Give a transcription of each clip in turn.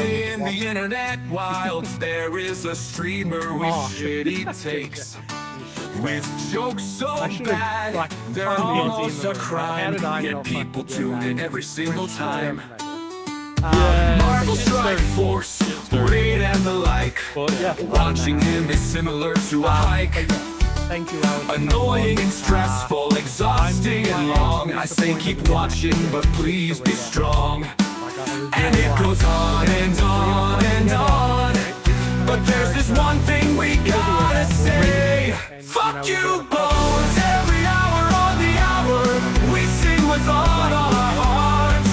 in the internet wilds, there is a streamer with shitty takes. With jokes so bad, they're almost a crime. Yet people tune in every single time. Marvel Strike Force, Raid and the like. Watching him is similar to a hike. Annoying and stressful, exhausting and long. I say keep watching, but please be strong. And it goes on and on and on. But there's this one thing we gotta say. Fuck you, Bones. Every hour on the hour, we sing with all our hearts.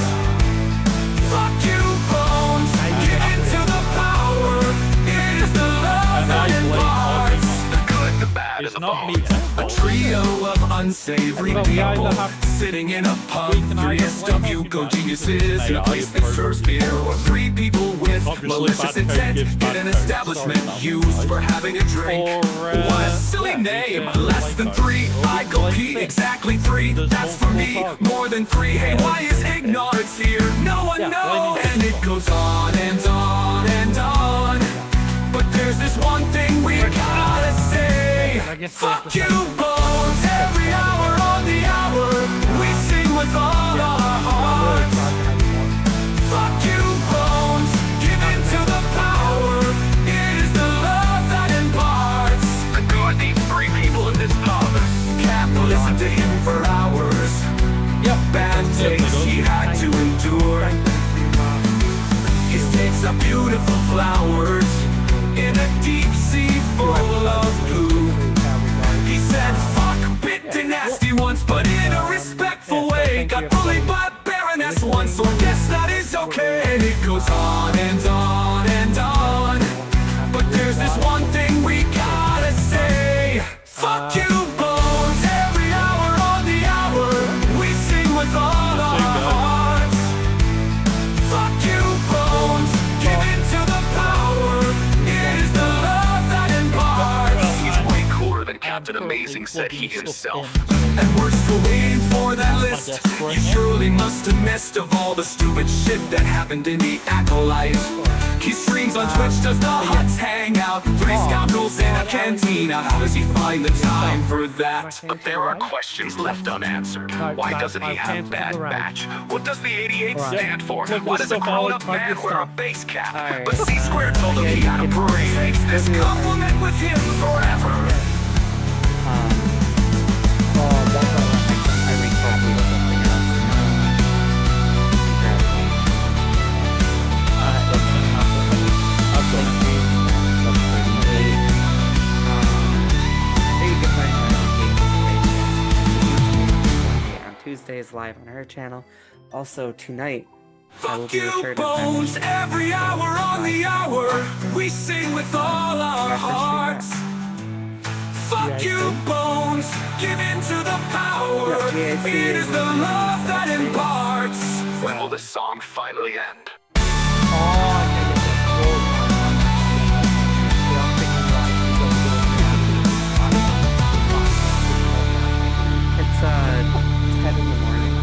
Fuck you, Bones. Give into the power. It is the love that imparts. The good, the bad, and the bones. A trio of unsavory people sitting in a pub. 3SW go geniuses in a place that serves beer. Or three people with malicious intent in an establishment used for having a drink. What a silly name. Less than three, I go pee. Exactly three, that's for me. More than three, hey, why is ignorance here? No one knows. And it goes on and on and on. But there's this one thing we gotta say. Fuck you, Bones. Every hour on the hour, we sing with all our hearts. Fuck you, Bones. Give into the power. It is the love that imparts. The good, these three people in this pub can't listen to him for hours. Bad days he had to endure. His takes are beautiful flowers in a deep sea full of goo. He said fuck bit nasty once, but in a respectful way. Got bullied by a baroness once, so I guess that is okay. And it goes on and on and on. But there's this one thing we gotta say. Fuck you, Bones. Every hour on the hour, we sing with all our hearts. Fuck you, Bones. Give into the power. It is the love that imparts. He's way cooler than Captain Amazing, said he himself. And we're still waiting for that list. You surely must have missed of all the stupid shit that happened in the Acolyte. He streams on Twitch, does the huts hang out? Three scoundrels in a cantina. How does he find the time for that? But there are questions left unanswered. Why doesn't he have Bad Batch? What does the 88 stand for? Why does a grown-up man wear a base cap? But C-Squared told him he had a brain. Makes this compliment with him forever. Tuesdays live on her channel. Also tonight, I will Fuck be you, sure to Bones. Every hour on the hour, we sing with all our hearts. Fuck you, Bones. Give into the power. It is the love that imparts. When will this song finally end? It's 10 in the morning.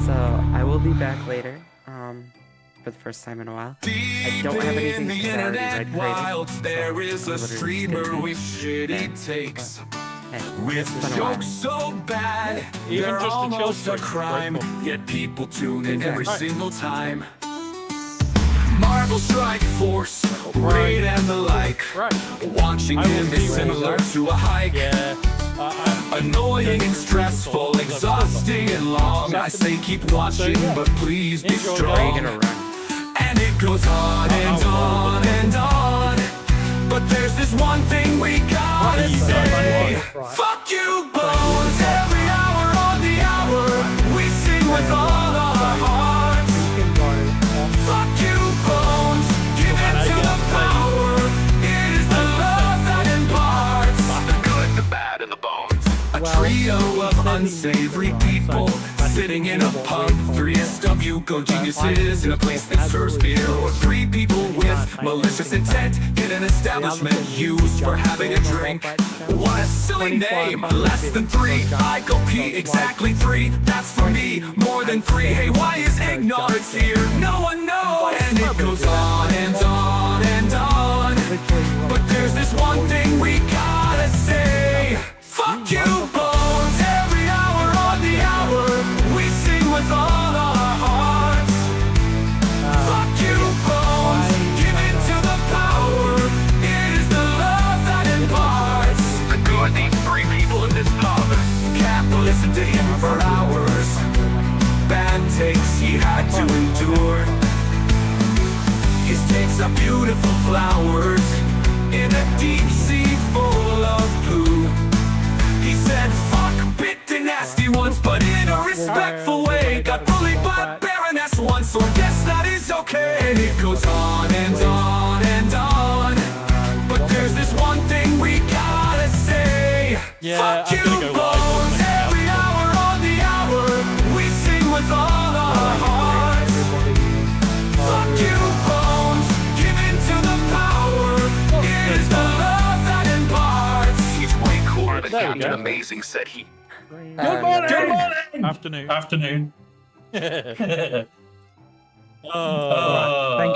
So I will be back later. For the first time in a while. I don't have anything to already read. There is a streamer with shitty takes. With jokes so bad, they're almost a crime. Yet people tune in every single time. Marvel Strike Force, Raid and the like. Watching him is similar to a hike. Annoying and stressful, exhausting and long. I say keep watching, but please be strong. And it goes on and on and on. But there's this one thing we gotta say. Fuck you, Bones. Every hour on the hour, we sing with all our hearts. Fuck you, Bones. Give into the power. It is the love that imparts. The good, the bad, and the bones. A trio of unsavory people sitting in a pub. 3SW Muco geniuses in a place that serves beer, or 3 people with malicious intent in an establishment used for having a drink. What a silly name! Less than 3, I go pee, exactly 3. That's for me, more than 3. Hey, why is Ignorance here? No one knows. And it goes on and on and on. But there's this one thing we gotta say. Fuck you, Bones. Every hour on the hour, we sing with all our hearts. Fuck you, Bones. Give in to the power. It is the love that imparts. The good these 3 people in this pub can't listen to him for hours. Bad takes he had to endure. His takes are beautiful flowers in a deep sea full of poo. He said fuck bit the nasty ones, but in a respectful way. Got bullied by Baroness once, so I guess that is okay. And it goes on and on and on. But there's this one thing we gotta say. Fuck you, Bones. Every hour on the hour, we sing with all our hearts. Fuck you, Bones. Give in to the power. It is the love that imparts. He's way cooler than Captain Amazing, said he. Good morning! Good morning! Afternoon. Thank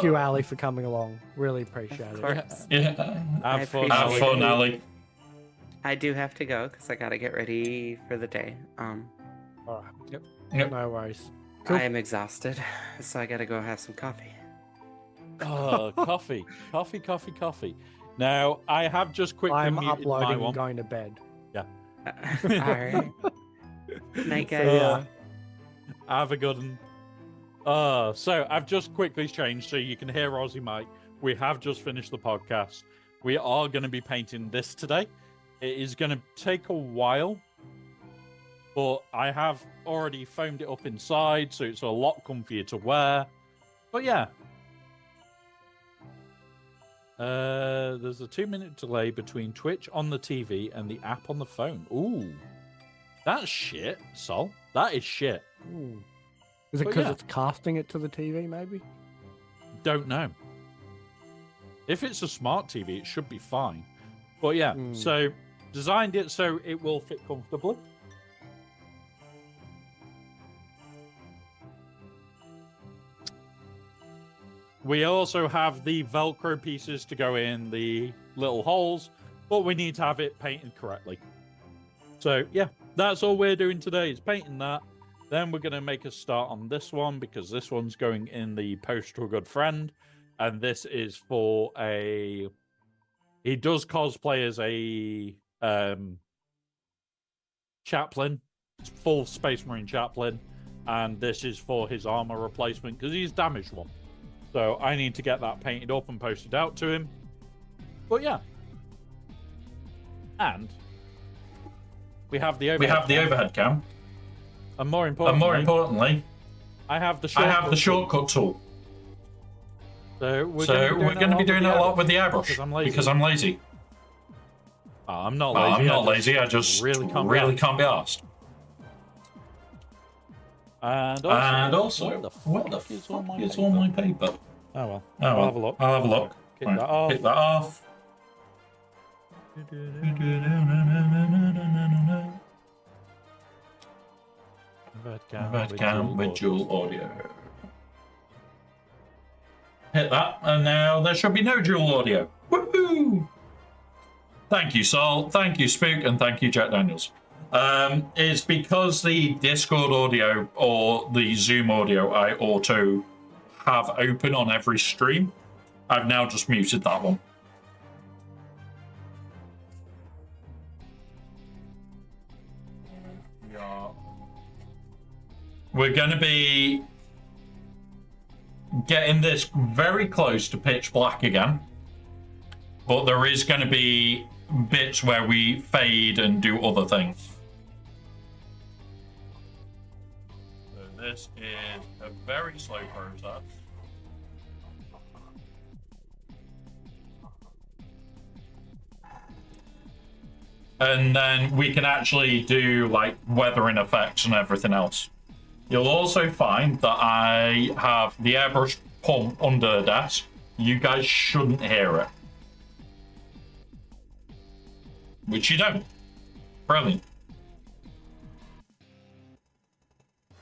you, Ali, for coming along. Really appreciate Of it. course. Yeah. I Have fun, appreciate it. Ali. I do have to go because I gotta get ready for the day. All right. Yep. No worries. I am exhausted, so I gotta go have some coffee. Oh, coffee. Now, I have just quickly I'm muted my uploading and one. going to bed. Alright. Night, guys. Yeah. Have a good one. So I've just quickly changed so you can hear Aussie Mike. We have just finished the podcast. We are going to be painting this today. It is going to take a while, but I have already foamed it up inside, so it's a lot comfier to wear. But yeah. There's a 2-minute delay between Twitch on the TV and the app on the phone. Ooh. That's shit, Sol. That is shit. Ooh. Is it But because yeah. it's casting it to the TV, maybe? Don't know. If it's a smart TV, it should be fine. But yeah, so designed it so it will fit comfortably. We also have the Velcro pieces to go in the little holes, but we need to have it painted correctly. So yeah, that's all we're doing today is painting that. Then we're going to make a start on this one because this one's going in the post to a good friend. And this is for a... He does cosplay as a chaplain, full Space Marine chaplain. And this is for his armor replacement because he's damaged one. So I need to get that painted up and posted out to him. But yeah. And we have the overhead cam. And more importantly, I have the shortcut tool. So we're going to be doing a lot with the airbrush because I'm lazy. Oh, I'm not lazy. I'm not lazy. I just really can't be asked. And also, what the fuck is all my paper? Oh well. I'll have a look. Kick that off. Kick that off. Webcam with dual audio. Hit that, and now there should be no dual audio. Woohoo! Thank you, Sol. Thank you, Spook, and thank you, Jack Daniels. It's because the Discord audio or the Zoom audio I auto have open on every stream. I've now just muted that one. We're going to be getting this very close to pitch black again, but there is going to be bits where we fade and do other things. So this is a very slow process. And then we can actually do like weathering effects and everything else. You'll also find that I have the airbrush pump under the desk. You guys shouldn't hear it. Which you don't. Brilliant.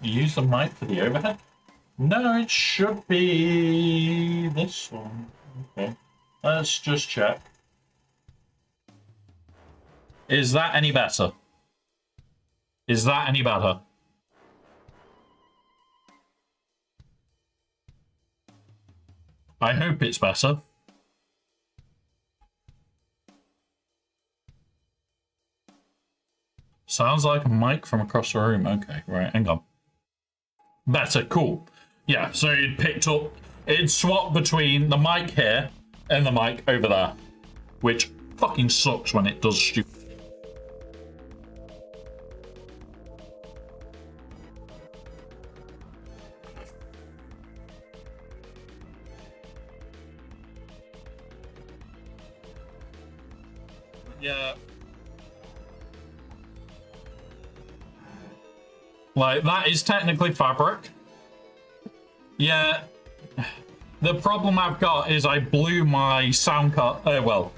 You use the mic for the overhead? No, it should be this one. Okay. Let's just check. Is that any better? Is that any better? I hope it's better. Sounds like a mic from across the room. Okay, right, hang on. Better, cool. Yeah, so it picked up, it swapped between the mic here and the mic over there, which fucking sucks when it does stupid. Yeah. Like, that is technically fabric. Yeah. The problem I've got is I blew my sound card. Well,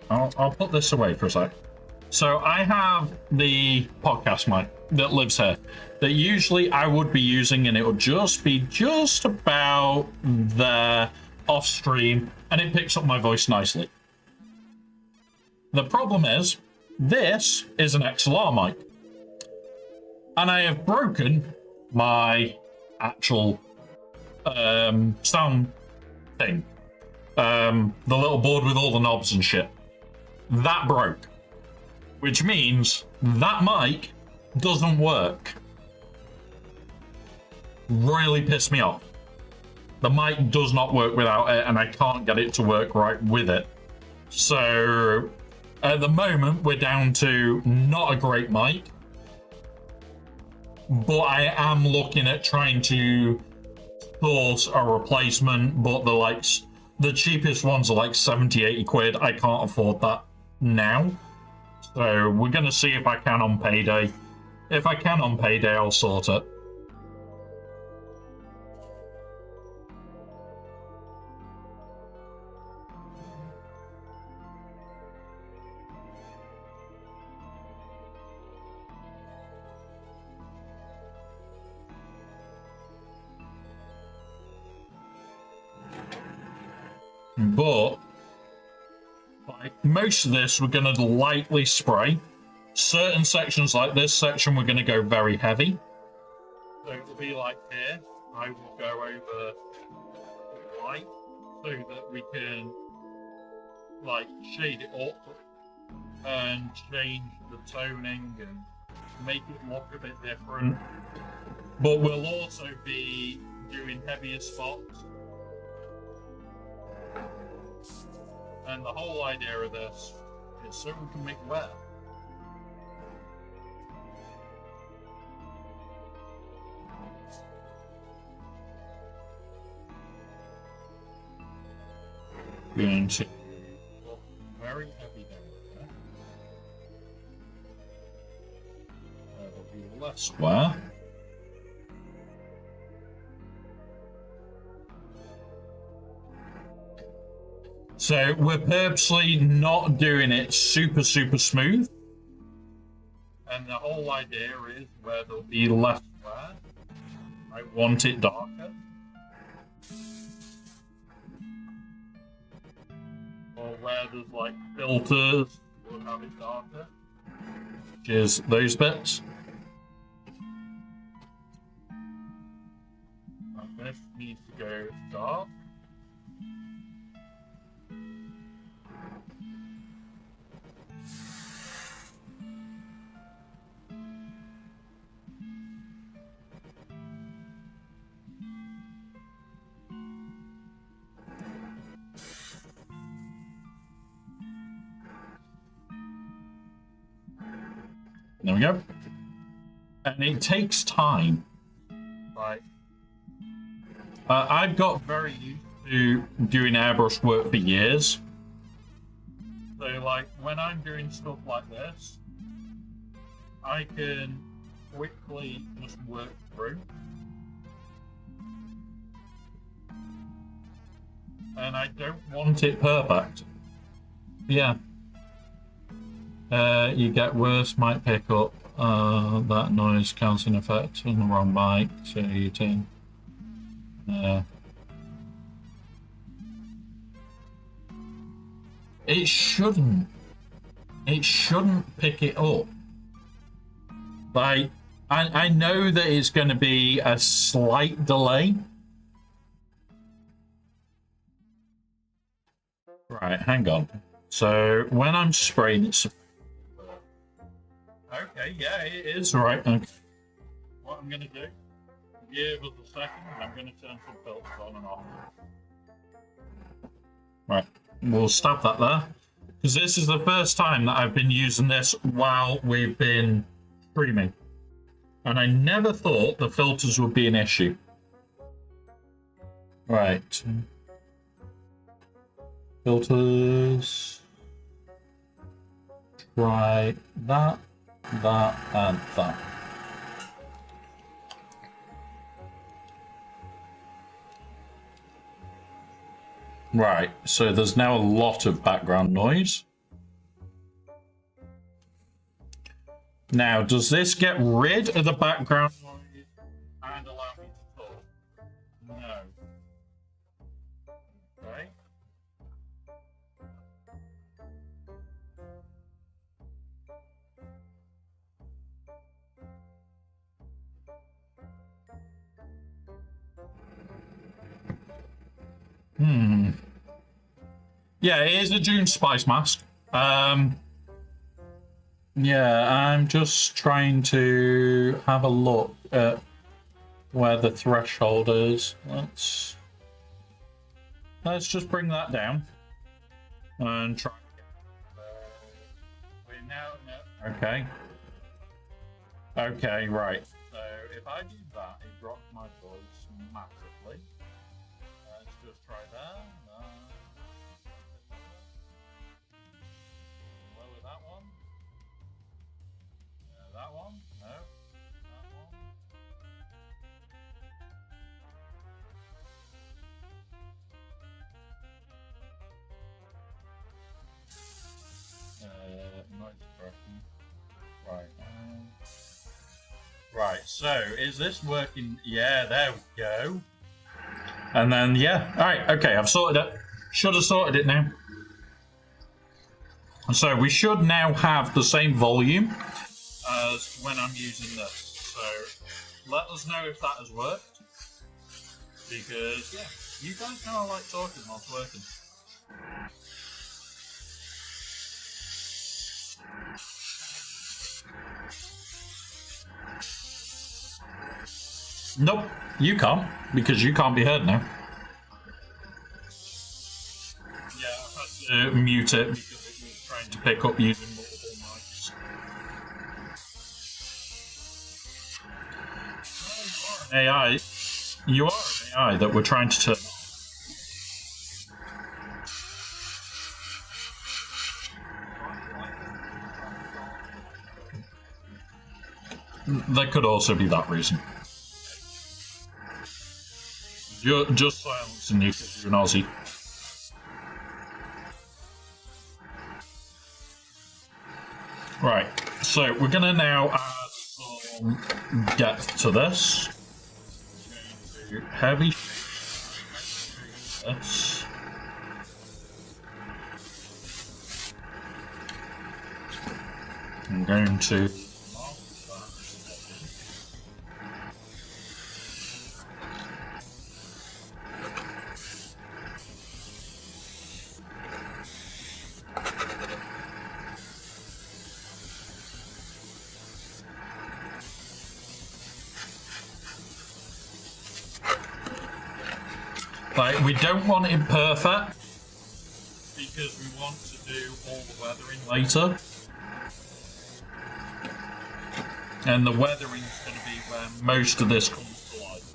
I'll put this away for a sec. So I have the podcast mic that lives here that usually I would be using, and it would just be just about there off stream, and it picks up my voice nicely. The problem is, this is an XLR mic. And I have broken my actual sound thing. The little board with all the knobs and shit. That broke. Which means that mic doesn't work. Really pissed me off. The mic does not work without it, and I can't get it to work right with it. So at the moment, we're down to not a great mic. But I am looking at trying to source a replacement, but the cheapest ones are like 70, 80 quid. I can't afford that now. So we're going to see if I can on payday. If I can on payday, I'll sort it. But like most of this, we're going to lightly spray. Certain sections like this section, we're going to go very heavy. So it'll be like here. I will go over light so that we can like shade it up and change the toning and make it look a bit different. But we'll also be doing heavier spots. And the whole idea of this is so we can make wear. Going to look very heavy down there. There'll be less wear. So we're purposely not doing it super smooth. And the whole idea is where there'll be less wear, I want it darker. Or where there's like filters, we'll have it darker. Which is those bits. And this needs to go dark. There we go. And it takes time. Right. I've got very used to doing airbrush work for years. So like when I'm doing stuff like this, I can quickly just work through. And I don't want it perfect. Yeah. You get worse mic pickup. That noise cancelling effect on the wrong mic. So you turn. It shouldn't. It shouldn't pick it up. Like, I know that it's going to be a slight delay. Right, hang on. So when I'm spraying, it's okay. Yeah, it is right. Okay. What I'm going to do? Give us a second. I'm going to turn some filters on and off. Right, we'll stop that there. Because this is the first time that I've been using this while we've been streaming. And I never thought the filters would be an issue. Right. Filters. Try that, that, and that. Right, so there's now a lot of background noise. Now, does this get rid of the background noise and allow me to talk? No. Okay. Yeah, it is a June Spice mask. Yeah, I'm just trying to have a look at where the threshold is. Let's just bring that down and try. We're now okay. Okay, right. So if I do that, it drops my voice massively. Let's just try that. Lower that one. That one? No. That one. Noise suppression. Right. Right, so is this working? Yeah, there we go. And then, yeah. Alright, okay, I've sorted it. Should have sorted it now. So we should now have the same volume as when I'm using this. So let us know if that has worked. Because, yeah, you guys kind of like talking while it's working. Nope, you can't, because you can't be heard now. Yeah, I've had to mute it because it was trying to pick up using multiple mics. AI, you are an AI that we're trying to turn off. There could also be that reason. You're just silencing you because you're an Aussie. Right, so we're gonna now add some depth to this. We're going to heavy this. I'm going to we don't want it perfect because we want to do all the weathering later. And the weathering is going to be where most of this comes to life.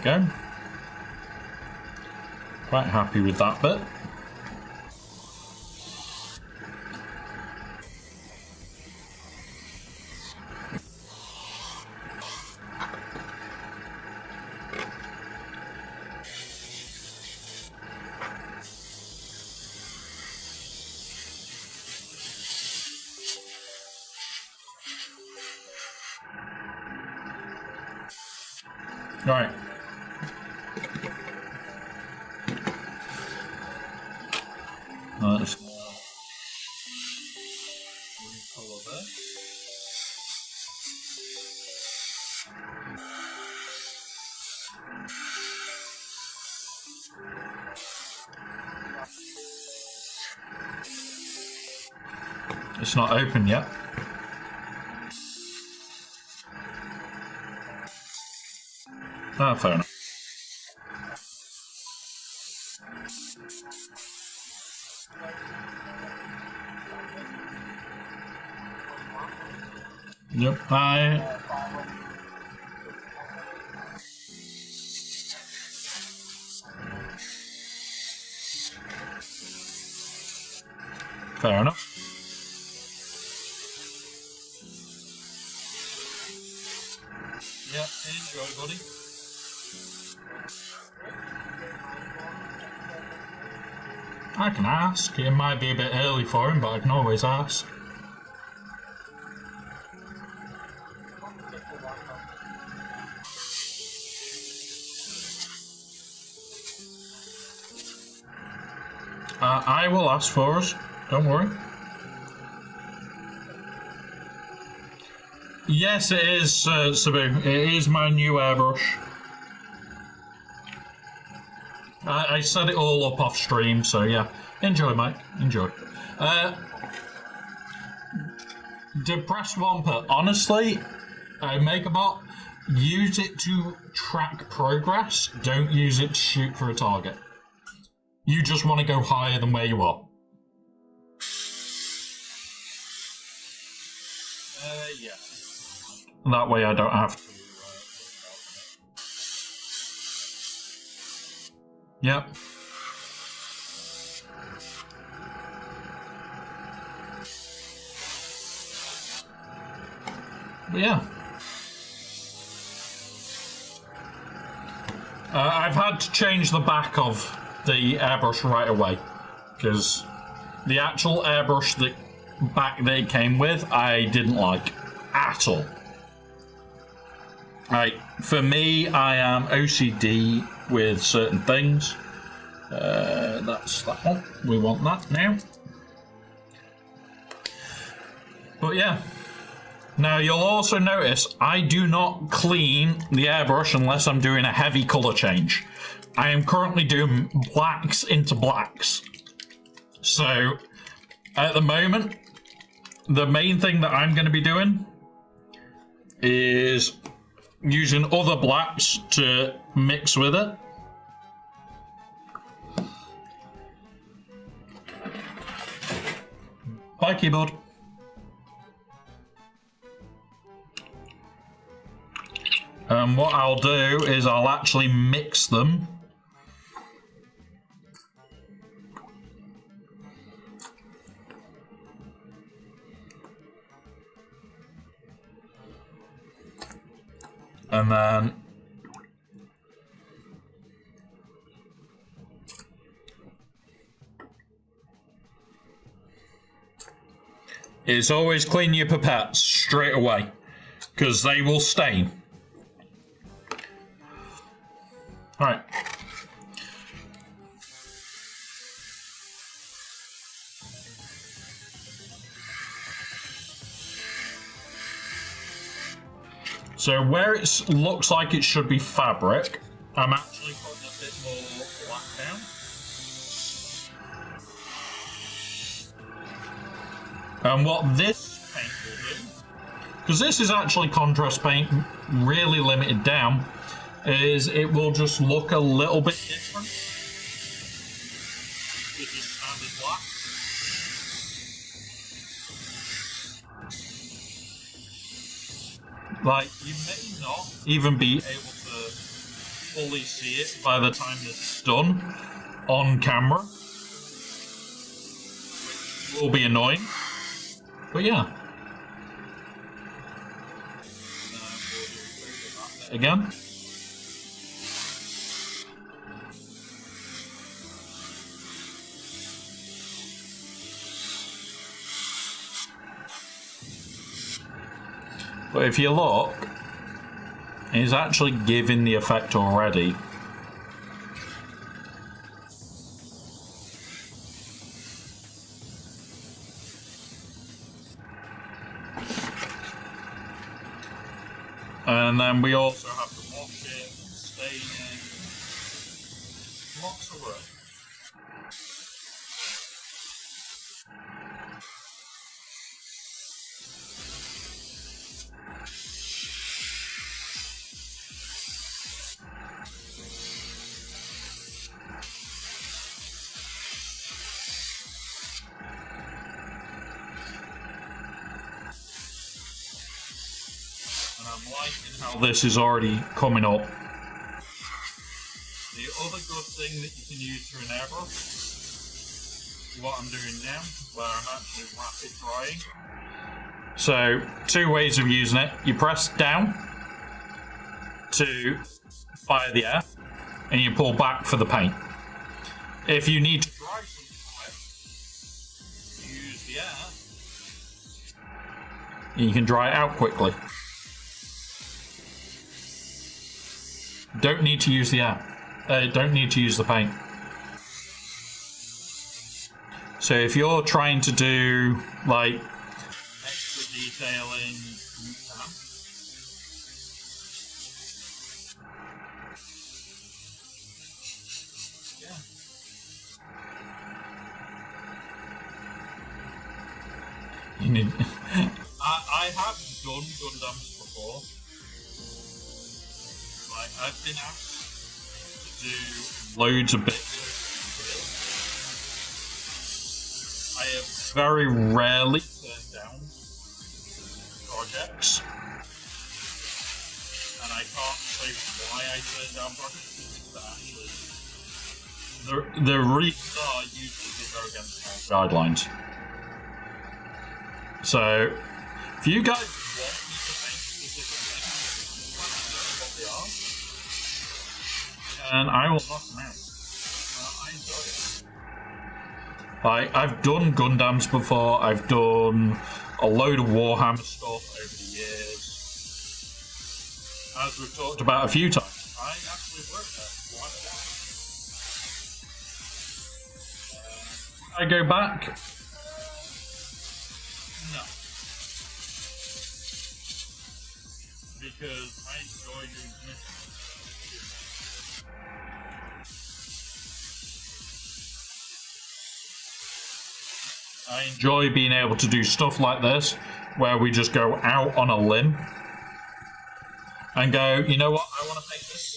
go. Quite happy with that bit. Right. Let's recolor this. It's not open yet. Ah, fair enough. Yep, fair enough. Yep, enjoy, buddy. I can ask. It might be a bit early for him, but I can always ask. I will ask for us. Don't worry. Yes, it is, Sabu. It is my new airbrush. I set it all up off stream, so yeah. Enjoy, Mike. Enjoy. Depressed Wampa, honestly, Megabot, use it to track progress. Don't use it to shoot for a target. You just want to go higher than where you are. Yeah. That way I don't have to. Yep. But yeah. I've had to change the back of the airbrush right away because the actual airbrush back that it came with I didn't like at all. Right, for me, I am OCD with certain things. That's that one. We want that now. But yeah. Now you'll also notice I do not clean the airbrush unless I'm doing a heavy colour change. I am currently doing blacks into blacks. So at the moment, the main thing that I'm going to be doing is using other blacks to mix with it. Bye, keyboard. And what I'll do is I'll actually mix them. And then it's always clean your pipettes straight away because they will stain. All right. So where it looks like it should be fabric, I'm actually putting a bit more black down. And what this paint will do, because this is actually contrast paint, really limited down, is it will just look a little bit different to just standard black. Like, you may not even be able to fully see it by the time this is done on camera, which will be annoying. But yeah. We'll do again. But if you look, it's actually giving the effect already. And then we also have to wash it, stain it, lots of work. And I'm liking how this is already coming up. The other good thing that you can use through an airbrush, what I'm doing now, where I'm actually rapid drying. So, 2 ways of using it. You press down to fire the air, and you pull back for the paint. If you need to dry something, you use the air, and you can dry it out quickly. Don't need to use the air. Don't need to use the paint. So if you're trying to do like extra detailing, you can. Yeah. You need. I have done Gundams before. Like, I've been asked to do loads of bits. I have very rarely turned down projects. And I can't say why I turned down projects, but actually, the reasons are usually to go against my guidelines. So, if you guys want me to make specific things, and I will knock them out. I enjoy it. Like, I've done Gundams before, I've done a load of Warhammer stuff over the years. As we've talked about a few times, I actually worked there quite a while. I go back? No. Because I enjoy doing missions. I enjoy being able to do stuff like this, where we just go out on a limb and go, you know what, I want to make this.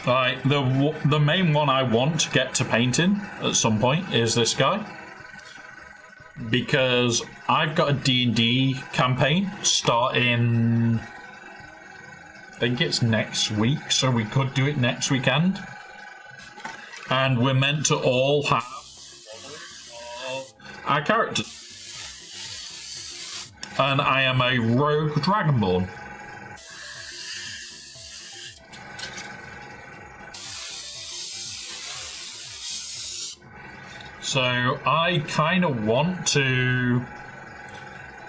Right, the main one I want to get to painting at some point is this guy. Because I've got a D&D campaign starting, I think it's next week, so we could do it next weekend. And we're meant to all have our characters. And I am a rogue dragonborn. So I kind of want to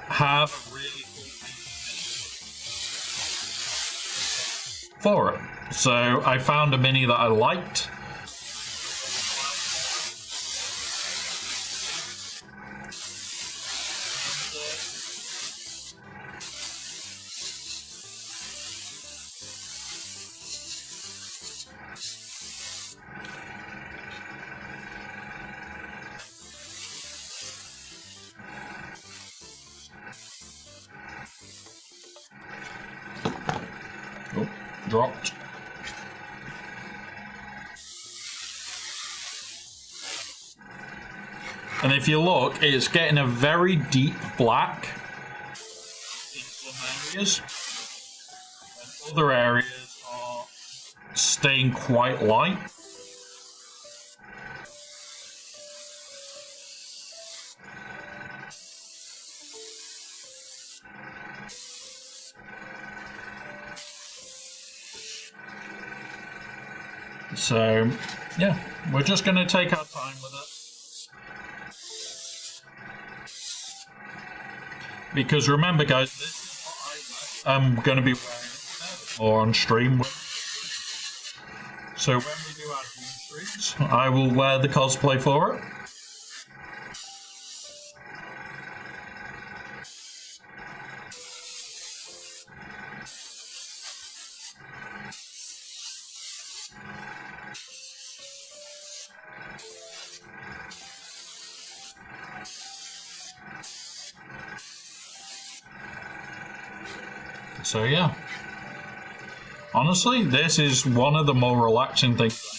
have a really cool for it. So I found a mini that I liked. Oh, dropped. And if you look, it's getting a very deep black in some areas, and other areas are staying quite light. So, yeah, we're just going to take our time with it. Because remember, guys, this is what I'm going to be wearing or on stream with. So when we do our stream streams, I will wear the cosplay for it. So yeah, honestly, this is one of the more relaxing things.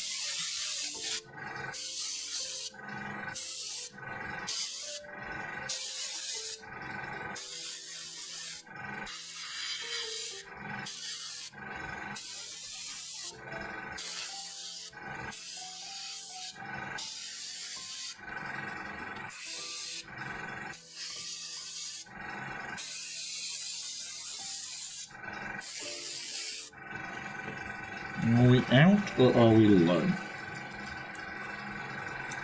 Are we out or are we low?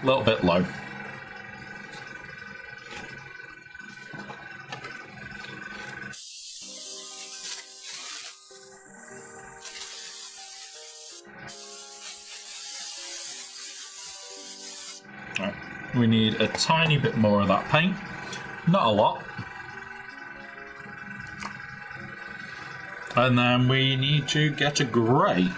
A little bit low. Alright, we need a tiny bit more of that paint. Not a lot. And then we need to get a grey.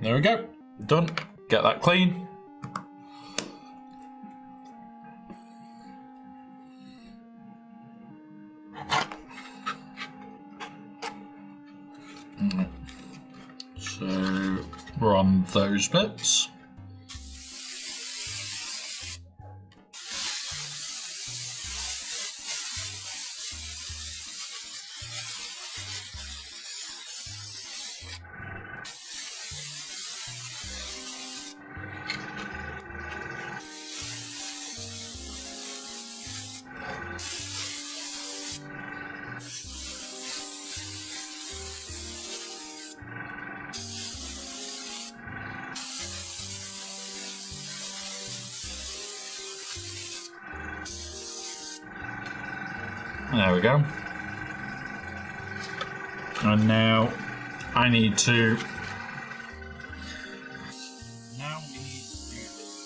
There we go. Done. Get that clean. So we're on those bits. There we go. And now I need to. Now we need to do this.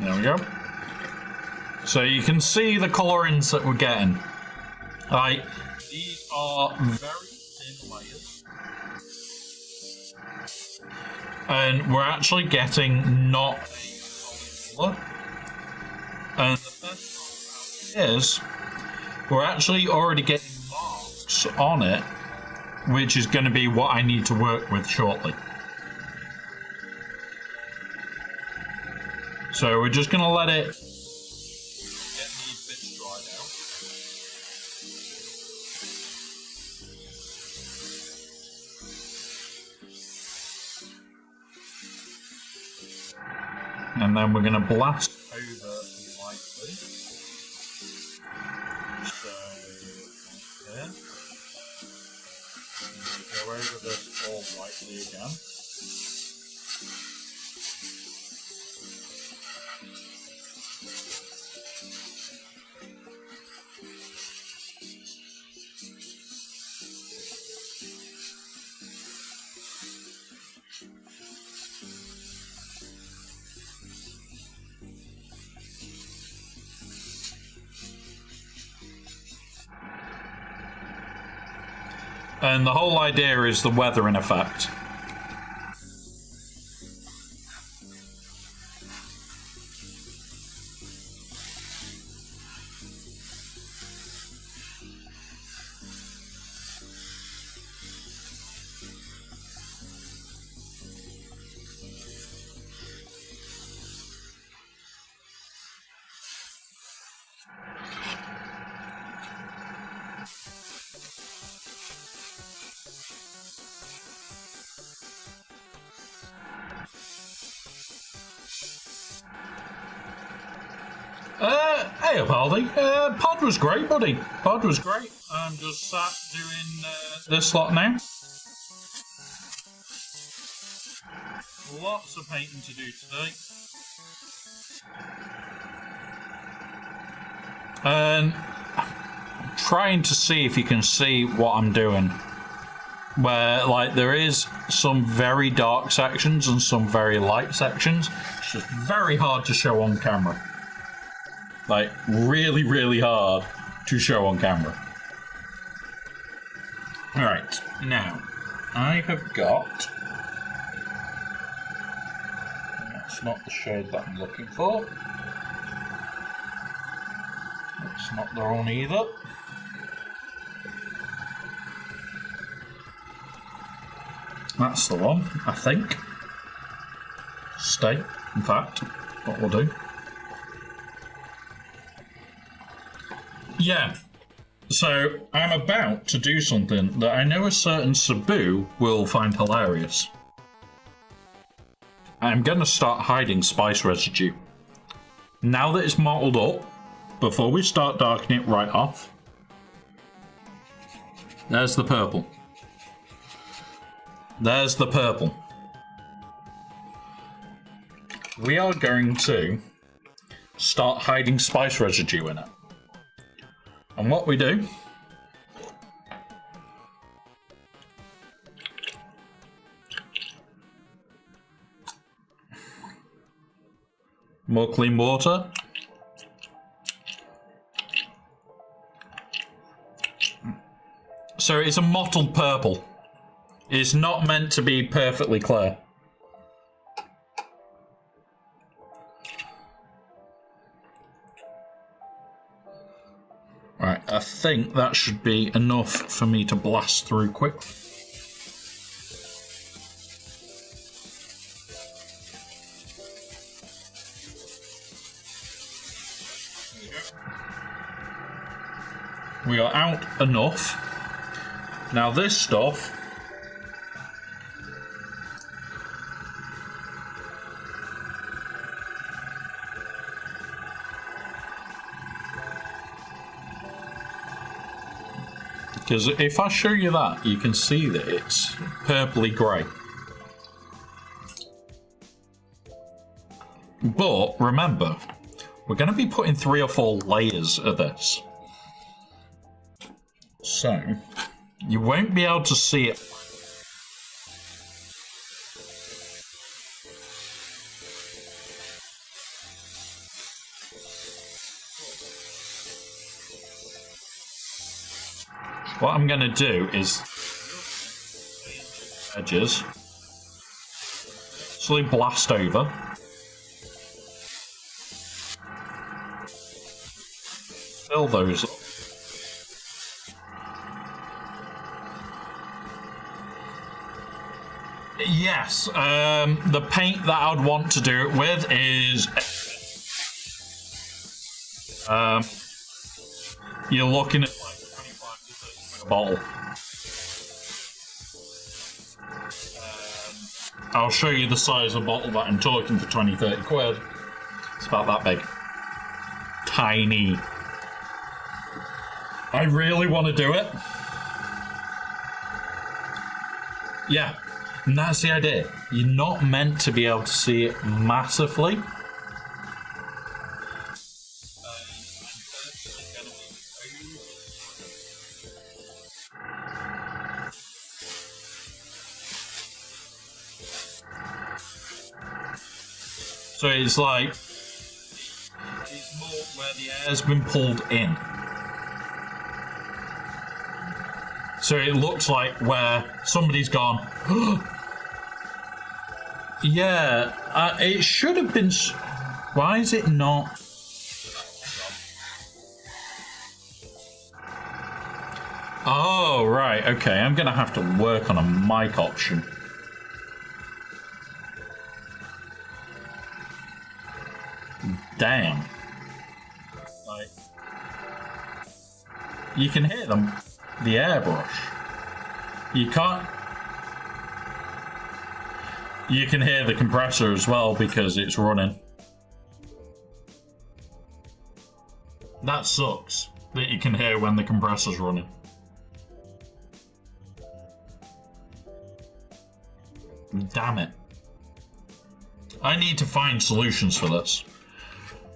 There we go. So you can see the colorings that we're getting. Right, these are very thin layers. And we're actually getting not a solid color. And the best part is, we're actually already getting marks on it, which is going to be what I need to work with shortly. So we're just going to let it get these bits dried And then we're going to blast over lightly. So, here. Go over this all lightly again. And the whole idea is the weathering effect. Hey, Paldy. Pod was great, buddy. Pod was great. I'm just sat doing this lot now. Lots of painting to do today. And trying to see if you can see what I'm doing. Where, like, there is some very dark sections and some very light sections. It's just very hard to show on camera. Like, really, really hard to show on camera. Alright, now, I have got... That's not the shade that I'm looking for. It's not the one either. That's the one, I think. Stay, in fact, what we'll do. Yeah, so I'm about to do something that I know a certain Sabu will find hilarious. I'm going to start hiding spice residue. Now that it's mottled up, before we start darkening it right off, there's the purple. There's the purple. We are going to start hiding spice residue in it. And what we do more clean water. So it's a mottled purple. It's not meant to be perfectly clear. Right, I think that should be enough for me to blast through quickly. We are out enough. Now this stuff because if I show you that, you can see that it's purpley grey. But remember, we're going to be putting 3 or 4 layers of this. So, you won't be able to see it. What I'm going to do is edges, slowly blast over. Fill those up. Yes, the paint that I'd want to do it with is you're looking at like 25 to 30 quid a bottle. I'll show you the size of bottle that I'm talking for 20-30 quid. about that big. Tiny. I really want to do it. Yeah, and that's the idea. You're not meant to be able to see it massively. So it's like, it's more where the air's been pulled in. So it looks like where somebody's gone, yeah, it should have been, why is it not? Oh, right, okay, I'm gonna have to work on a mic option. Damn. Like, you can hear them, the airbrush. You can't. You can hear the compressor as well because it's running. That sucks that you can hear when the compressor's running. Damn it. I need to find solutions for this.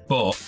But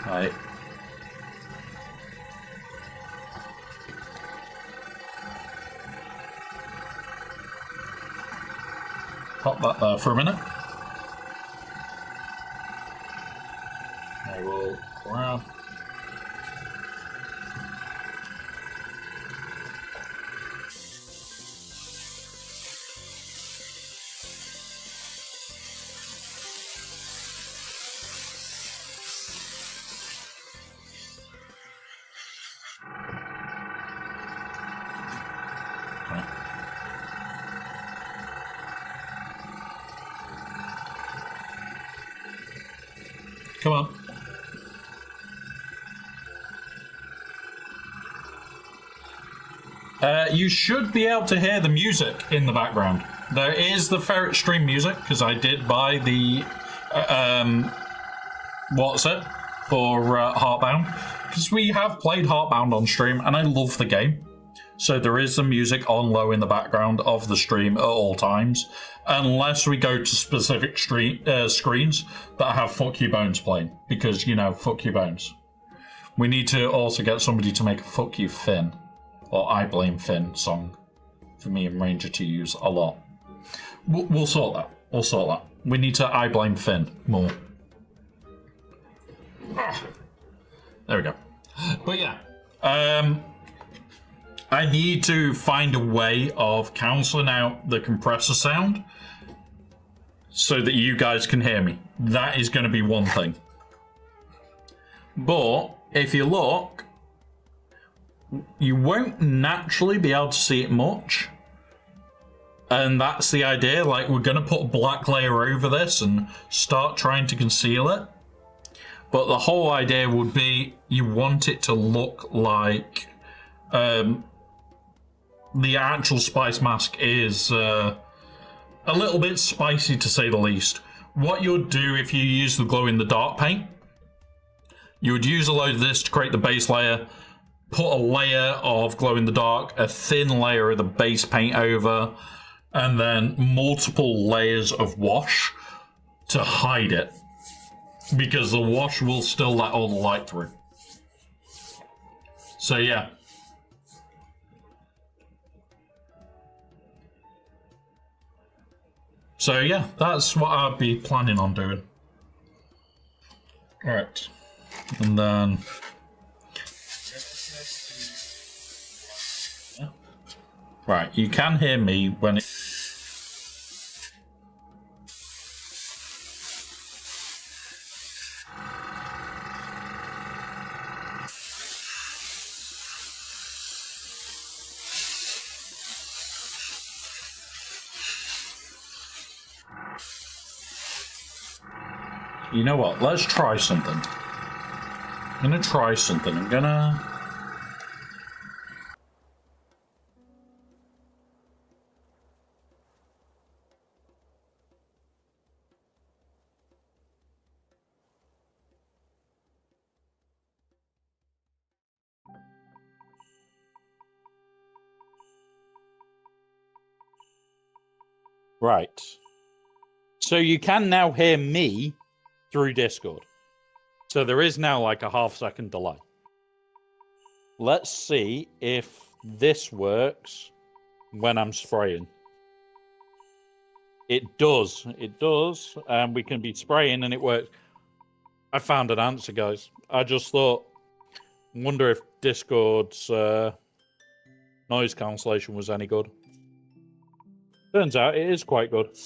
right. Pop that there for a minute. I will grab. Come on. You should be able to hear the music in the background. There is the Ferret Stream music, because I did buy the, what's it, for Heartbound. Because we have played Heartbound on stream, and I love the game. So there is the music on low in the background of the stream at all times. Unless we go to specific screens that have Fuck You Bones playing. Because, you know, Fuck You Bones. We need to also get somebody to make a Fuck You Finn, or I Blame Finn song for me and Ranger to use a lot. We'll sort that. We'll sort that. We need to I Blame Finn more. There we go. But yeah. I need to find a way of cancelling out the compressor sound so that you guys can hear me. That is going to be one thing. But if you look, you won't naturally be able to see it much. And that's the idea. Like, we're going to put a black layer over this and start trying to conceal it. But the whole idea would be you want it to look like the actual spice mask is a little bit spicy, to say the least. What you'd do if you use the glow-in-the-dark paint, you would use a load of this to create the base layer, put a layer of glow-in-the-dark, a thin layer of the base paint over, and then multiple layers of wash to hide it. Because the wash will still let all the light through. So yeah. So yeah, that's what I'd be planning on doing. Right. And then... Right, you can hear me when it... You know what? Let's try something. I'm gonna try something. I'm gonna... Right. So you can now hear me through Discord. So there is now like a half-second delay. Let's see if this works when I'm spraying. It does. It does. And we can be spraying and it works. I found an answer, guys. I just thought, wonder if Discord's noise cancellation was any good. Turns out it is quite good.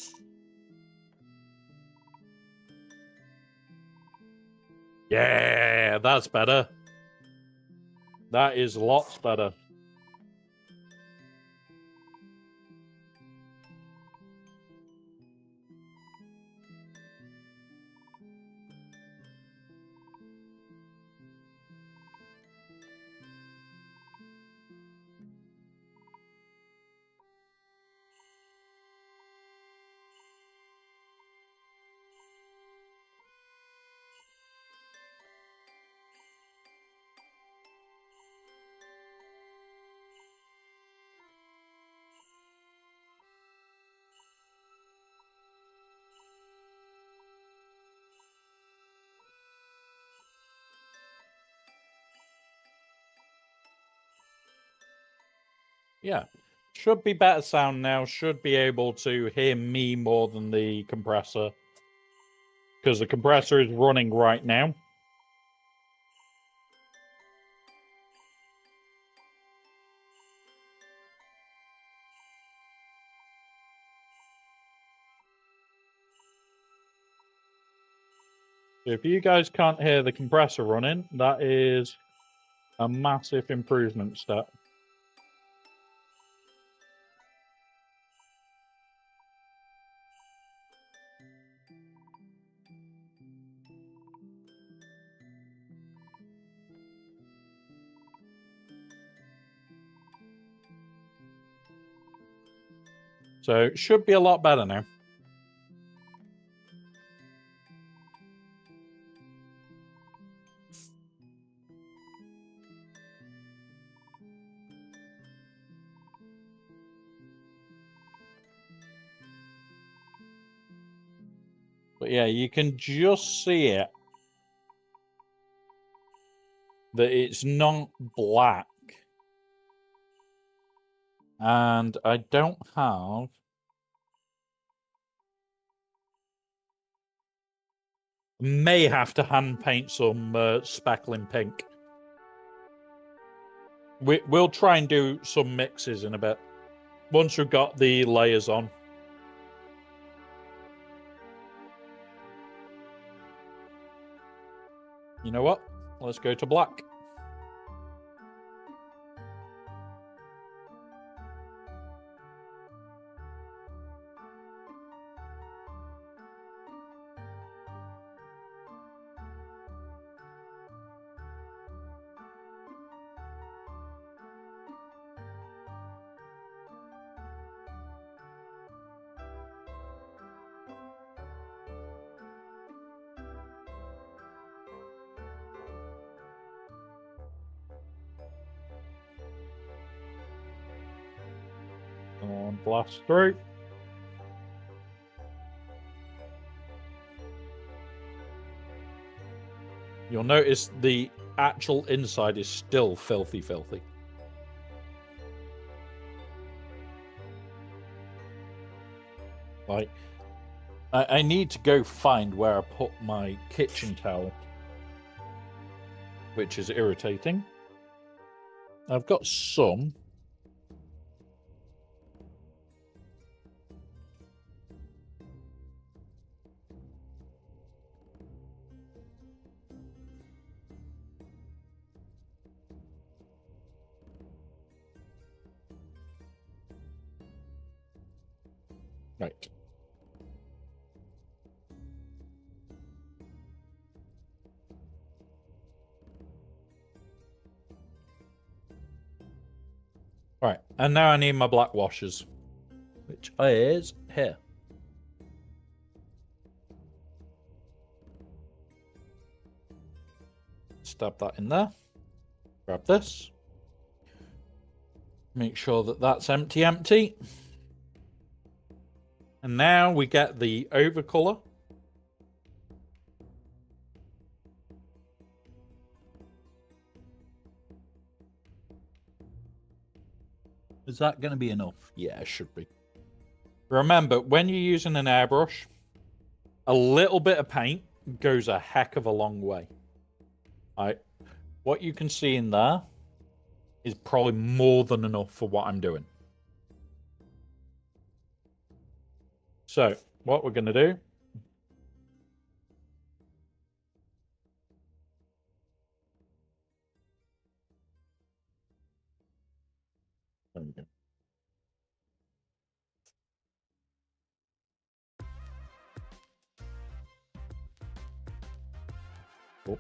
Yeah, that's better. That is lots better. Yeah. Should be better sound now. Should be able to hear me more than the compressor. Because the compressor is running right now. If you guys can't hear the compressor running, that is a massive improvement step. So it should be a lot better now. But yeah, you can just see it. That it's not black. And I don't have... May have to hand paint some speckling pink. We'll try and do some mixes in a bit. Once we've got the layers on. You know what? Let's go to black. Come on, blast through. You'll notice the actual inside is still filthy. Like, I need to go find where I put my kitchen towel. which is irritating. I've got some. Right. Right, and now I need my black washers, which is here. Stab that in there. Grab this. Make sure that that's empty. And now we get the overcolor. Is that going to be enough? Yeah, it should be. Remember, when you're using an airbrush, a little bit of paint goes a heck of a long way. Right? What you can see in there is probably more than enough for what I'm doing. So, what we're going to do... There we go. Oh.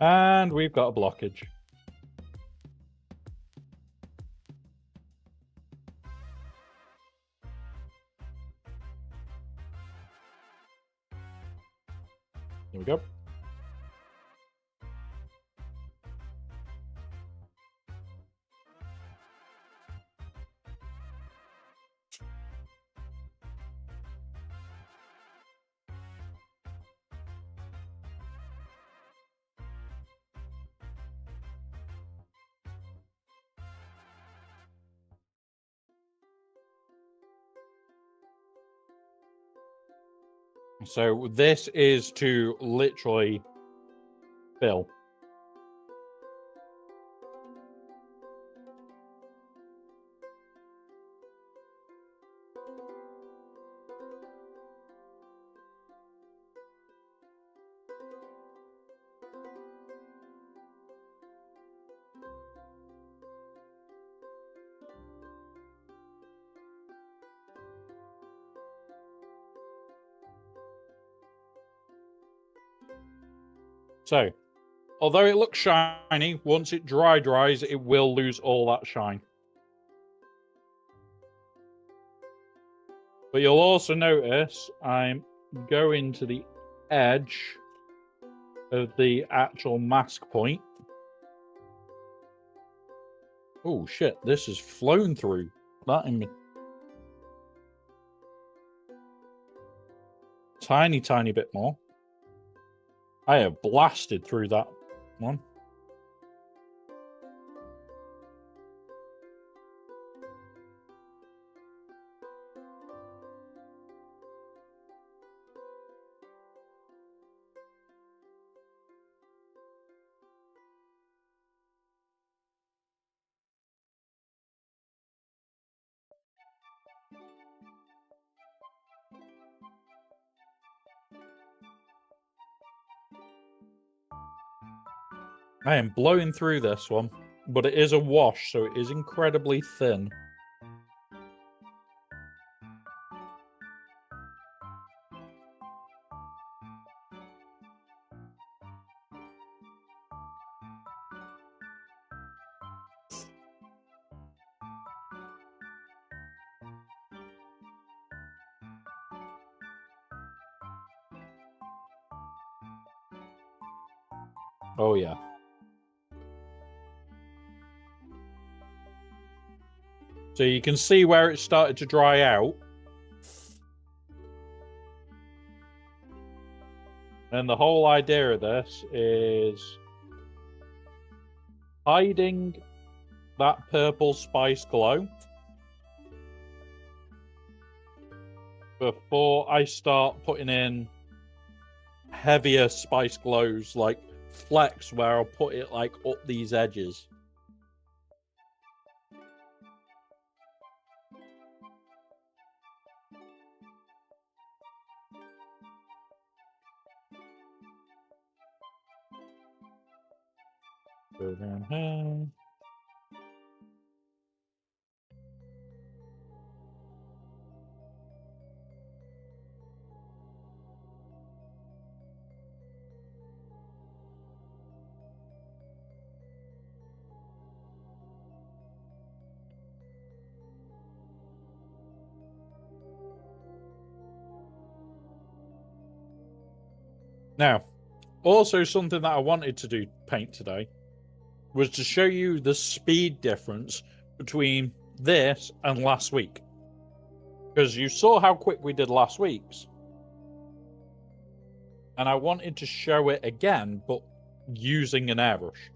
And we've got a blockage. There we go. So this is to literally fill. So, although it looks shiny, once it dries, it will lose all that shine. But you'll also notice I'm going to the edge of the actual mask point. Oh shit, this has flown through. That in tiny bit more. I have blasted through that one. I am blowing through this one, but it is a wash, so it is incredibly thin. Oh, yeah. So you can see where it started to dry out. And the whole idea of this is hiding that purple spice glow before I start putting in heavier spice glows like Flex, where I'll put it like up these edges. Go down here. Now, also something that I wanted to do paint today was to show you the speed difference between this and last week. Because you saw how quick we did last week's. And I wanted to show it again, but using an airbrush.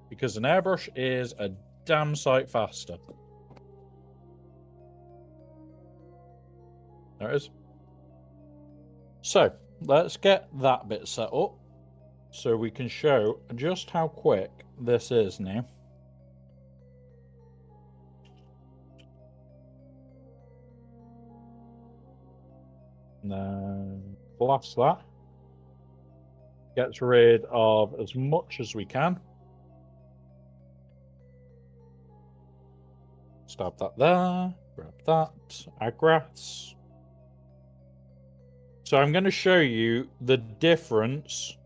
Because an airbrush is a damn sight faster. There it is. So, let's get that bit set up so we can show just how quick this is now. Now, blast that. Gets rid of as much as we can. Stab that there. Grab that. Our grass. So I'm going to show you the difference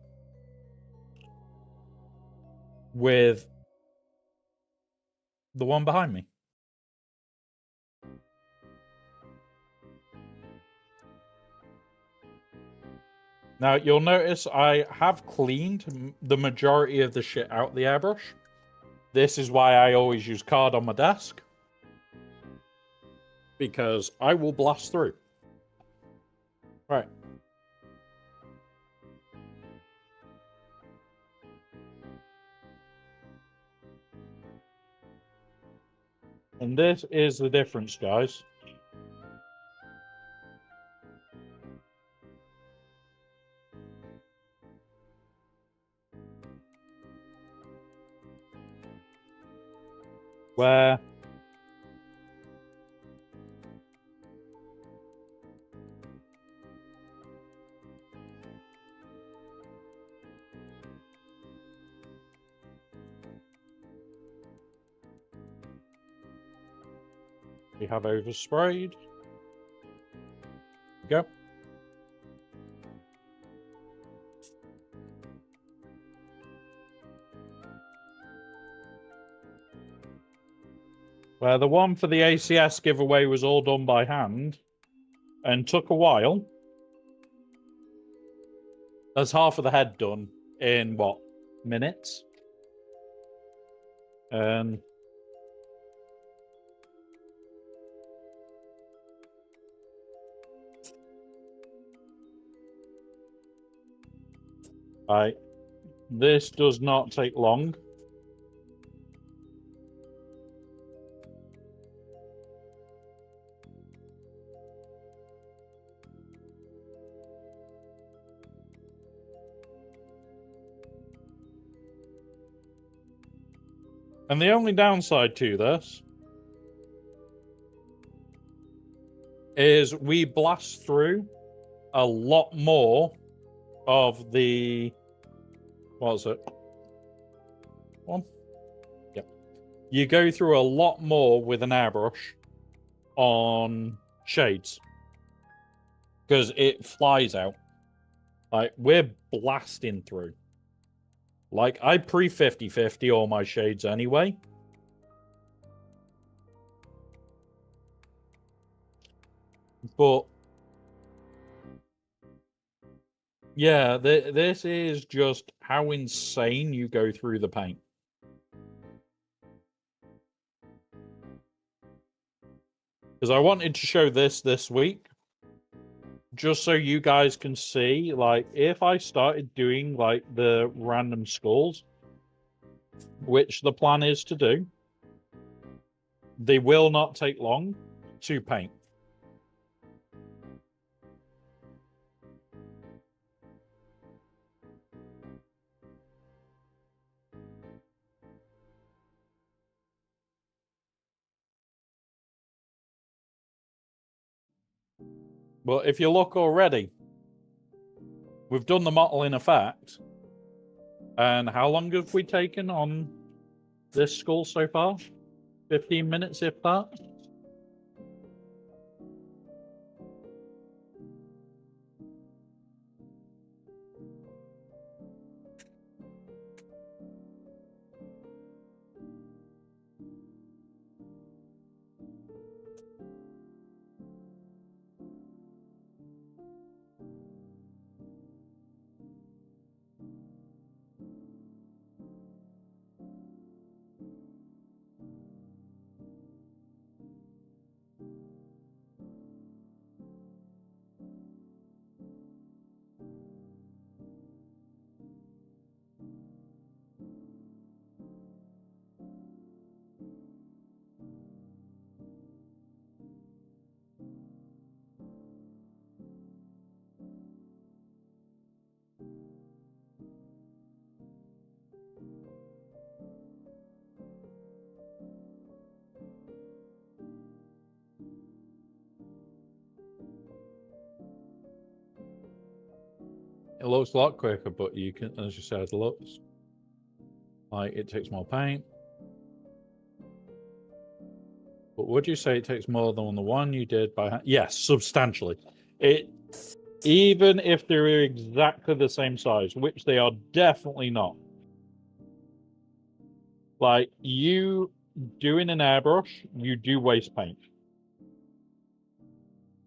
with the one behind me. Now, you'll notice I have cleaned the majority of the shit out the airbrush. This is why I always use card on my desk. Because I will blast through. Right. And this is the difference, guys. Where we have oversprayed. Go. Where the one for the ACS giveaway was all done by hand and took a while. There's half of the head done in what, minutes? Right. This does not take long. And the only downside to this is we blast through a lot more of the, what is it? One? Yep. You go through a lot more with an airbrush on shades because it flies out. Like, we're blasting through. Like, I pre-50-50 all my shades anyway. But Yeah, this is just how insane you go through the paint. Because I wanted to show this week, just so you guys can see, like, if I started doing, like, the random skulls, which the plan is to do, they will not take long to paint. But if you look already, we've done the model in effect. And how long have we taken on this skull so far? 15 minutes, if that? It looks a lot quicker, but you can, as you said, it looks like it takes more paint. But would you say it takes more than the one you did by hand? Yes, substantially. Even if they're exactly the same size, which they are definitely not. Like, you doing an airbrush, you do waste paint.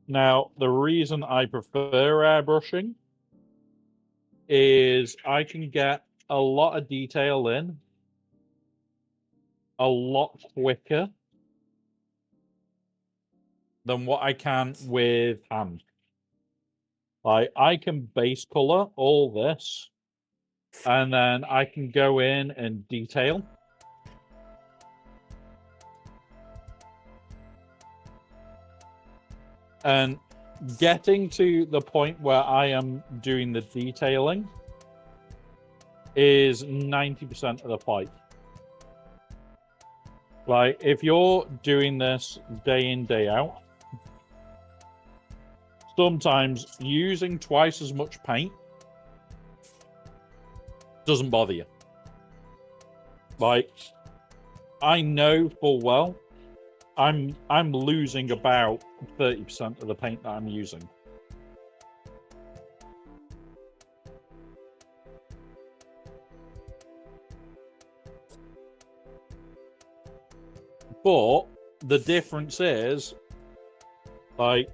Now, the reason I prefer airbrushing is I can get a lot of detail in a lot quicker than what I can with hand. Like, I can base color all this, and then I can go in and detail. And getting to the point where I am doing the detailing is 90% of the fight. Like, if you're doing this day in, day out, sometimes using twice as much paint doesn't bother you. Like, I know full well I'm losing about 30% of the paint that I'm using. But the difference is, like,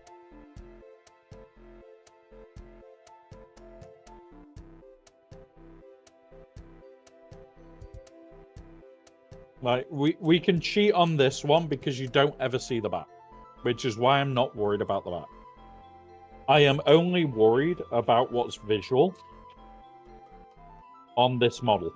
we can cheat on this one because you don't ever see the back, which is why I'm not worried about the back. I am only worried about what's visual on this model.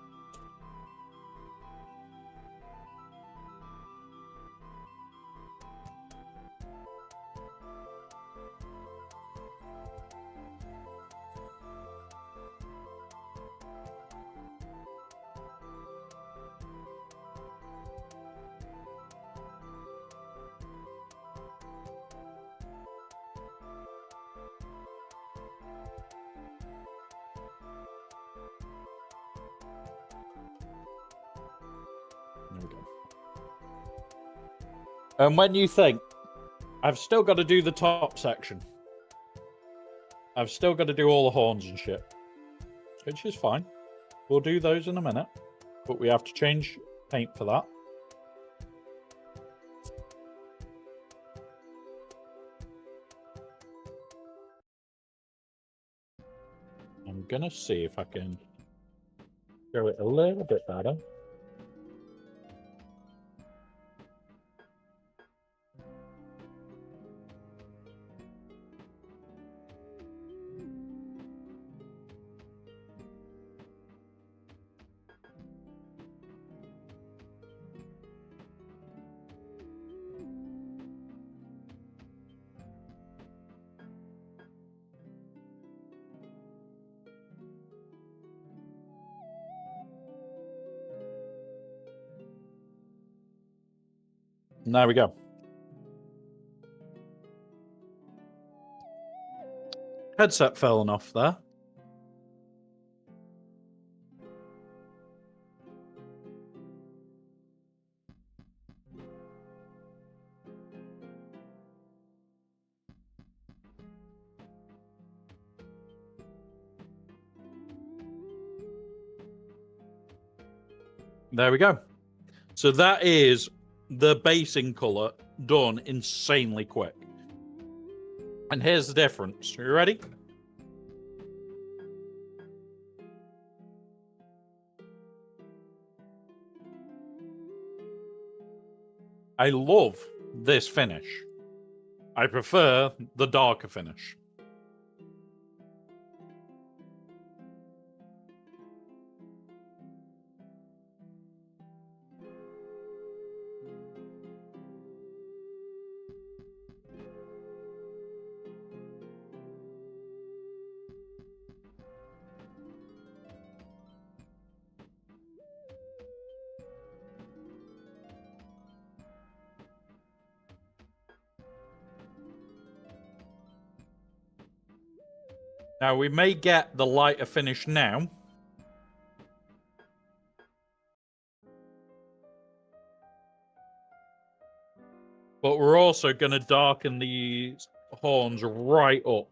There we go. And when you think, I've still got to do the top section. I've still got to do all the horns and shit. Which is fine. We'll do those in a minute. But we have to change paint for that. I'm gonna see if I can show it a little bit better. And there we go. Headset falling off there. There we go. So that is the basing color done insanely quick. And here's the difference. You ready? I love this finish. I prefer the darker finish. Now, we may get the lighter finish now. But we're also going to darken these horns right up.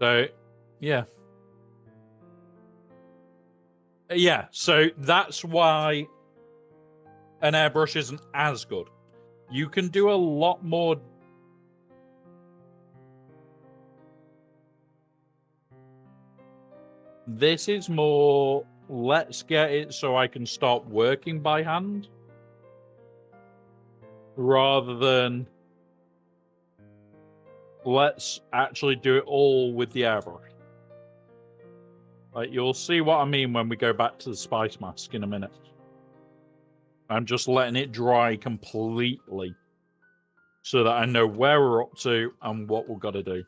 So, yeah. Yeah, so that's why an airbrush isn't as good. You can do a lot more. This is more, let's get it so I can start working by hand. Rather than, let's actually do it all with the airbrush. Like, you'll see what I mean when we go back to the spice mask in a minute. I'm just letting it dry completely so that I know where we're up to and what we've got to do.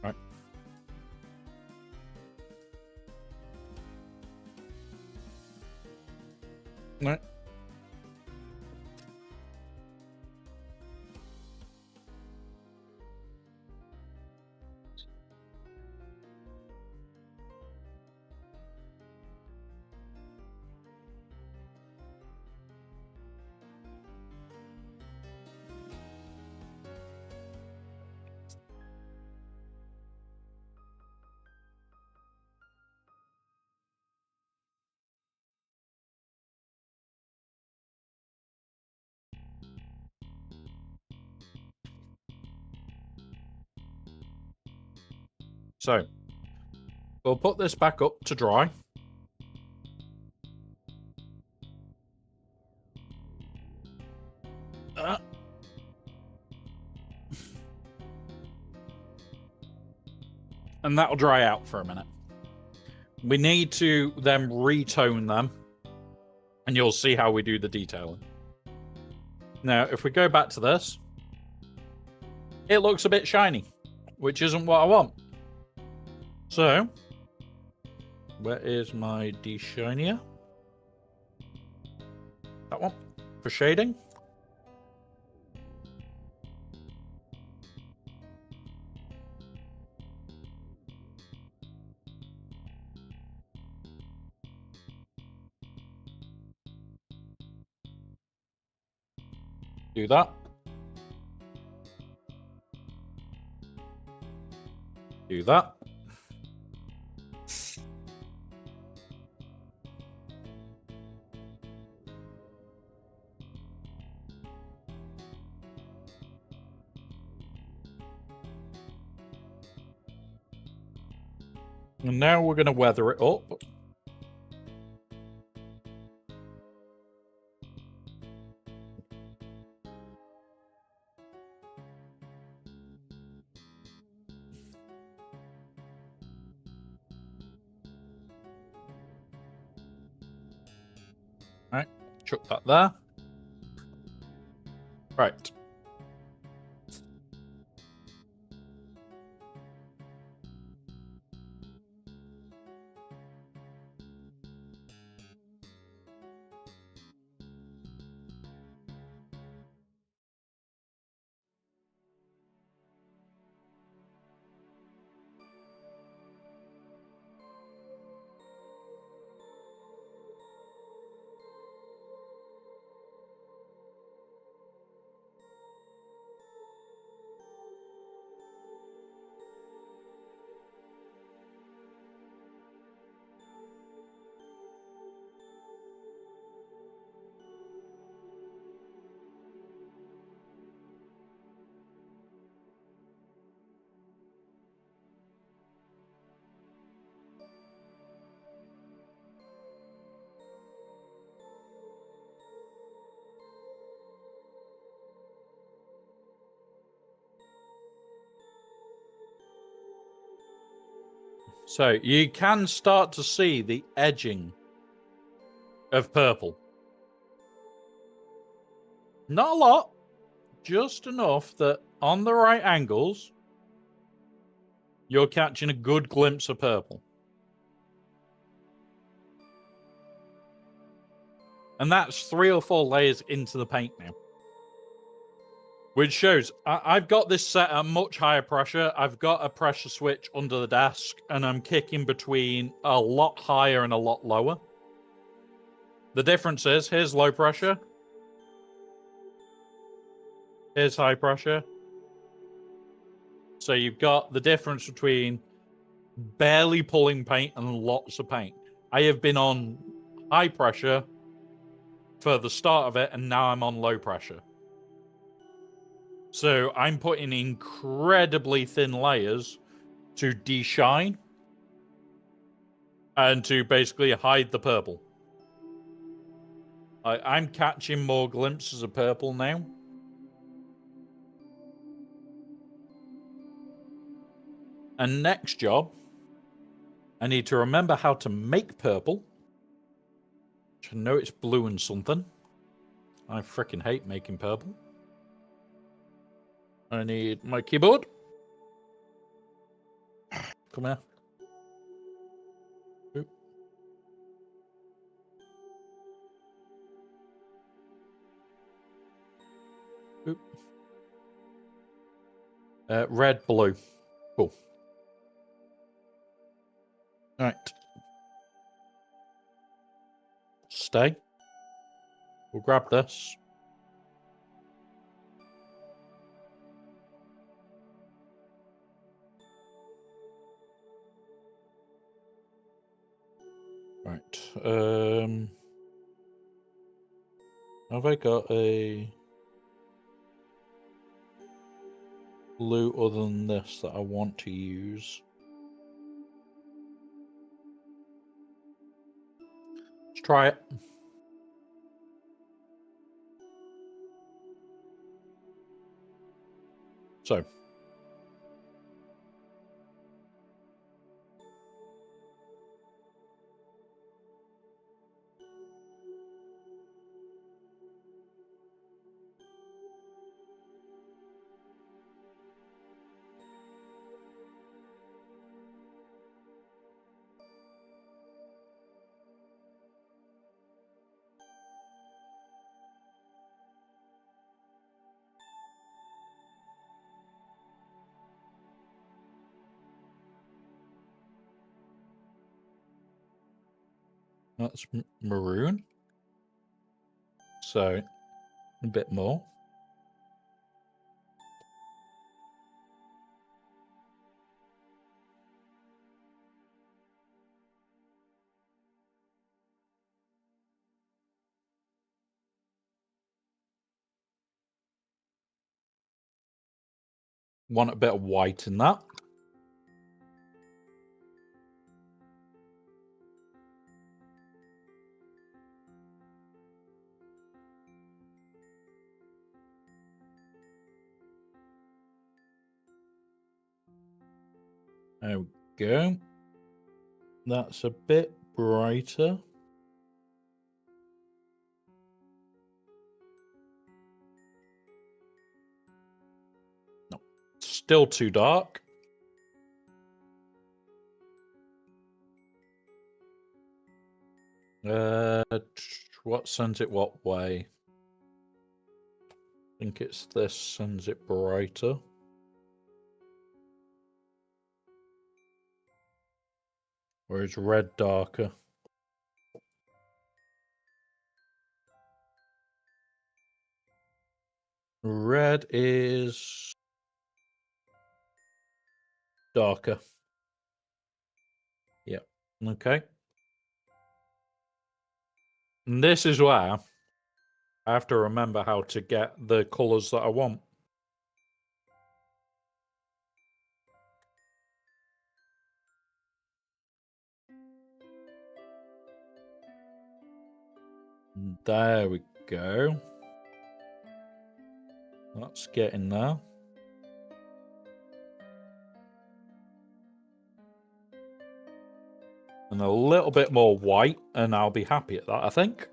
Right. Right. So, we'll put this back up to dry. and that'll dry out for a minute. We need to then retone them, and you'll see how we do the detailing. Now, if we go back to this, it looks a bit shiny, which isn't what I want. So, where is my deshinier? That one, for shading. Do that. Do that. And now we're going to weather it up. Right, chuck that there. Right. So you can start to see the edging of purple. Not a lot, just enough that on the right angles, you're catching a good glimpse of purple. And that's 3 or 4 layers into the paint now. Which shows I've got this set at much higher pressure. I've got a pressure switch under the desk, and I'm kicking between a lot higher and a lot lower. The difference is, here's low pressure. Here's high pressure. So you've got the difference between barely pulling paint and lots of paint. I have been on high pressure for the start of it, and now I'm on low pressure. So I'm putting incredibly thin layers to deshine and to basically hide the purple. I'm catching more glimpses of purple now. And next job, I need to remember how to make purple. I know it's blue and something. I freaking hate making purple. I need my keyboard. Come here. Oop. Oop. Red, blue. Cool. All right. Stay. We'll grab this. Right. Have I got a blue other than this that I want to use? Let's try it. So That's maroon. So, a bit more. Want a bit of white in that. There we go. That's a bit brighter. No, still too dark. What sends it what way? I think it's this sends it brighter. Or is red darker? Red is darker. Yep. Okay. And this is where I have to remember how to get the colours that I want. There we go. That's getting there. And a little bit more white, and I'll be happy at that, I think.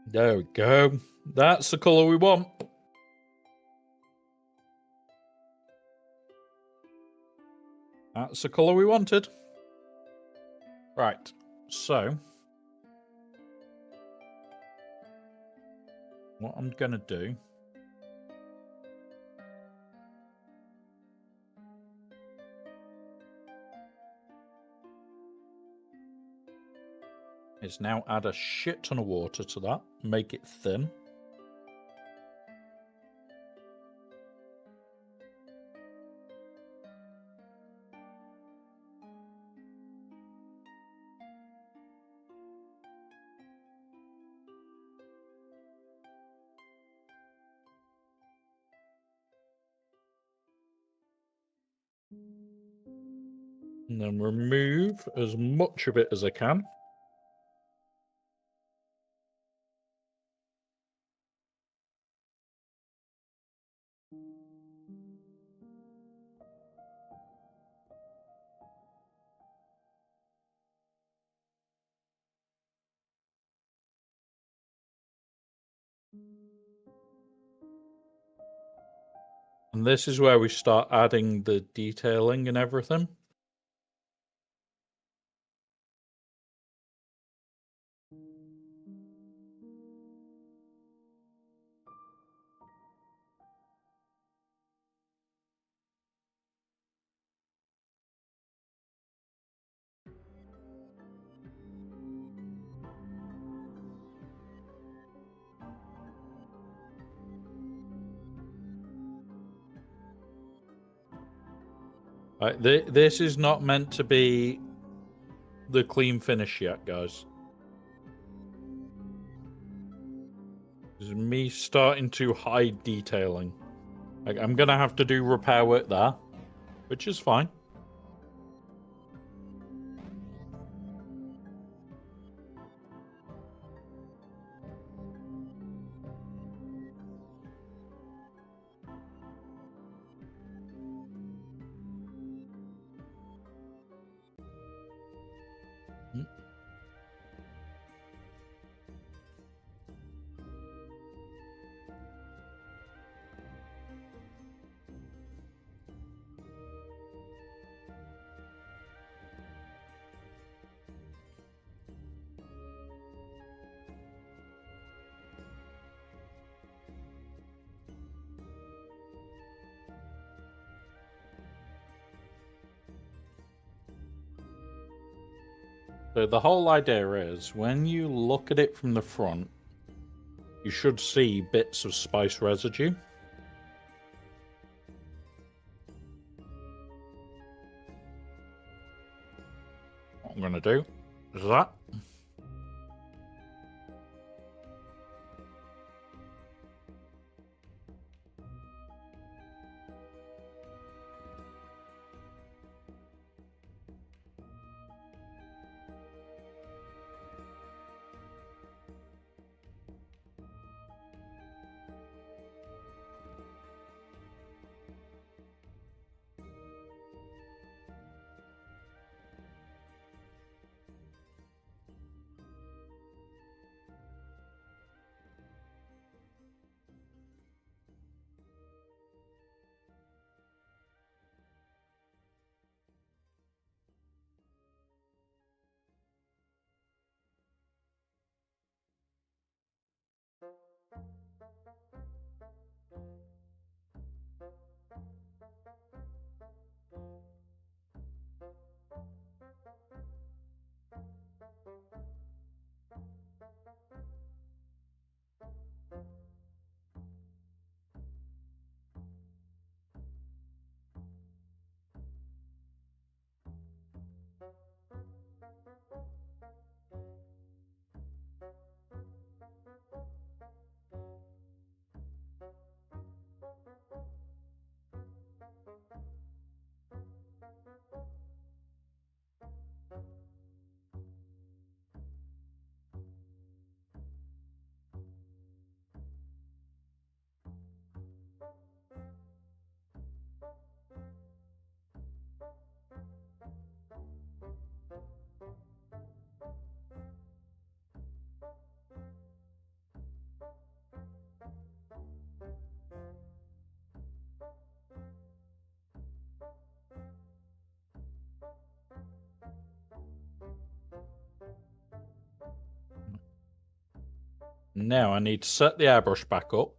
There we go. That's the colour we want. That's the colour we wanted. Right, so what I'm going to do is now add a shit ton of water to that, make it thin. And then remove as much of it as I can. And this is where we start adding the detailing and everything. Right, this is not meant to be the clean finish yet, guys. This is me starting to hide detailing. Like, I'm going to have to do repair work there, which is fine. So the whole idea is when you look at it from the front, you should see bits of spice residue. What I'm going to do is that. Now I need to set the airbrush back up.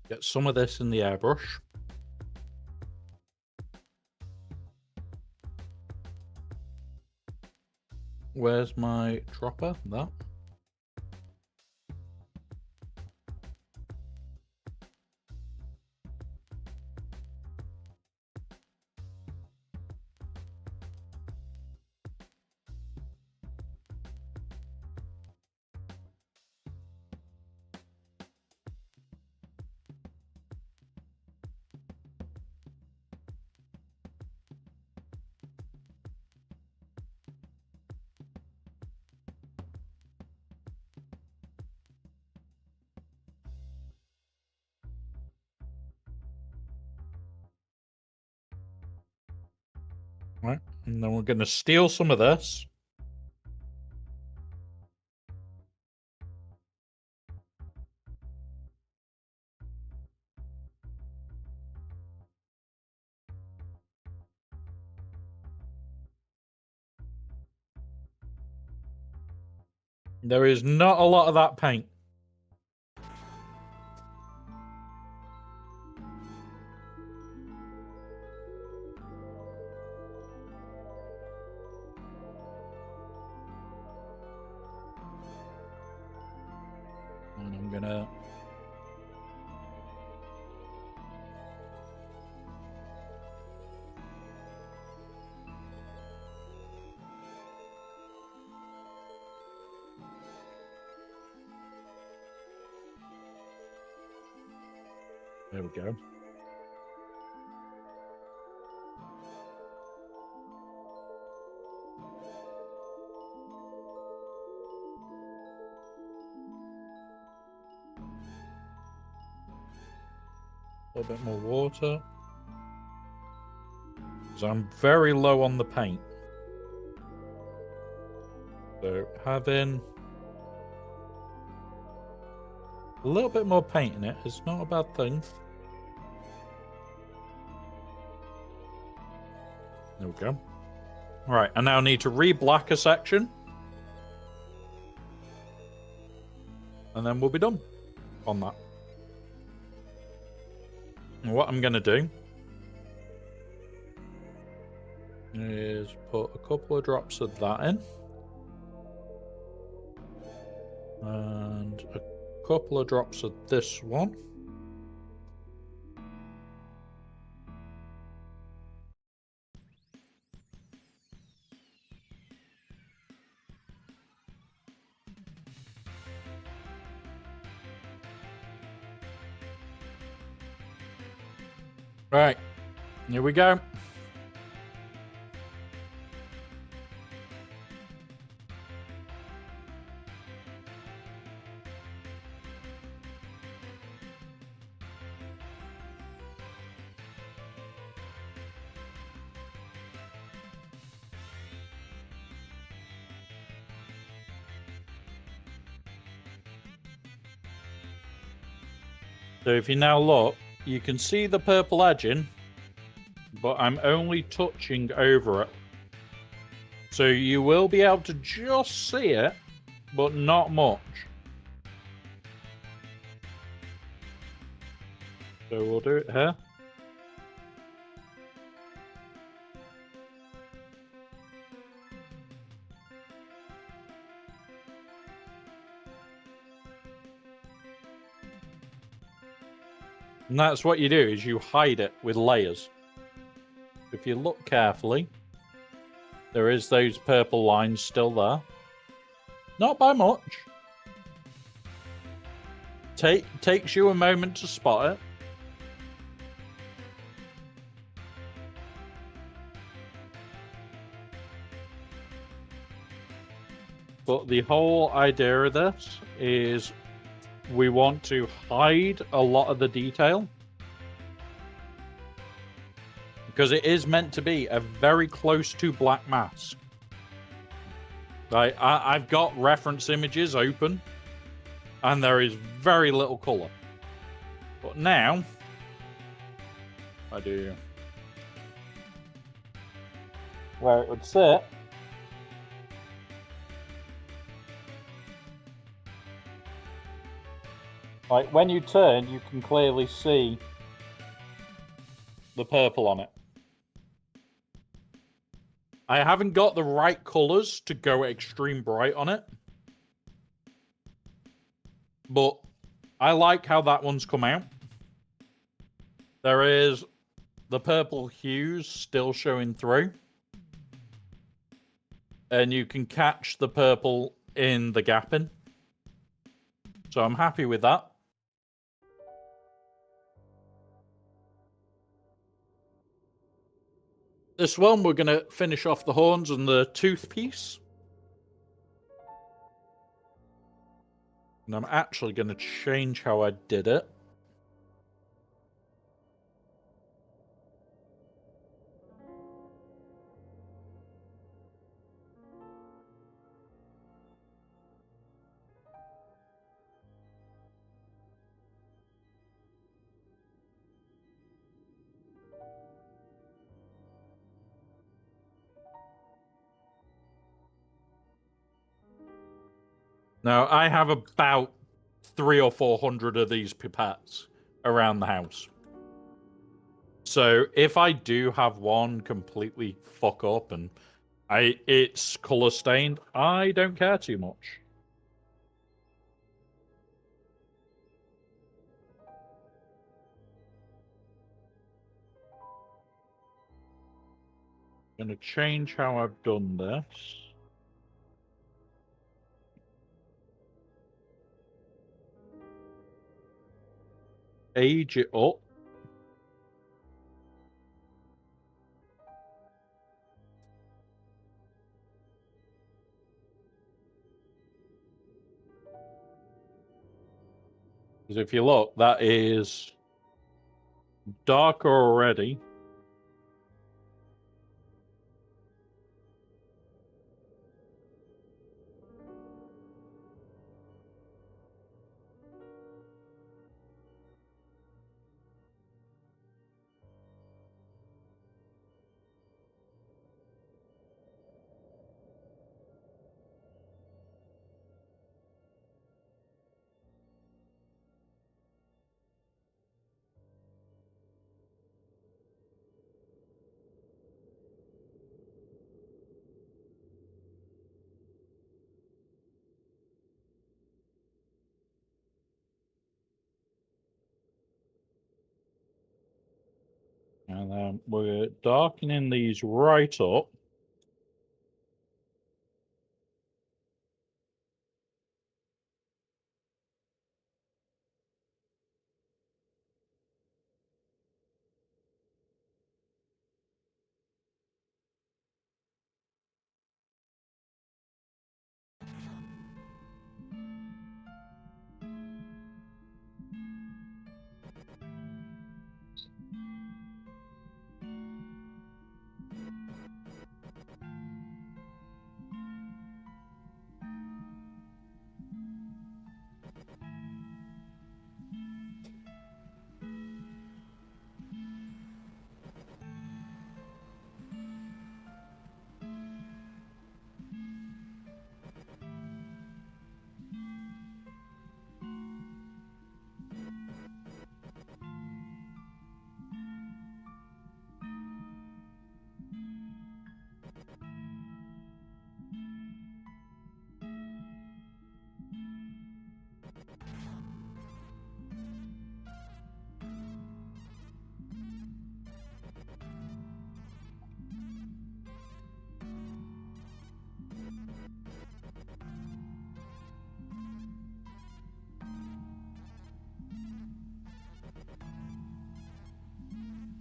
Get some of this in the airbrush. Where's my dropper? That. Right, and then we're going to steal some of this. There is not a lot of that paint. And I'm gonna... There we go. A little bit more water. Because I'm very low on the paint. So having a little bit more paint in it is not a bad thing. There we go. Right, I now need to re-black a section. And then we'll be done on that. And what I'm going to do is put a couple of drops of that in. And a couple of drops of this one. Right, here we go. So if you now look, you can see the purple edging, but I'm only touching over it. So you will be able to just see it, but not much. So we'll do it here. And that's what you do, is you hide it with layers. If you look carefully, there is those purple lines still there. Not by much. Takes you a moment to spot it. But the whole idea of this is we want to hide a lot of the detail. Because it is meant to be a very close to black mask. I've got reference images open, and there is very little colour. But now, I do where it would sit. Like, when you turn, you can clearly see the purple on it. I haven't got the right colours to go extreme bright on it. But I like how that one's come out. There is the purple hues still showing through. And you can catch the purple in the gapping. So I'm happy with that. This one, we're going to finish off the horns and the tooth piece. And I'm actually going to change how I did it. Now, I have about 300 or 400 of these pipettes around the house. So if I do have one completely fuck up and it's colour stained, I don't care too much. I'm going to change how I've done this. Age it up. Because if you look, that is darker already. And then we're darkening these right up.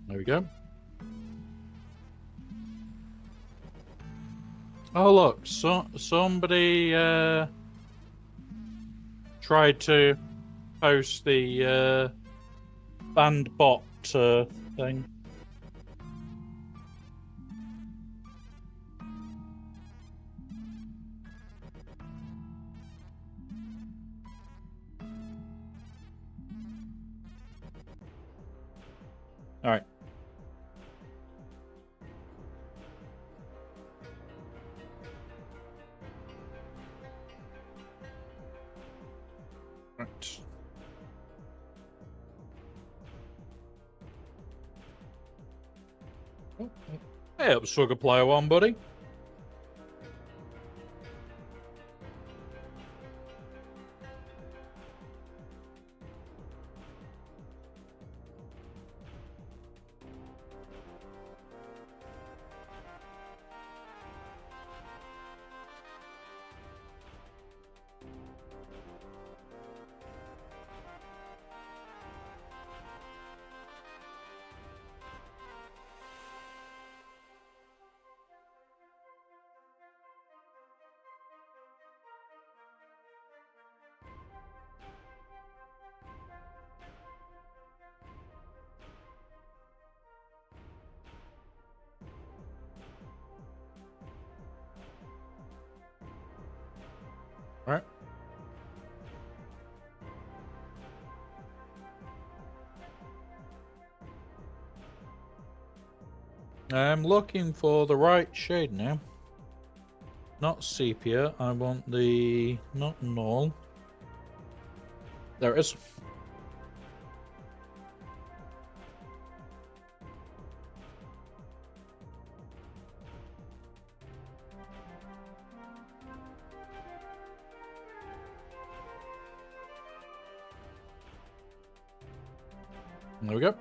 There we go. Oh look, somebody tried to post the band bot thing. All right. Right. Hey up, Sugar Player One, buddy. All right. I'm looking for the right shade now. Not sepia. I want the not null. There it is. There we go.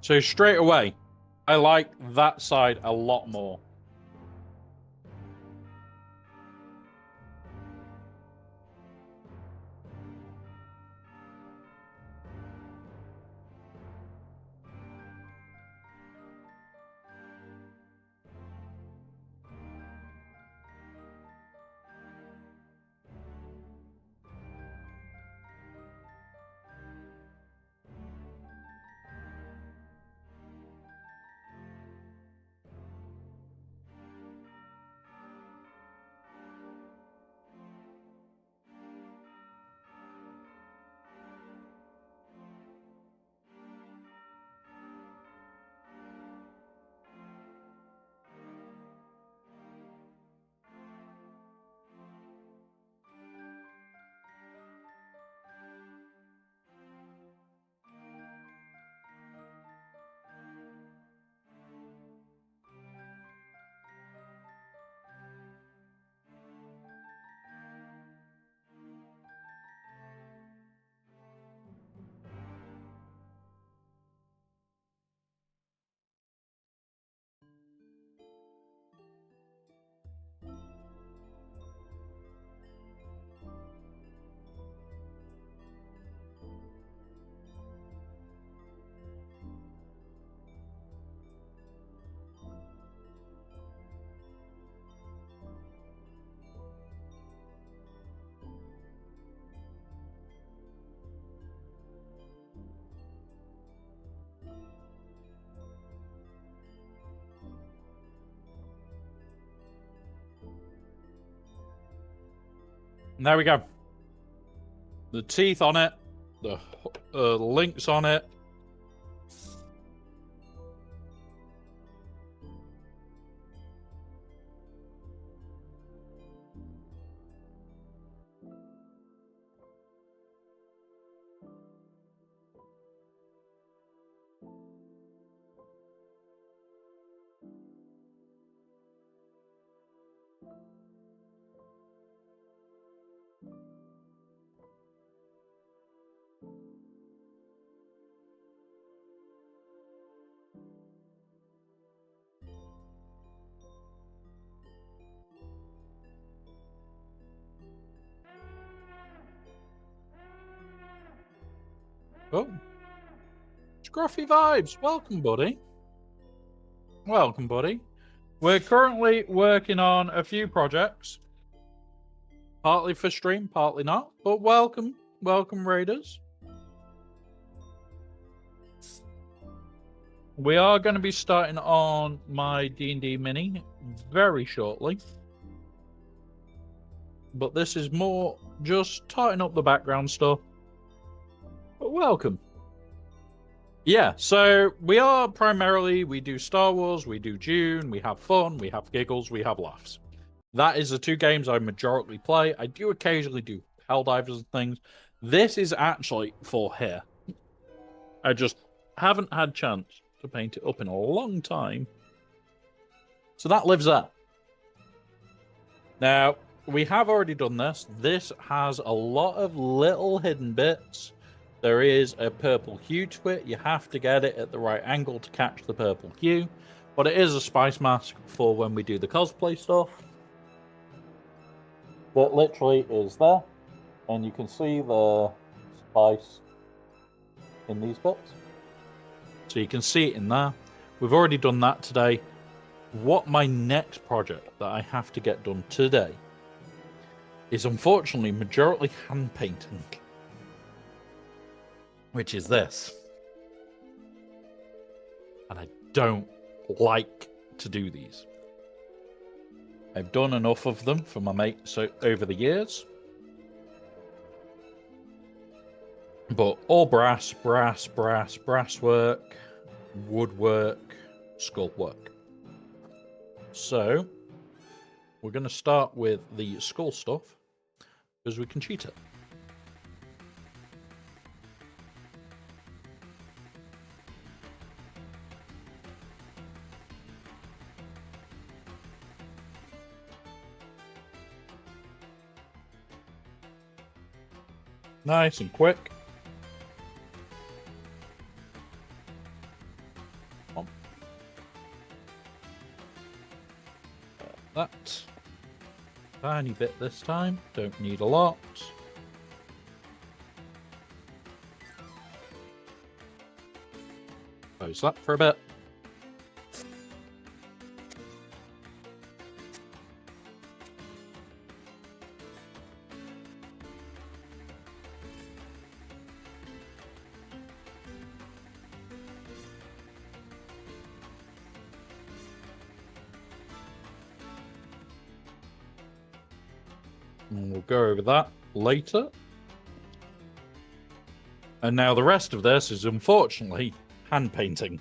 So straight away, I like that side a lot more. And there we go. The teeth on it, the links on it. Oh, Scruffy Vibes, welcome, buddy. Welcome, buddy. We're currently working on a few projects, partly for stream, partly not. But welcome, Raiders. We are going to be starting on my D&D mini very shortly, but this is more just tidying up the background stuff. But welcome. Yeah, so we do Star Wars, we do Dune, we have fun, we have giggles, we have laughs. That is the two games I majorly play. I do occasionally do Helldivers and things. This is actually for here. I just haven't had chance to paint it up in a long time. So that lives there. Now, we have already done this. This has a lot of little hidden bits. There is a purple hue to it. You have to get it at the right angle to catch the purple hue. But it is a spice mask for when we do the cosplay stuff. That literally is there. And you can see the spice in these bits. So you can see it in there. We've already done that today. What my next project that I have to get done today is unfortunately majorly hand painting. Which is this. And I don't like to do these. I've done enough of them for my mates over the years. But all brass work, woodwork, sculpt work. So, we're going to start with the skull stuff, because we can cheat it. Nice and quick. That tiny bit this time. Don't need a lot. Close that for a bit. And we'll go over that later. And now the rest of this is unfortunately hand painting,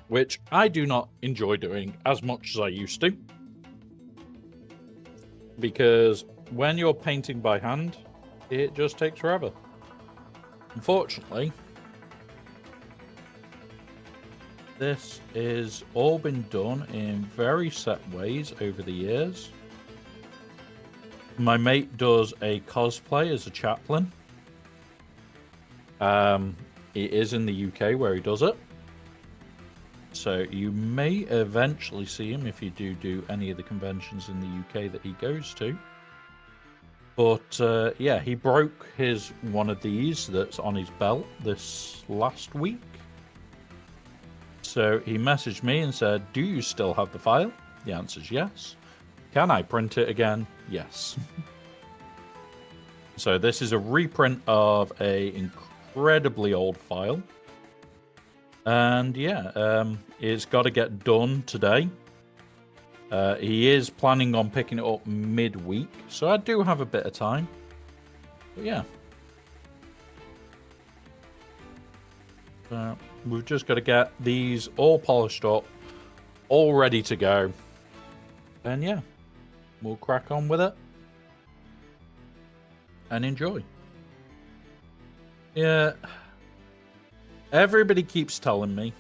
which I do not enjoy doing as much as I used to. Because when you're painting by hand, it just takes forever. Unfortunately, this is all been done in very set ways over the years. My mate does a cosplay as a chaplain. He is in the UK where he does it. So you may eventually see him if you do any of the conventions in the UK that he goes to. But yeah, he broke one of these that's on his belt this last week. So he messaged me and said, "Do you still have the file?" The answer's yes. Can I print it again? Yes. So this is a reprint of a incredibly old file. And yeah, it's got to get done today. He is planning on picking it up midweek, so I do have a bit of time. But yeah. We've just got to get these all polished up, all ready to go. And yeah, we'll crack on with it. And enjoy. Yeah. Everybody keeps telling me.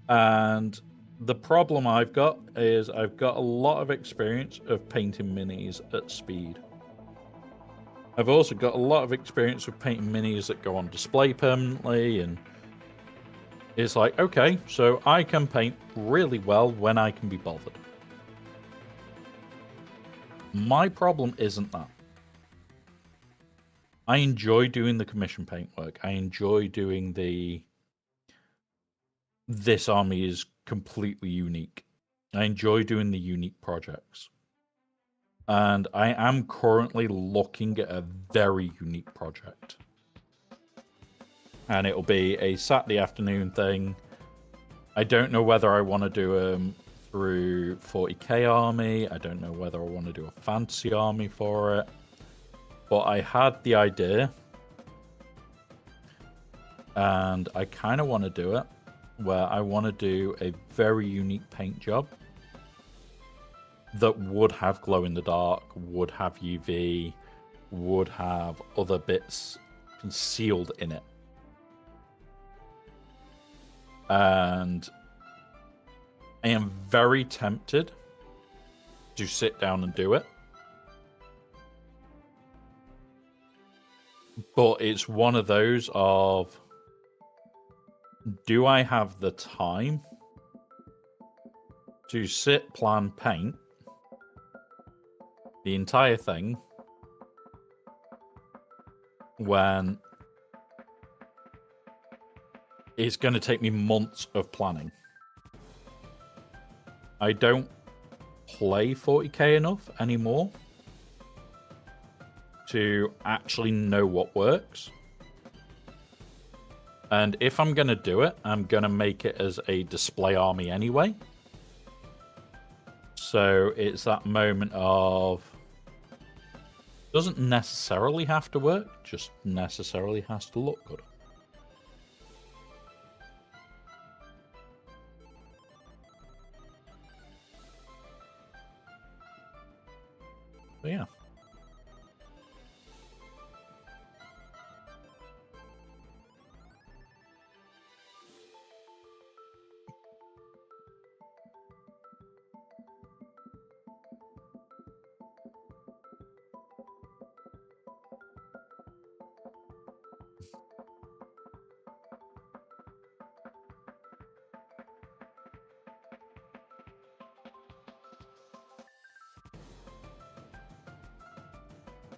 And the problem I've got is I've got a lot of experience of painting minis at speed. I've also got a lot of experience with painting minis that go on display permanently, and it's like, okay, so I can paint really well when I can be bothered. My problem isn't that. I enjoy doing the commission paint work. I enjoy doing this army is completely unique. I enjoy doing the unique projects. And I am currently looking at a very unique project. And it'll be a Saturday afternoon thing. I don't know whether I want to do them through 40k army. I don't know whether I want to do a fantasy army for it. But I had the idea. And I kind of want to do it. Where I want to do a very unique paint job. That would have glow in the dark, would have UV, would have other bits concealed in it. And I am very tempted to sit down and do it. But it's one of those of, do I have the time to sit, plan, paint the entire thing when it's going to take me months of planning? I don't play 40k enough anymore to actually know what works. And if I'm going to do it, I'm going to make it as a display army anyway. So it's that moment of, doesn't necessarily have to work, just necessarily has to look good. So yeah.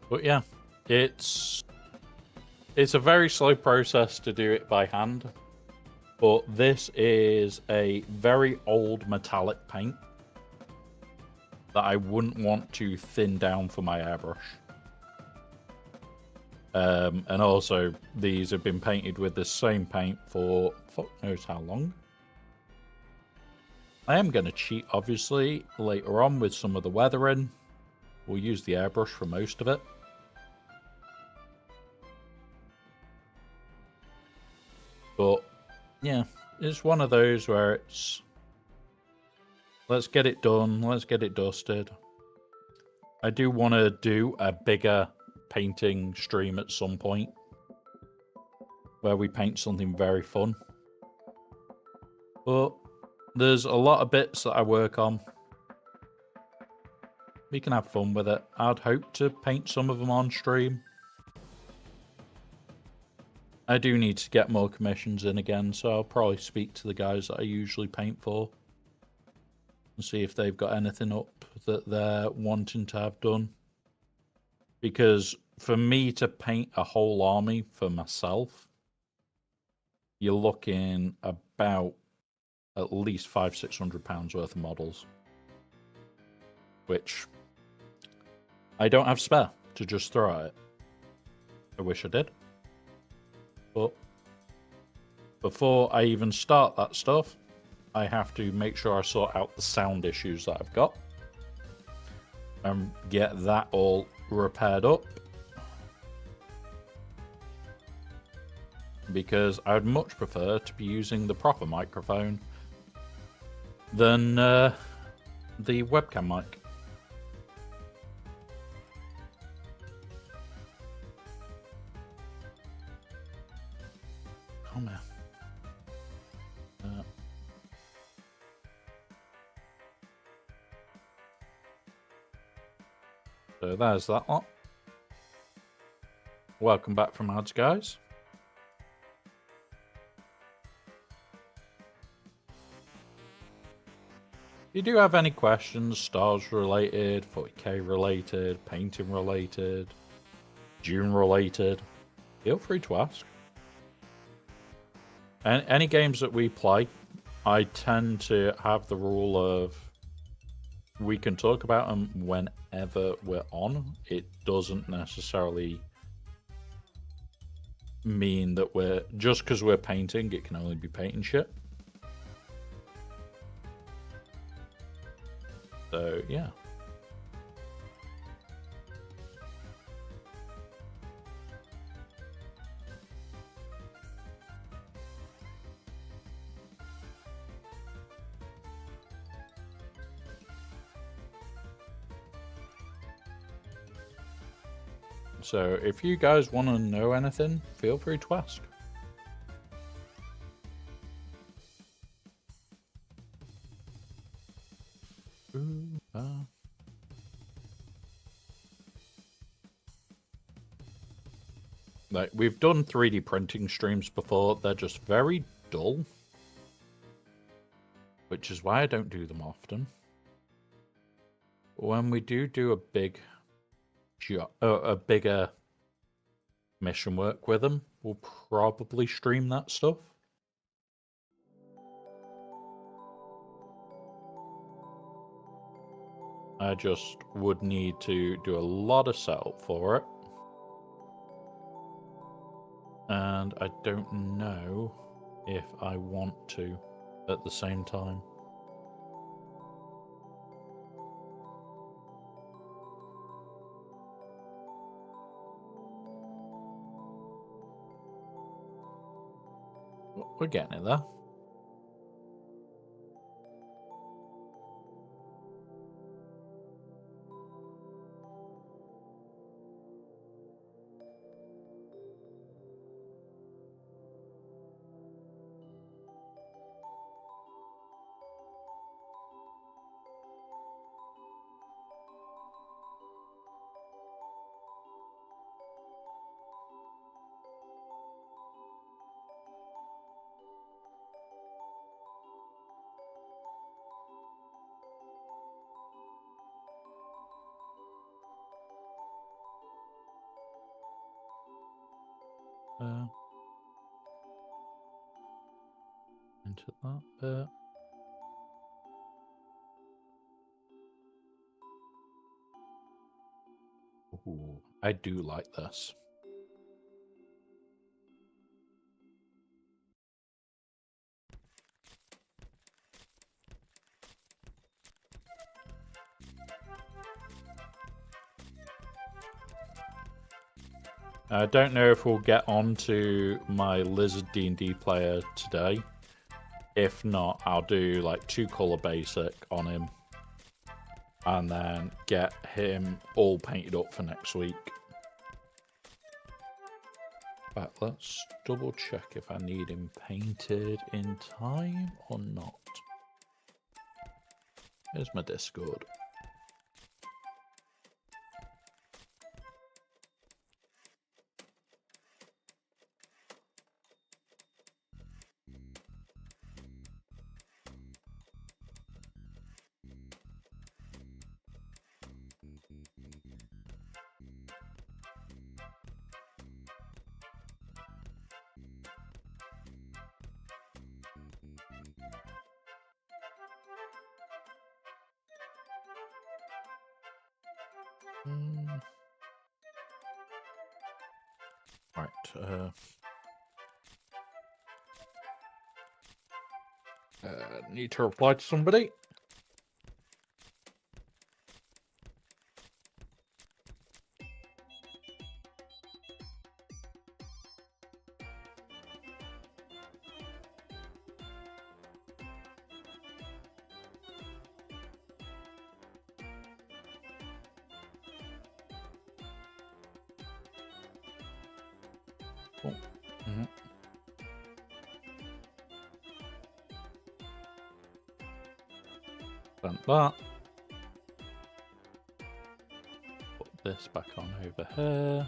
But yeah, it's a very slow process to do it by hand. But this is a very old metallic paint that I wouldn't want to thin down for my airbrush. And also, these have been painted with the same paint for fuck knows how long. I am going to cheat, obviously, later on with some of the weathering. We'll use the airbrush for most of it. But, yeah, it's one of those where it's, let's get it done, let's get it dusted. I do want to do a bigger painting stream at some point, where we paint something very fun. But there's a lot of bits that I work on. We can have fun with it. I'd hope to paint some of them on stream. I do need to get more commissions in again, so I'll probably speak to the guys that I usually paint for and see if they've got anything up that they're wanting to have done. Because for me to paint a whole army for myself, you're looking about at least £500-600 worth of models, which I don't have spare to just throw at it. I wish I did. But before I even start that stuff, I have to make sure I sort out the sound issues that I've got and get that all repaired up. Because I would much prefer to be using the proper microphone than the webcam mic. Oh man. So there's that lot. Welcome back from ads, guys. If you do have any questions, stars related, 40k related, painting related, Dune related, feel free to ask. And any games that we play, I tend to have the rule of we can talk about them whenever we're on. It doesn't necessarily mean that we're just because we're painting, it can only be painting shit. So yeah. So if you guys want to know anything, feel free to ask. Like, we've done 3D printing streams before, they're just very dull. Which is why I don't do them often. When we do a bigger mission work with them, we'll probably stream that stuff. I just would need to do a lot of setup for it. And I don't know if I want to at the same time. We're getting it there. Into that bit. Ooh, I do like this. I don't know if we'll get on to my Lizard D&D player today. If not, I'll do like 2 color basic on him. And then get him all painted up for next week. But let's double check if I need him painted in time or not. Here's my Discord. Right. Need to reply to somebody. Done that. Put this back on over here.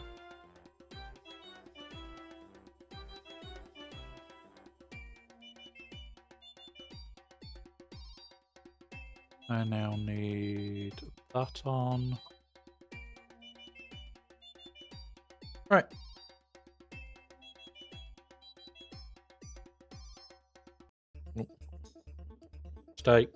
I now need that on. Right. Steak.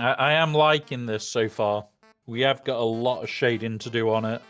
I am liking this so far. We have got a lot of shading to do on it.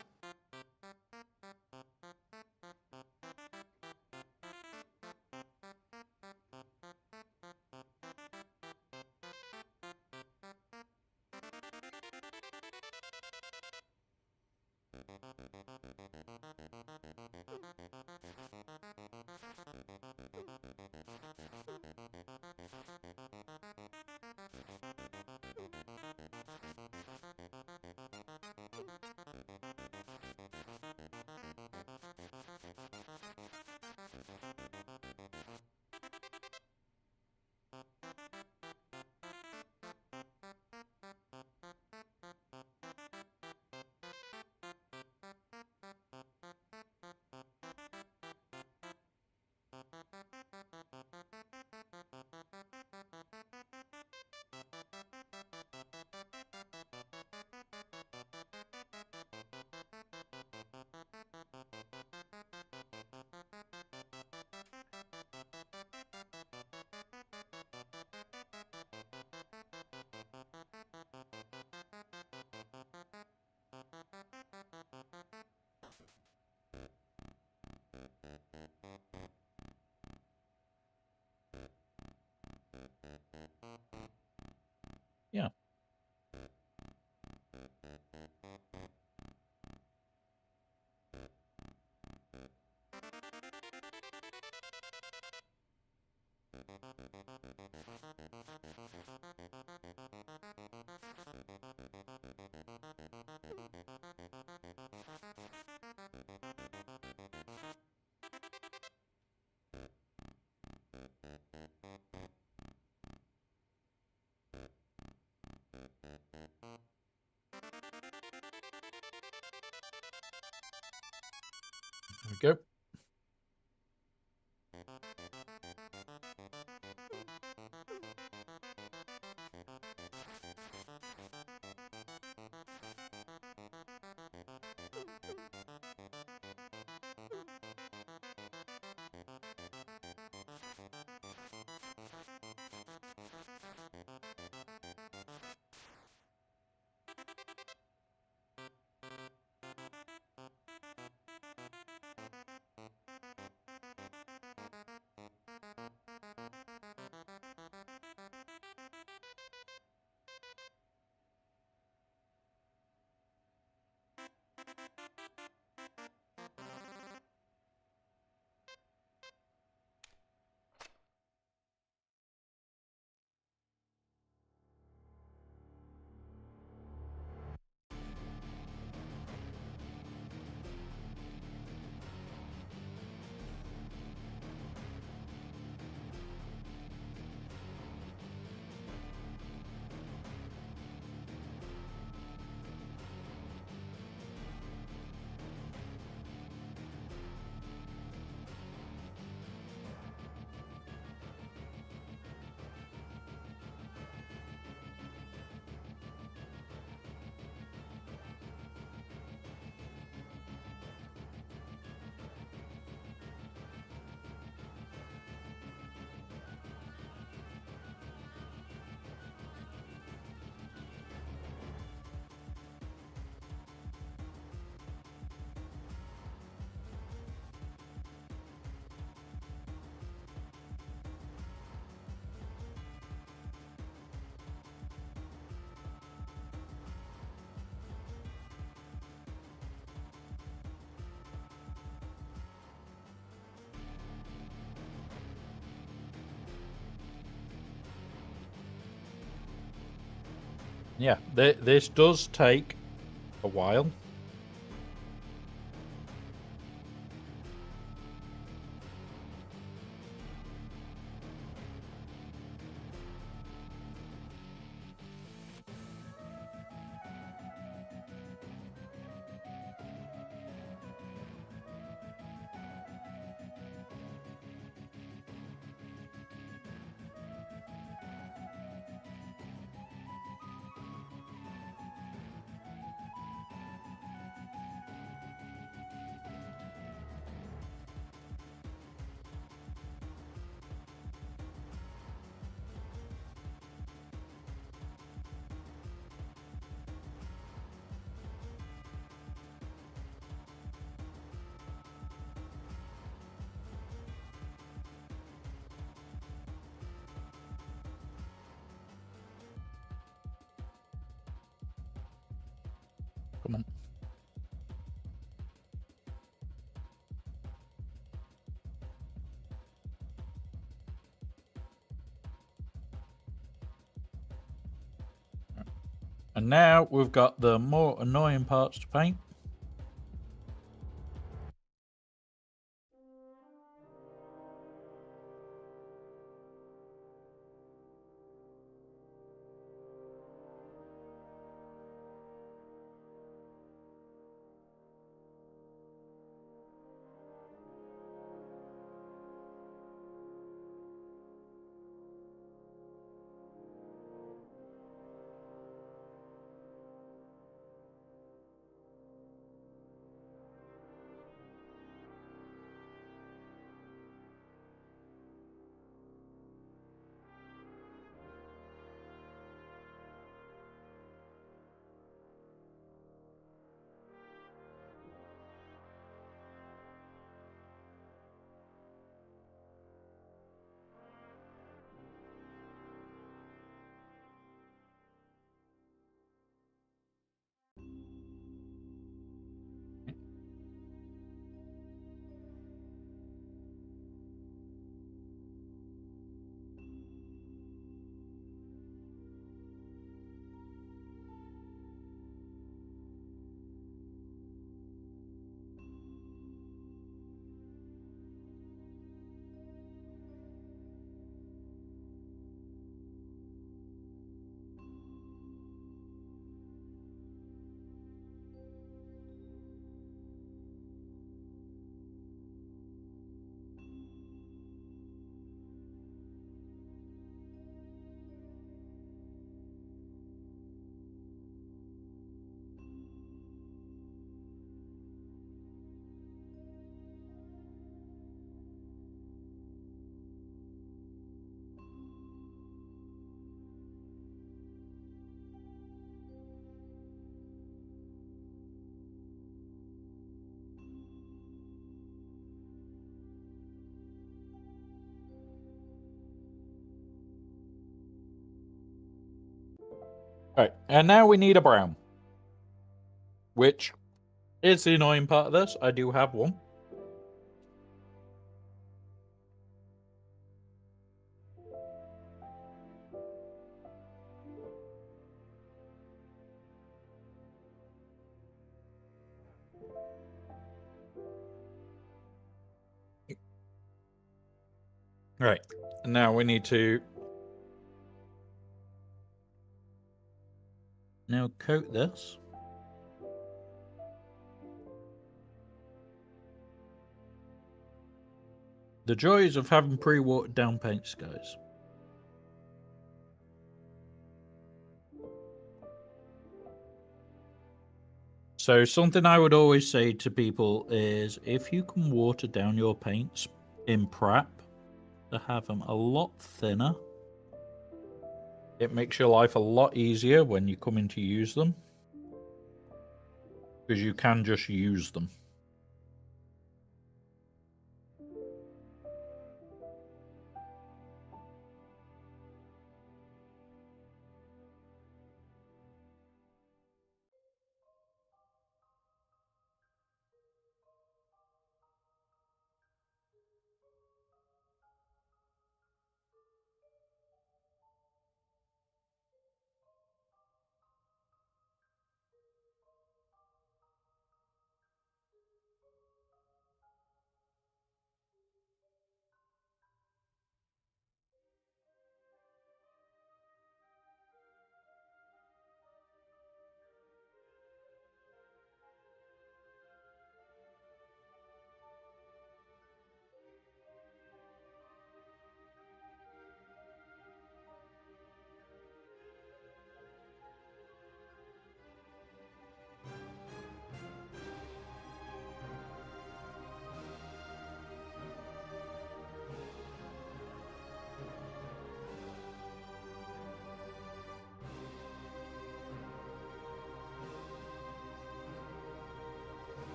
Yeah. There we go. Yeah, this does take a while. Come on. And now we've got the more annoying parts to paint. Right, and now we need a brown. Which is the annoying part of this. I do have one. Right, and now we need to now coat this. The joys of having pre-watered down paints, guys. So something I would always say to people is if you can water down your paints in prep to have them a lot thinner, it makes your life a lot easier when you come in to use them. Because you can just use them.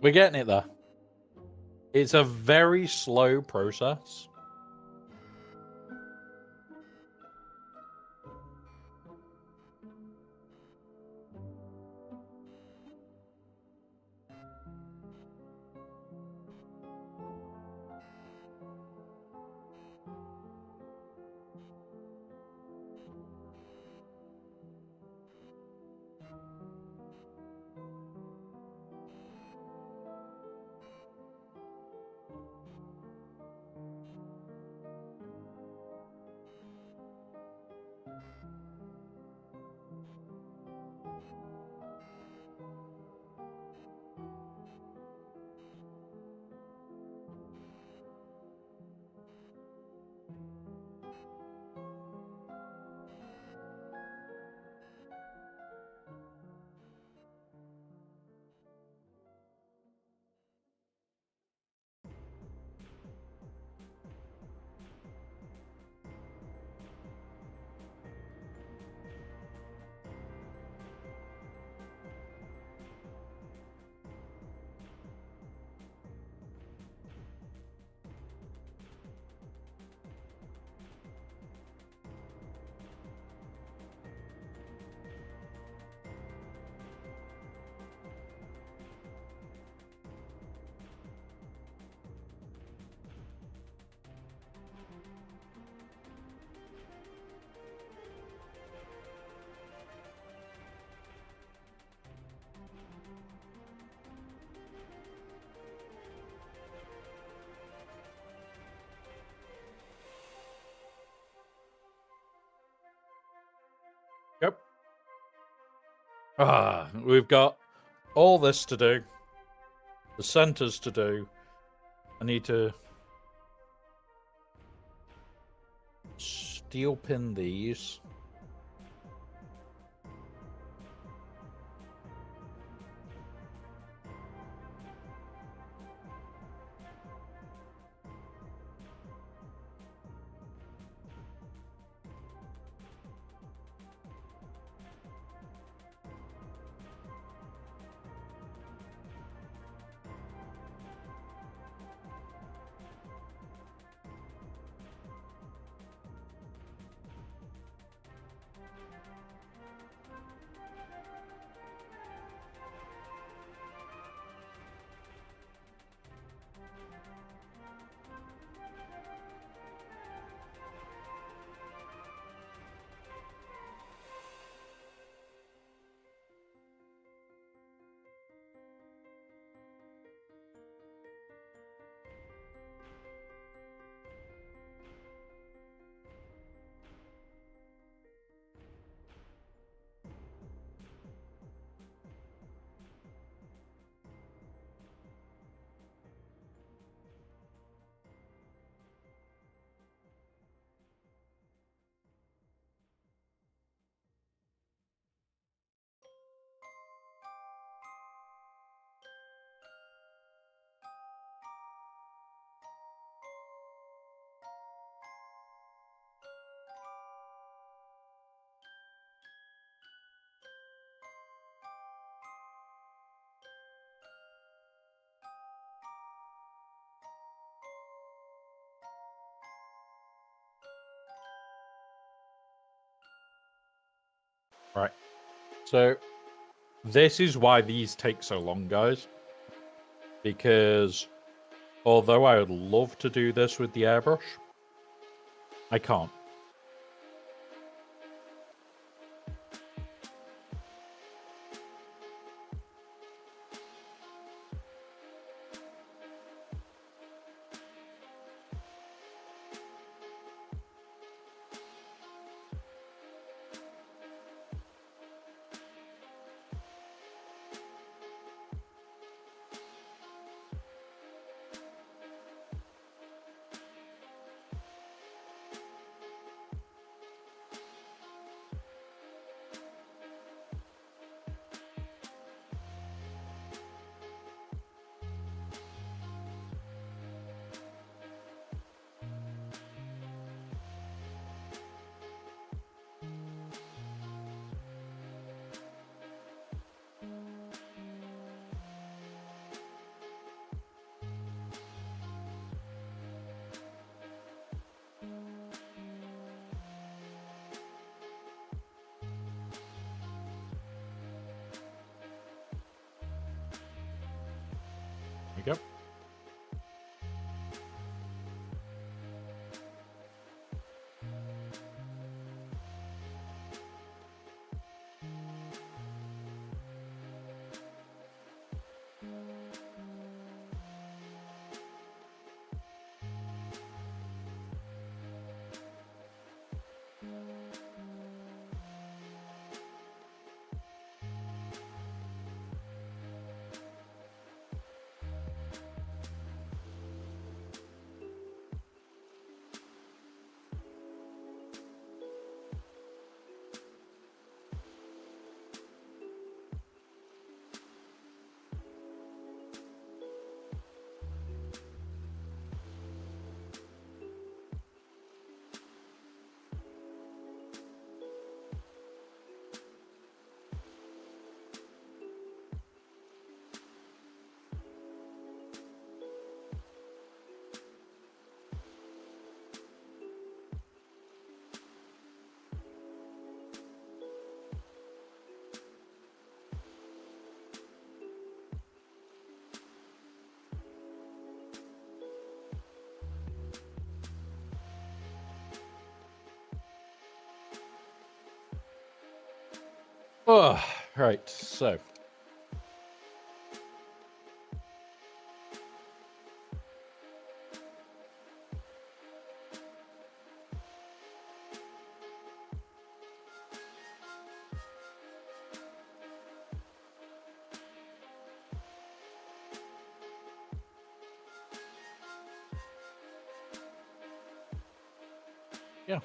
We're getting it there. It's a very slow process. Yep. We've got all this to do. The centers to do. I need to steel pin these. Right. So this is why these take so long, guys. Because although I would love to do this with the airbrush, I can't. go. Oh, right. So. Yeah.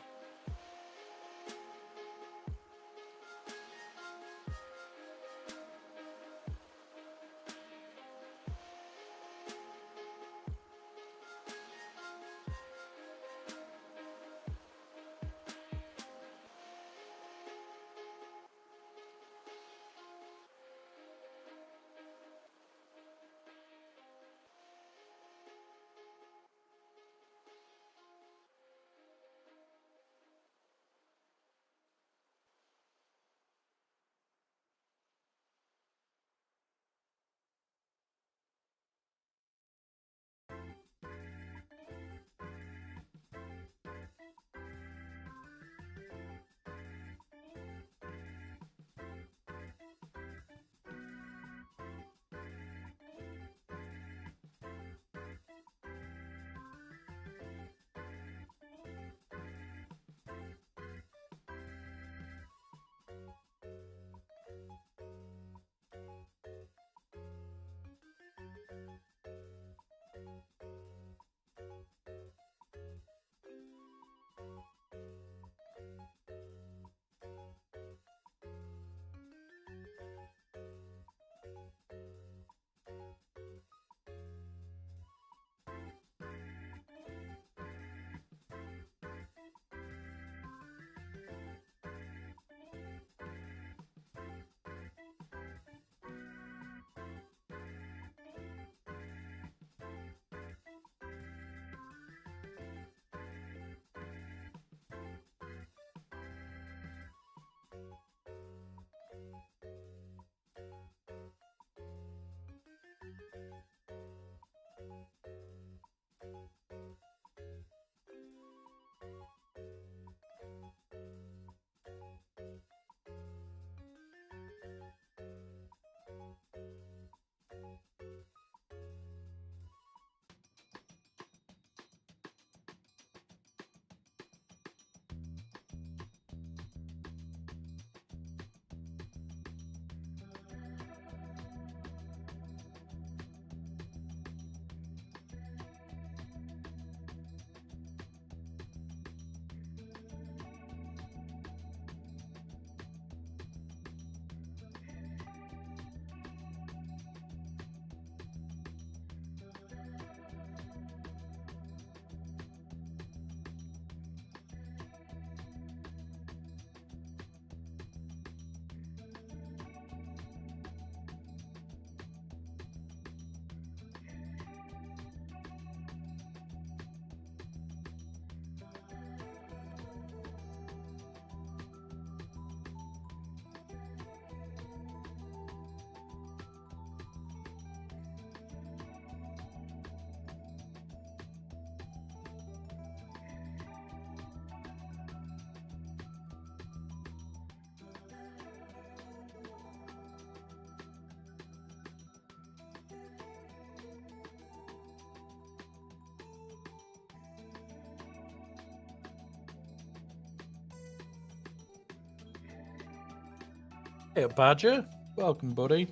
Hey, Badger. Welcome, buddy.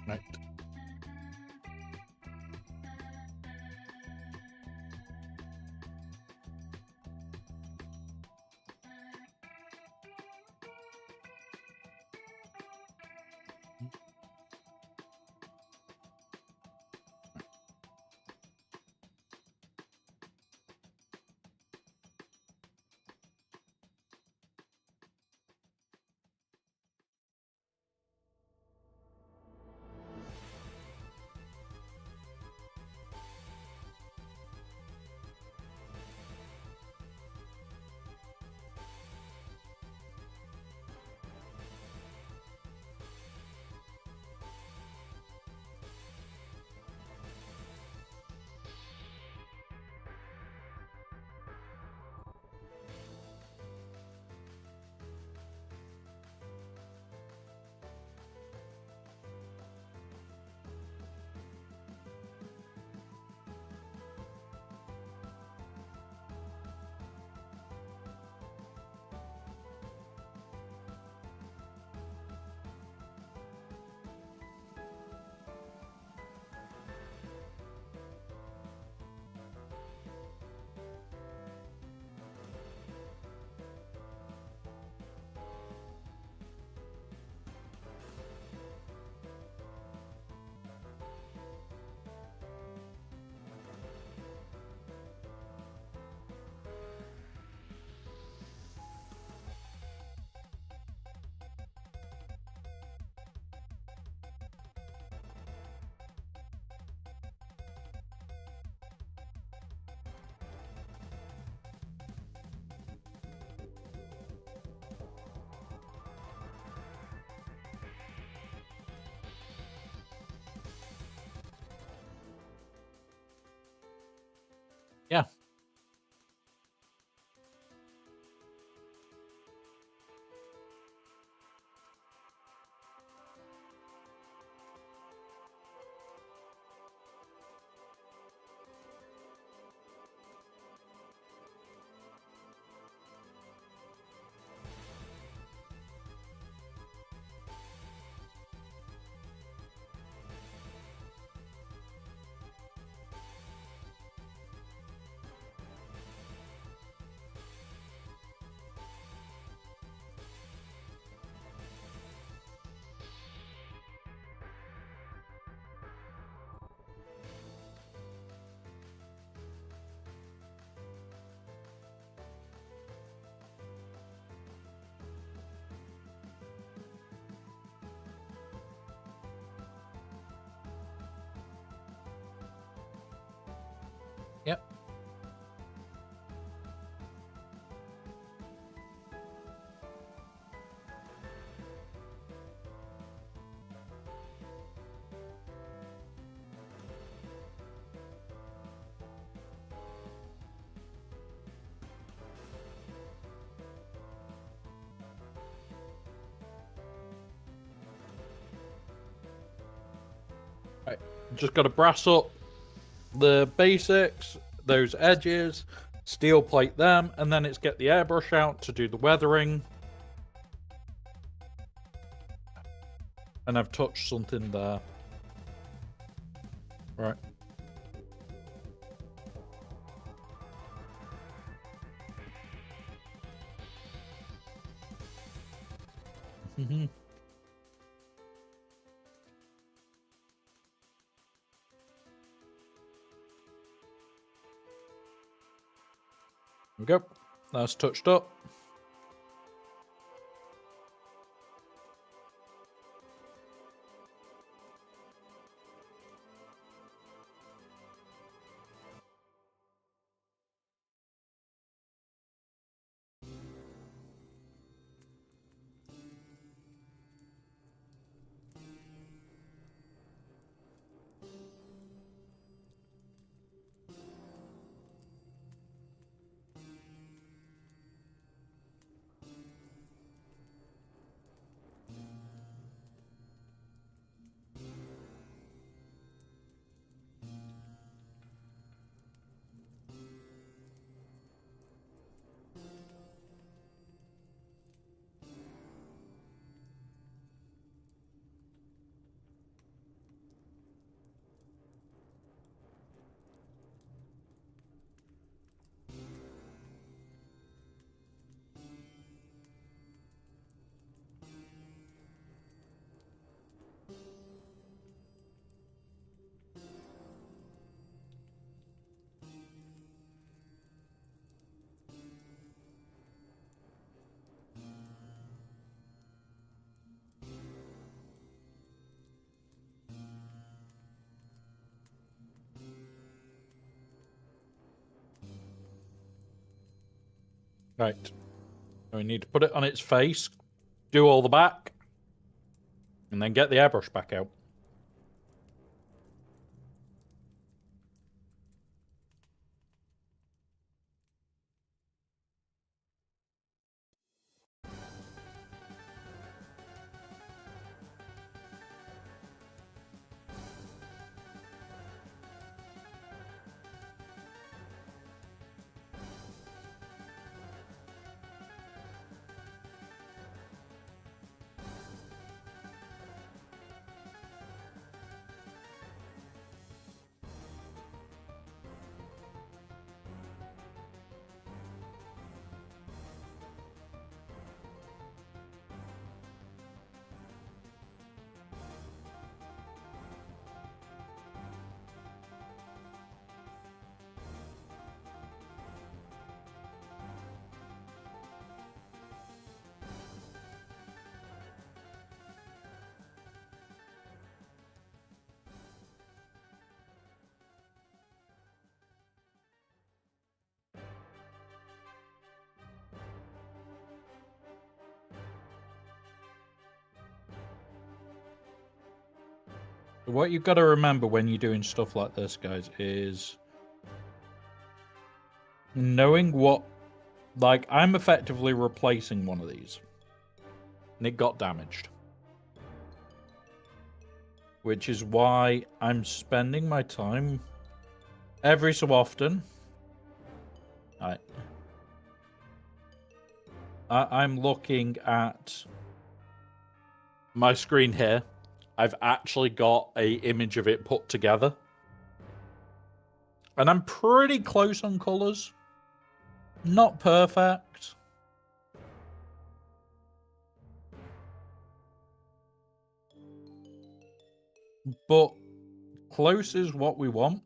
Right. Yeah. Yep. Right. Just got to brass up the basics, those edges, steel plate them, and then it's get the airbrush out to do the weathering. And I've touched something there. Right. Mm-hmm. There we go. That's touched up. Right. So we need to put it on its face, do all the back, and then get the airbrush back out. What you've got to remember when you're doing stuff like this, guys, is knowing what... Like, I'm effectively replacing one of these. And it got damaged. Which is why I'm spending my time every so often. I'm looking at my screen here. I've actually got a image of it put together. And I'm pretty close on colors. Not perfect. But close is what we want.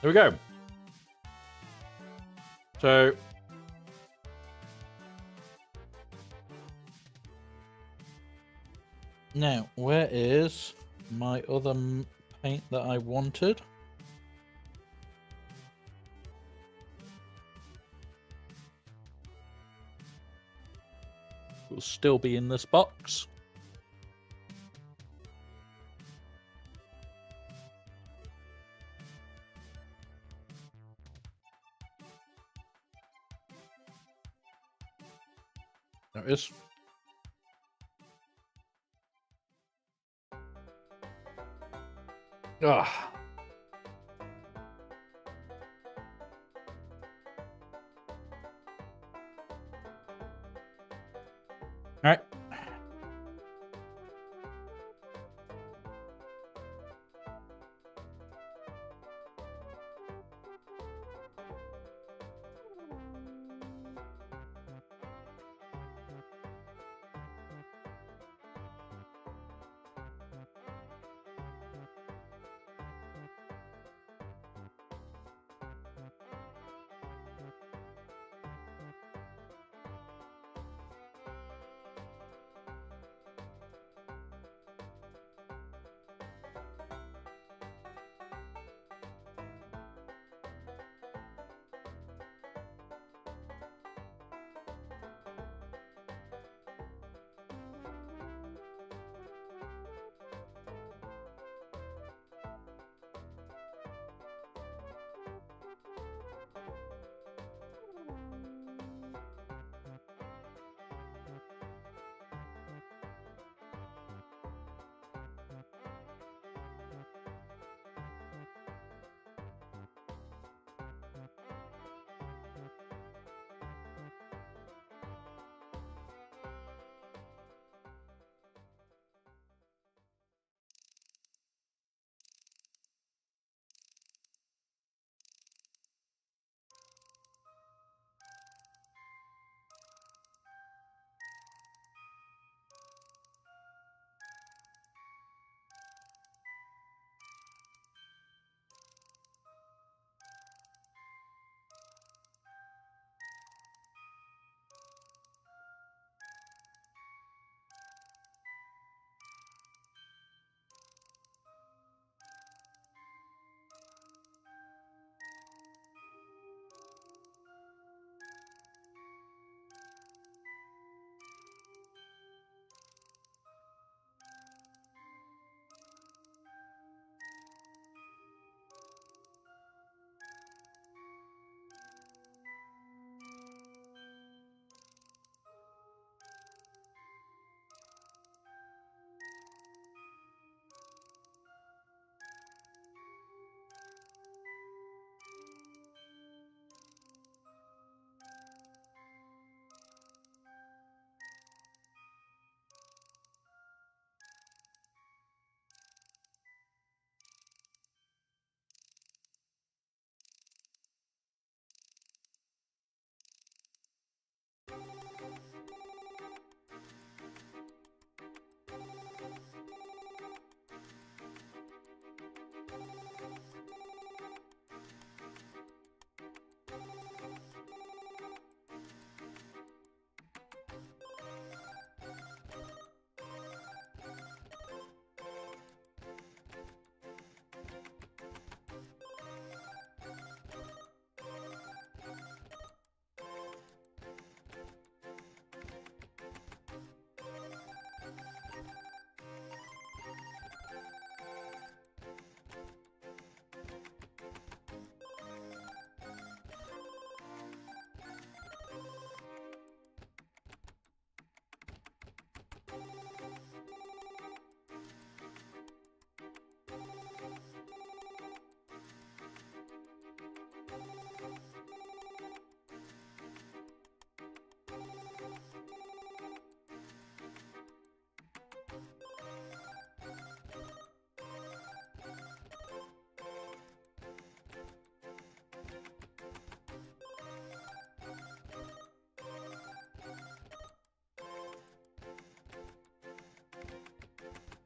There we go. So now, where is my other paint that I wanted? Will still be in this box. There it is. Ah. All right.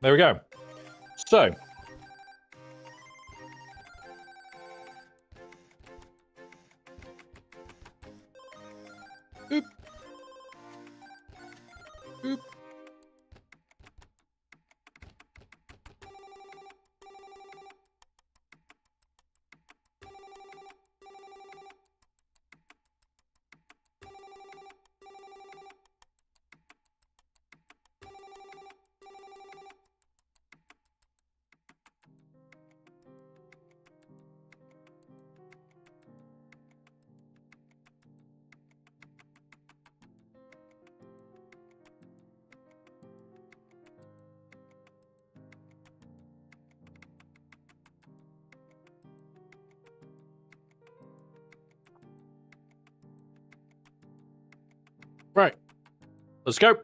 There we go. So. Oop. Oop. Right. Let's go.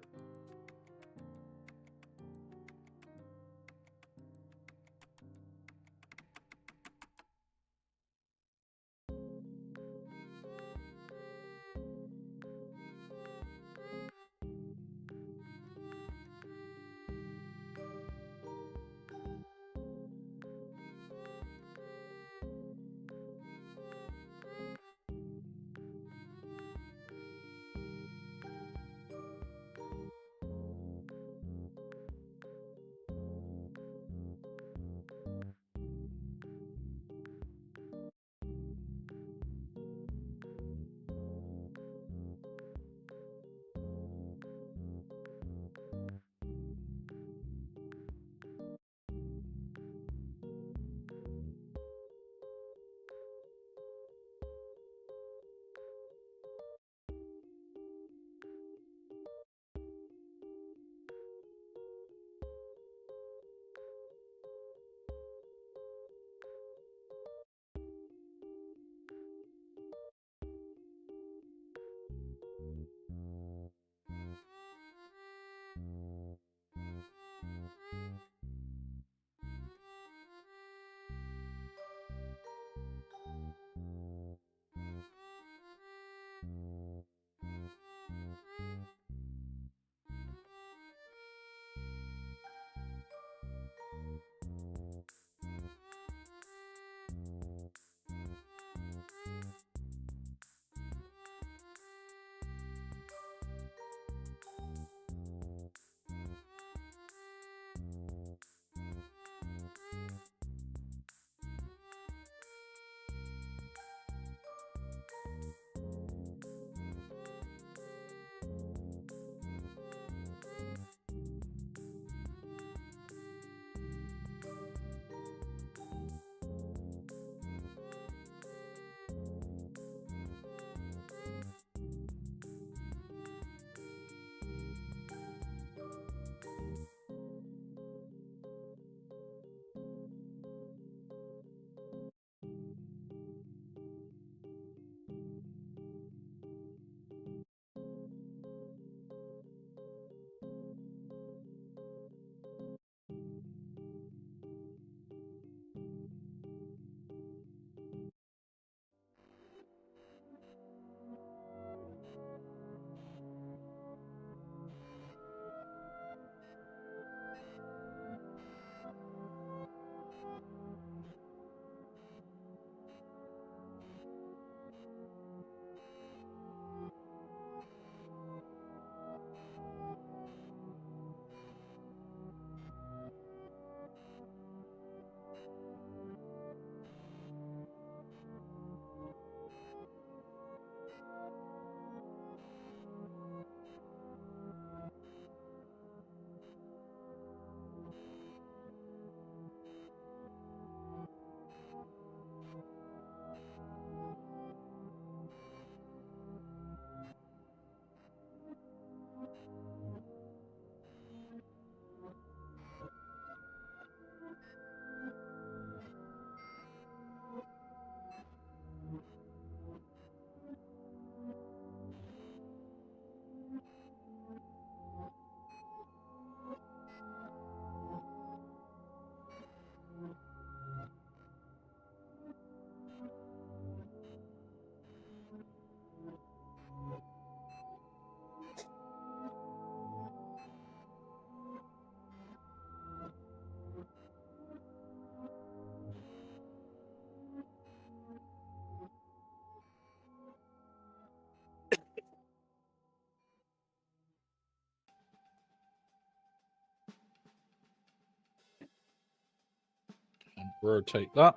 Rotate that.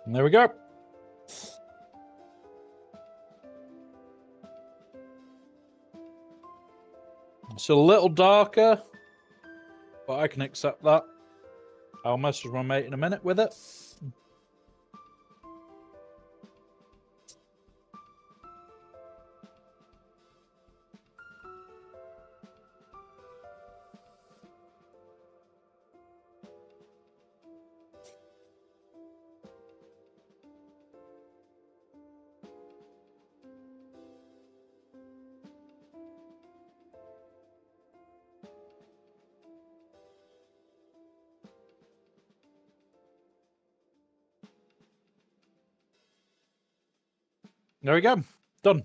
And there we go. It's a little darker, but I can accept that. I'll message my mate in a minute with it. There we go. Done.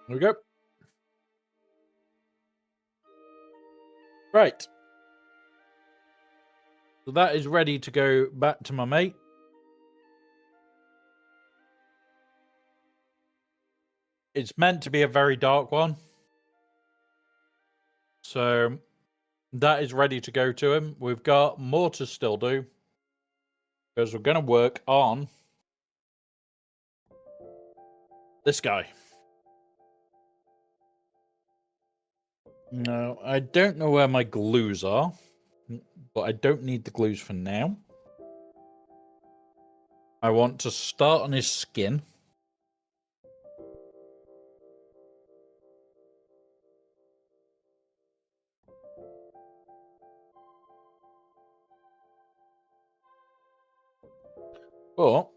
There we go. Right. So that is ready to go back to my mate. It's meant to be a very dark one. So that is ready to go to him. We've got more to still do. Because we're going to work on this guy. No, I don't know where my glues are. But I don't need the glues for now. I want to start on his skin. But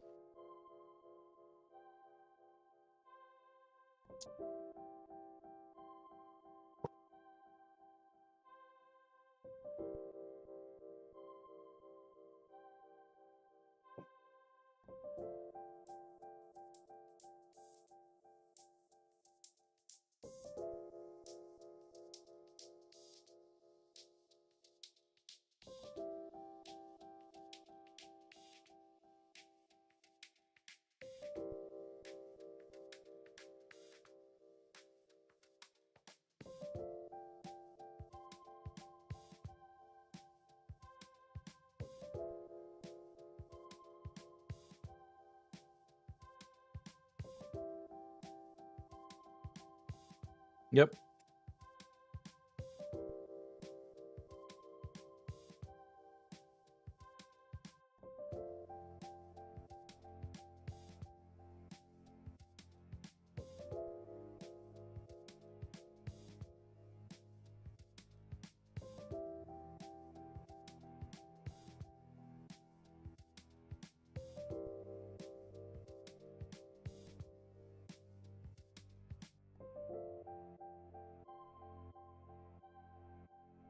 yep.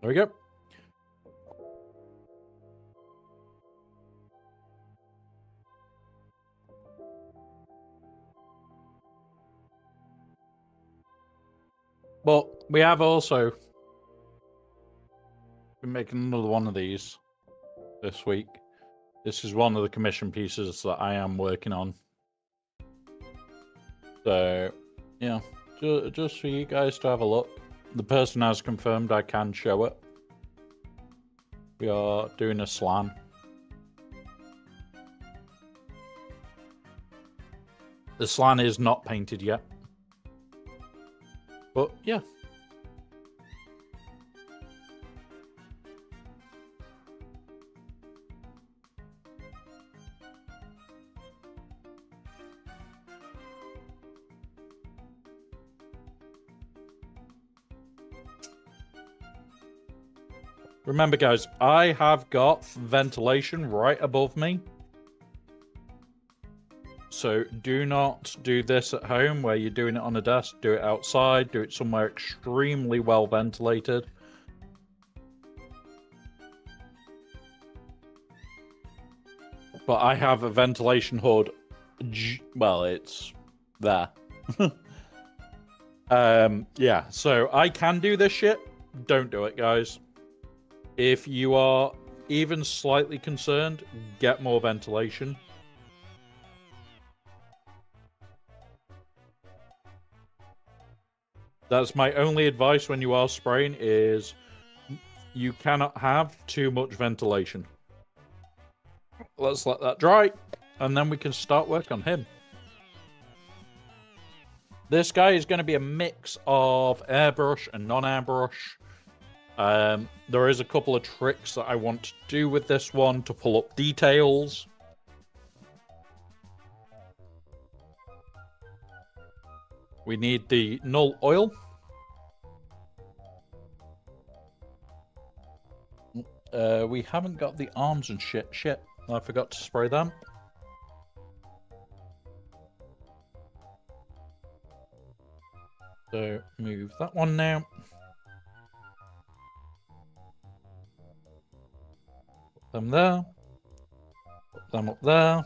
There we go. But we have also been making another one of these this week. This is one of the commission pieces that I am working on. So, yeah, just for you guys to have a look. The person has confirmed I can show it. We are doing a slan. The slan is not painted yet. But, yeah. Remember, guys, I have got ventilation right above me. So do not do this at home where you're doing it on a desk. Do it outside. Do it somewhere extremely well ventilated. But I have a ventilation hood. Well, it's there. Yeah, so I can do this shit. Don't do it, guys. If you are even slightly concerned, get more ventilation. That's my only advice when you are spraying, is you cannot have too much ventilation. Let's let that dry, and then we can start work on him. This guy is going to be a mix of airbrush and non-airbrush. There is a couple of tricks that I want to do with this one to pull up details. We need the null oil. We haven't got the arms and shit. Shit, I forgot to spray them. So move that one now. Put them there. Put them up there.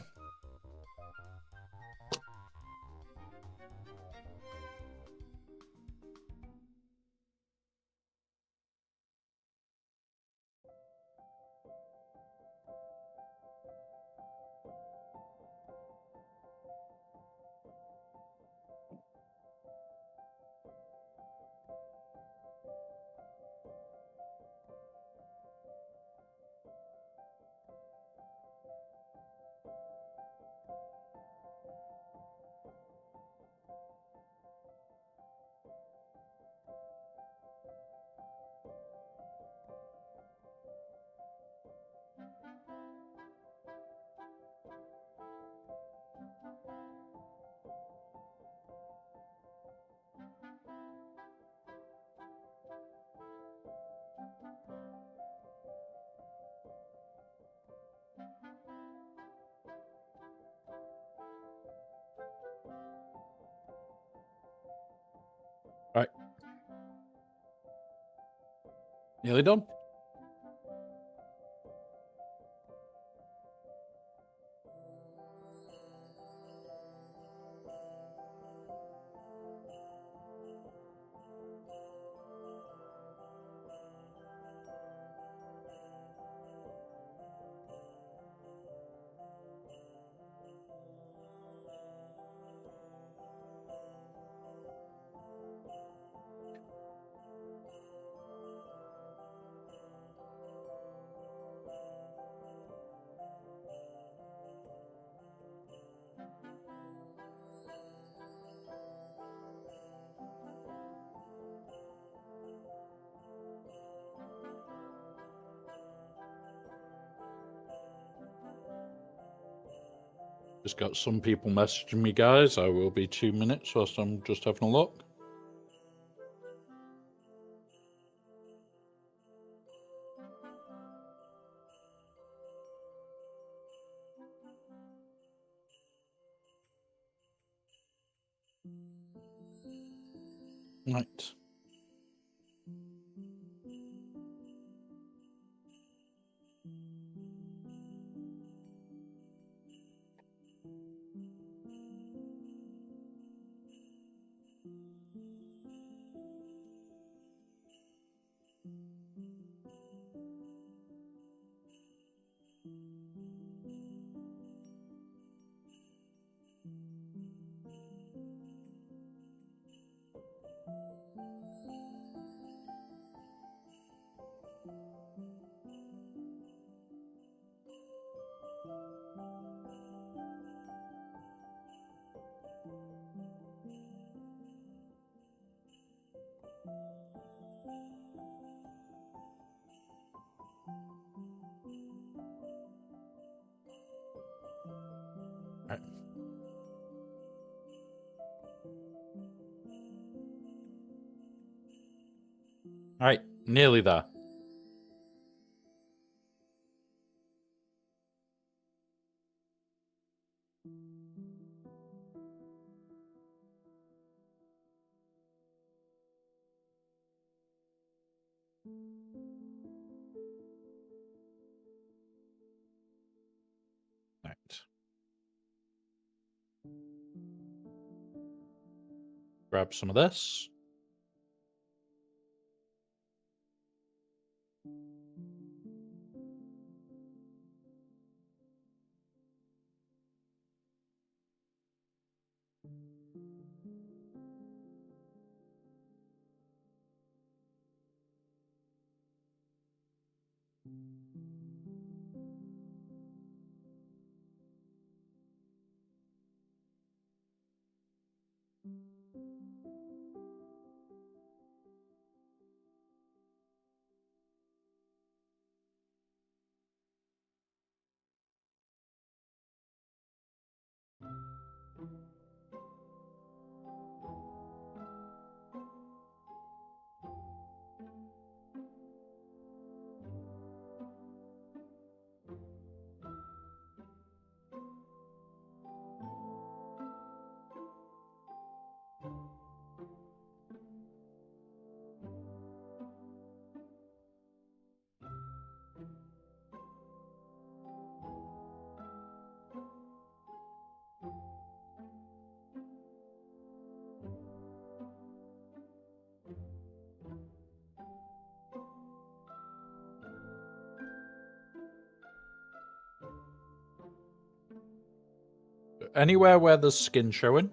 Right. Nearly done. Just got some people messaging me, guys. I will be 2 minutes whilst I'm just having a look. Right. Alright, nearly there. Right. Grab some of this. Anywhere where there's skin showing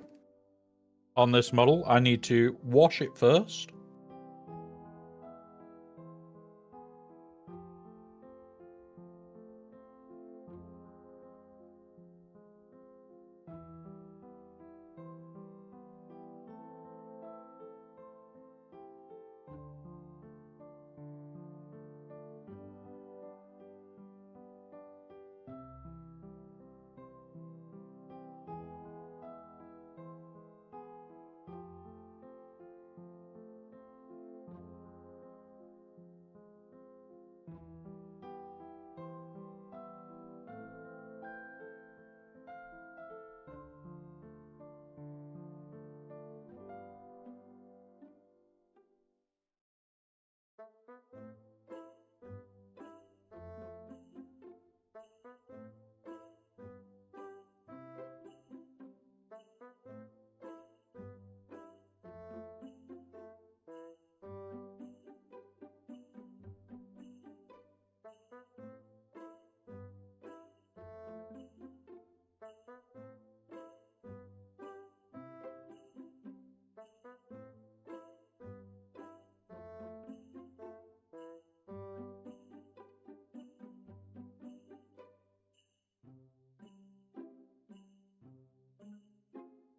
on this model, I need to wash it first.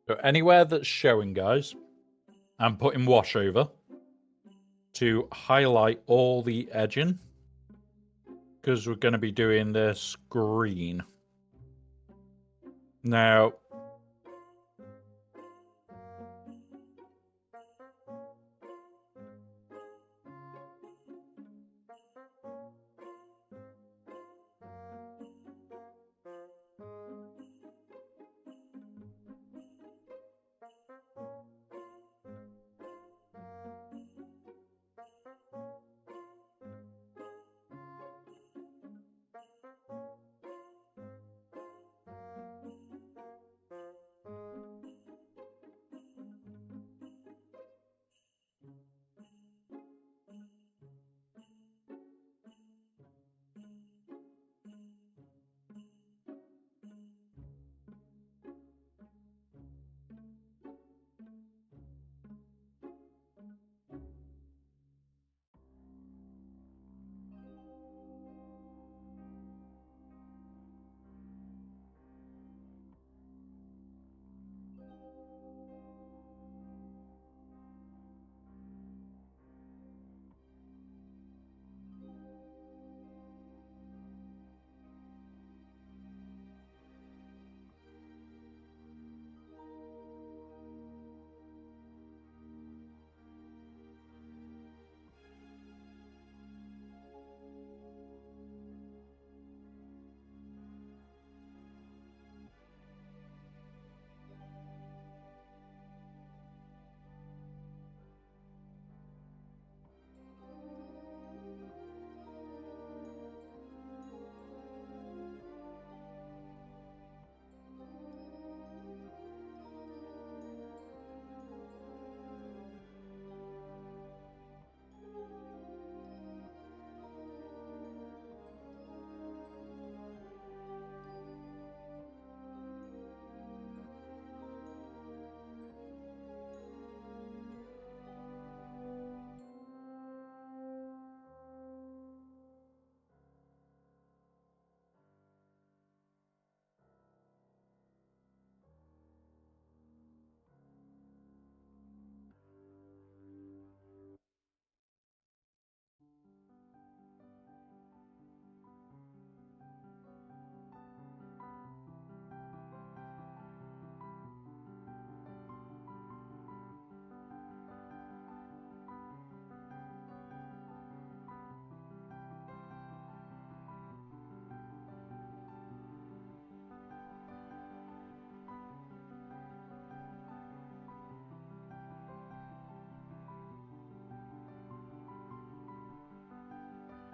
So anywhere that's showing, guys, I'm putting wash over to highlight all the edging, because we're going to be doing this green. Now,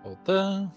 Hold there.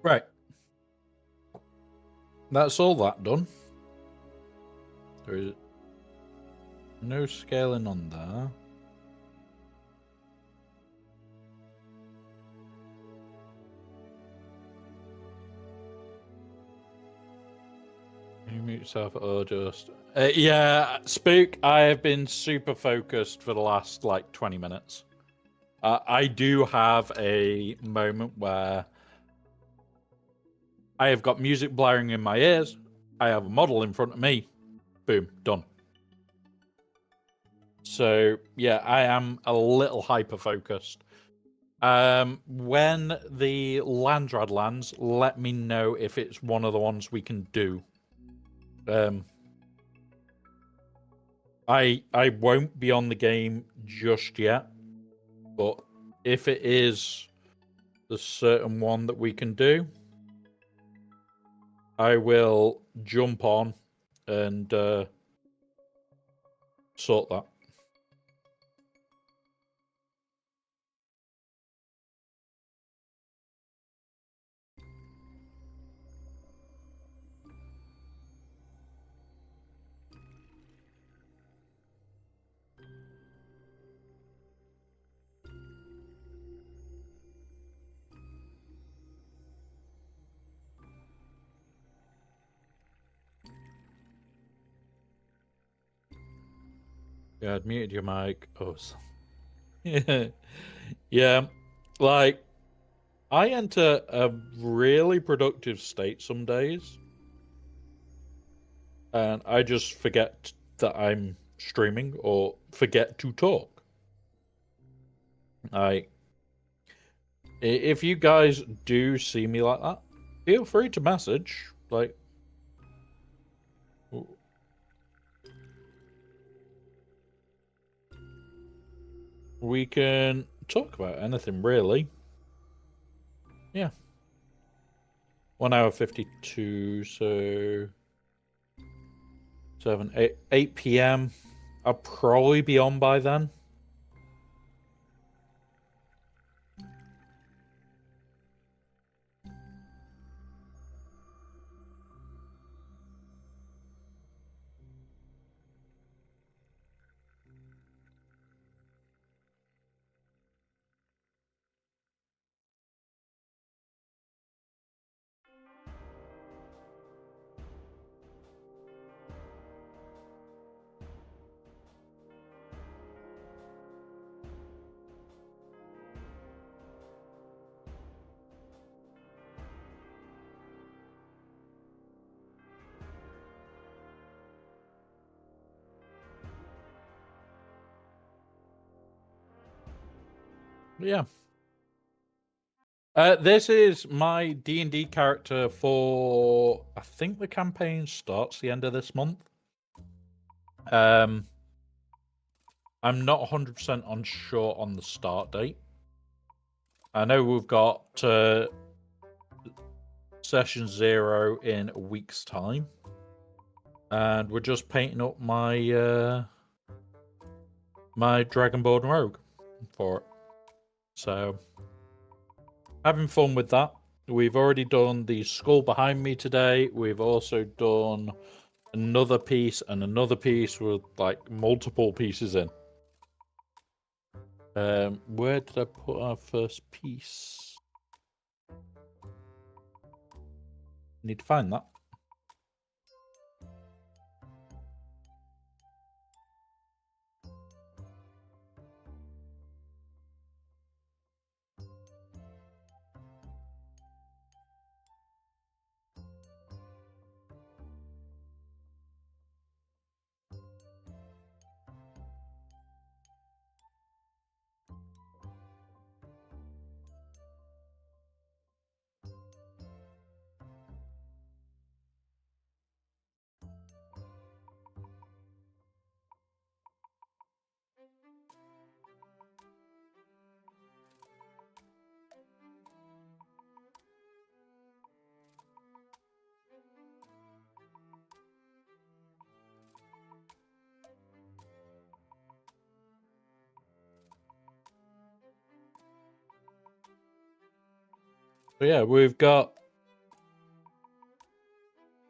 Right. That's all that done. There is no scaling on there. You mute yourself or just... yeah, Spook, I have been super focused for the last, 20 minutes. I do have a moment where I have got music blaring in my ears. I have a model in front of me. Boom, done. So, yeah, I am a little hyper-focused. When the Landrad lands, let me know if it's one of the ones we can do. I won't be on the game just yet, but if it is the certain one that we can do, I will jump on and sort that. Yeah, I'd muted your mic. Oh, yeah. I enter a really productive state some days, and I just forget that I'm streaming or forget to talk. If you guys do see me like that, feel free to message. We can talk about anything, really. Yeah. 1 hour 52, so 8 p.m. I'll probably be on by then. Yeah. This is my D&D character for, I think the campaign starts the end of this month. I'm not 100% unsure on the start date. I know we've got session 0 in a week's time. And we're just painting up my my Dragonborn Rogue for it. So, having fun with that. We've already done the skull behind me today. We've also done another piece and another piece with like multiple pieces in. Where did I put our first piece? Need to find that. So yeah, we've got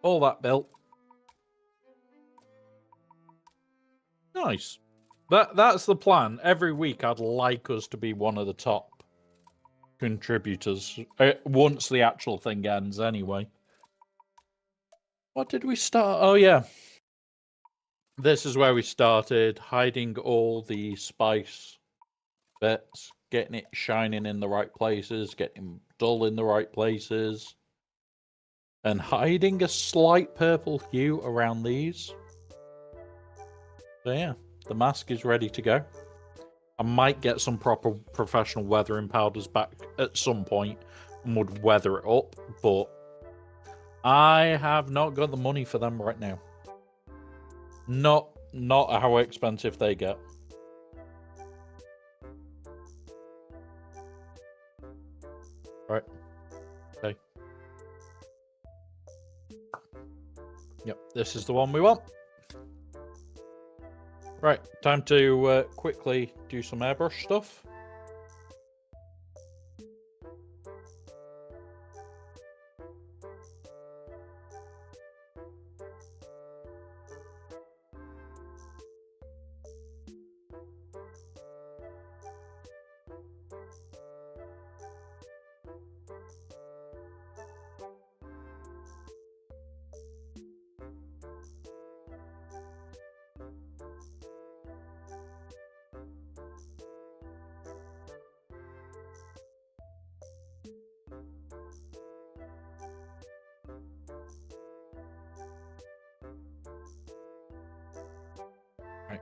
all that built. Nice. That's the plan. Every week I'd like us to be one of the top contributors. Once the actual thing ends, anyway. What did we start? Oh, yeah. This is where we started, hiding all the spice bits, getting it shining in the right places, getting dull in the right places, and hiding a slight purple hue around these. So yeah, the mask is ready to go. I might get some proper professional weathering powders back at some point and would weather it up, but I have not got the money for them right now. Not how expensive they get. Right. Okay. Yep, this is the one we want. Right, time to quickly do some airbrush stuff. Right.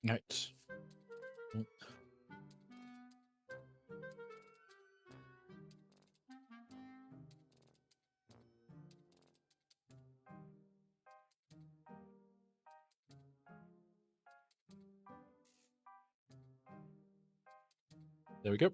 Right. There we go.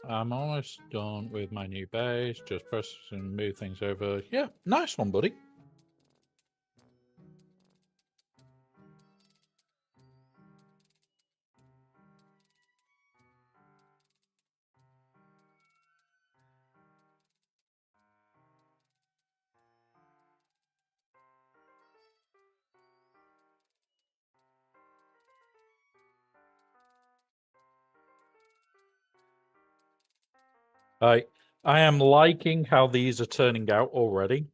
I'm almost done with my new base. Just press and move things over. Yeah, nice one, buddy. I am liking how these are turning out already.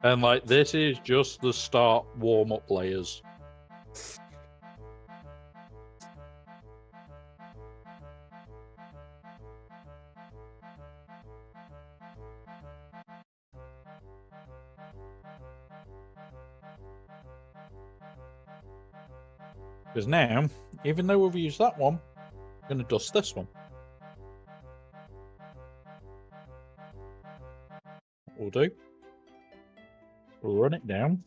And like this is just the start warm-up layers. Because now, even though we've used that one, I'm going to dust this one. We'll do. We'll run it down.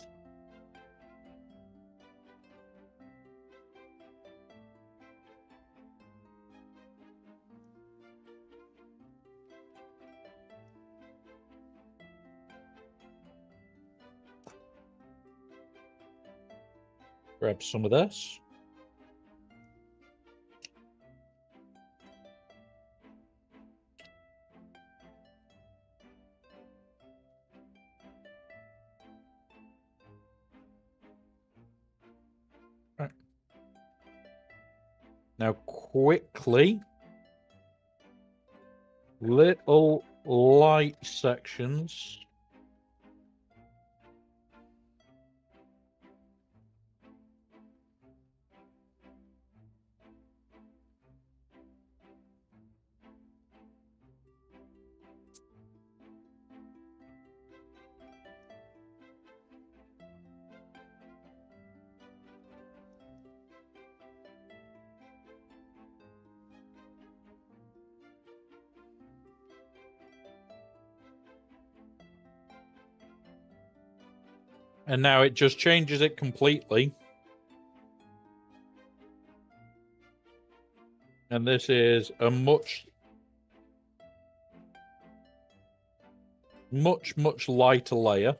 Grab some of this. Right. Now quickly, little light sections. And now it just changes it completely. And this is a much lighter layer.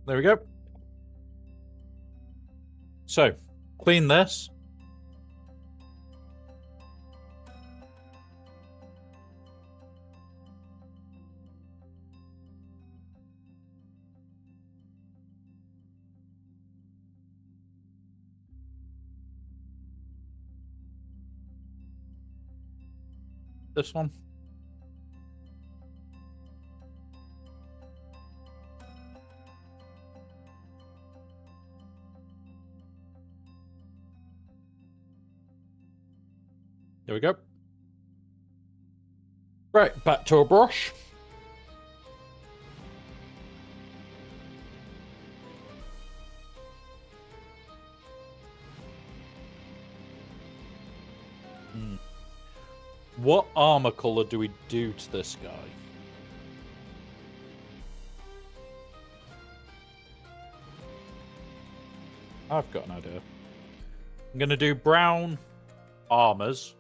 There we go. So, clean this. this one. There we go. Right, back to a brush. What armor color do we do to this guy? I've got an idea. I'm going to do brown armors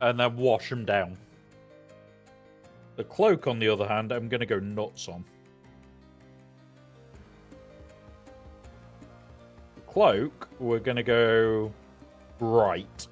and then wash them down. The cloak, on the other hand, I'm going to go nuts on. The cloak, we're going to go bright.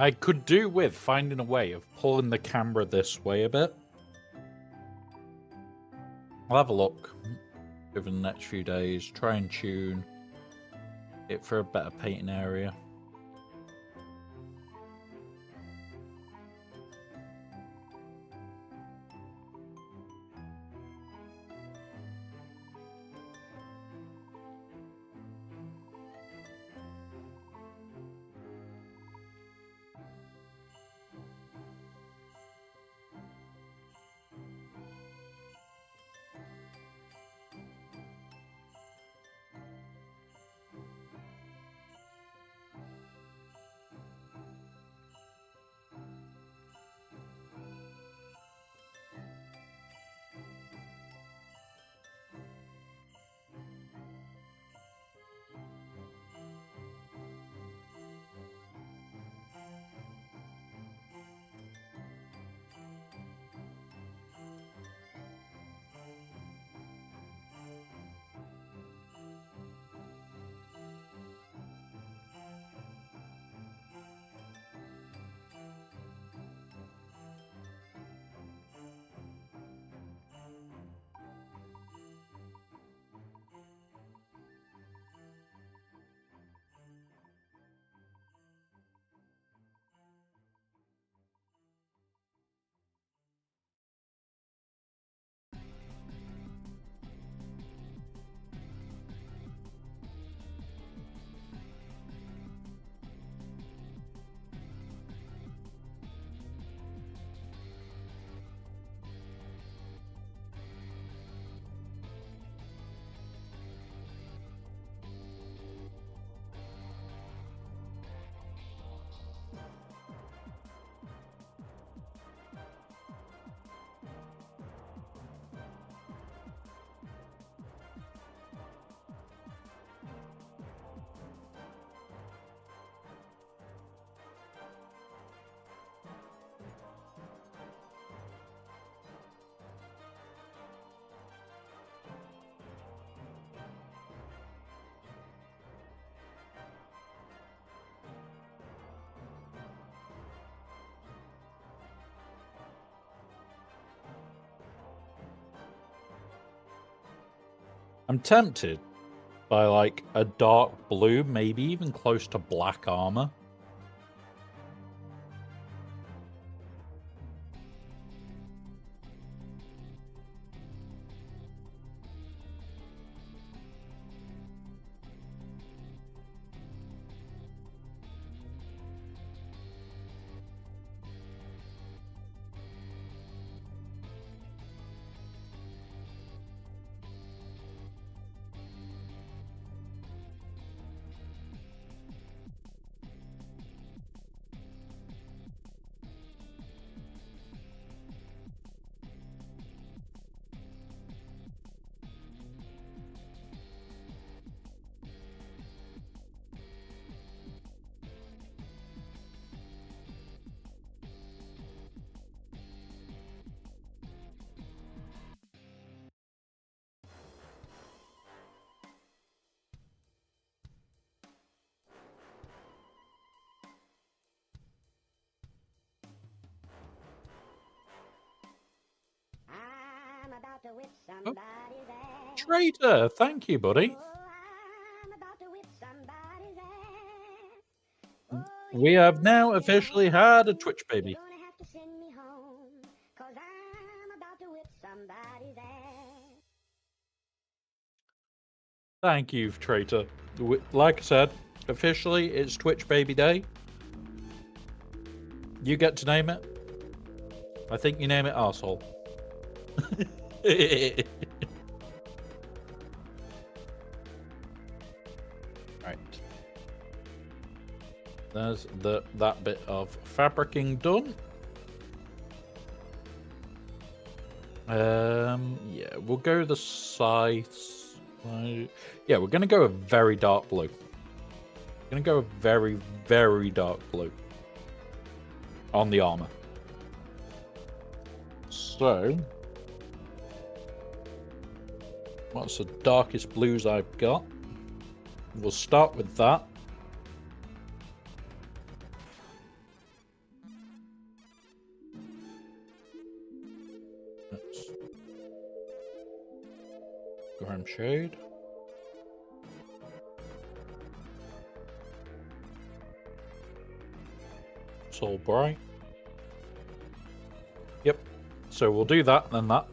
I could do with finding a way of pulling the camera this way a bit. I'll have a look over the next few days, try and tune it for a better painting area. I'm tempted by like a dark blue, maybe even close to black armor. I'm about to whip somebody's ass. Traitor, thank you, buddy. Oh, I'm about to whip somebody's ass. Oh, We have now officially had a Twitch baby. You're gonna have to send me home, 'cause I'm about to whip somebody's ass. Thank you, Traitor. Like I said, officially it's Twitch Baby Day. You get to name it. I think you name it arsehole. Right. There's that bit of fabricing done. Yeah, we'll go the size. Yeah, we're gonna go a very dark blue. Gonna go a very, very dark blue on the armor. So, what's the darkest blues I've got? We'll start with that. Lampshade. It's all bright. Yep. So we'll do that, then that.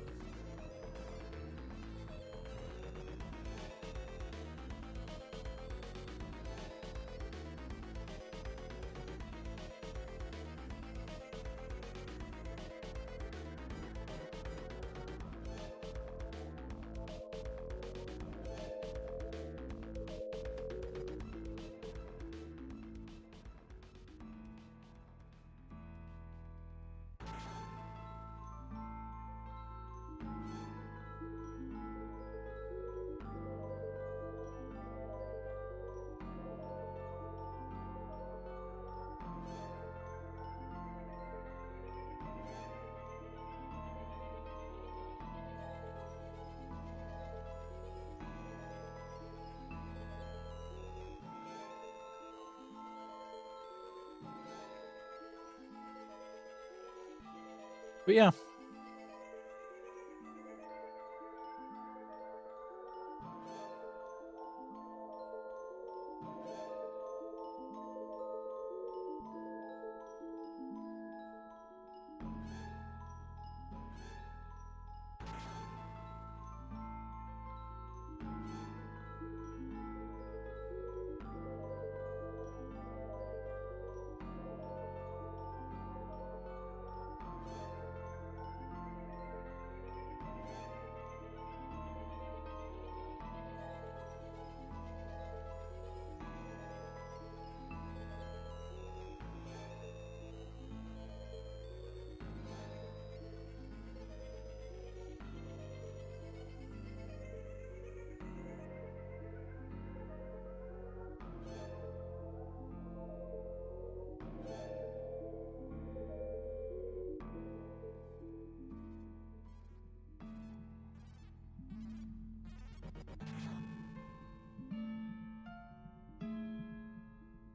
But yeah.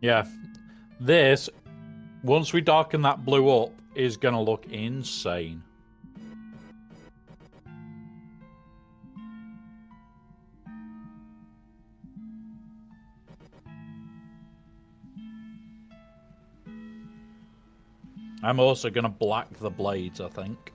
Yeah. This, once we darken that blue up, is going to look insane. I'm also going to black the blades, I think.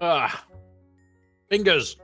Ah, fingers.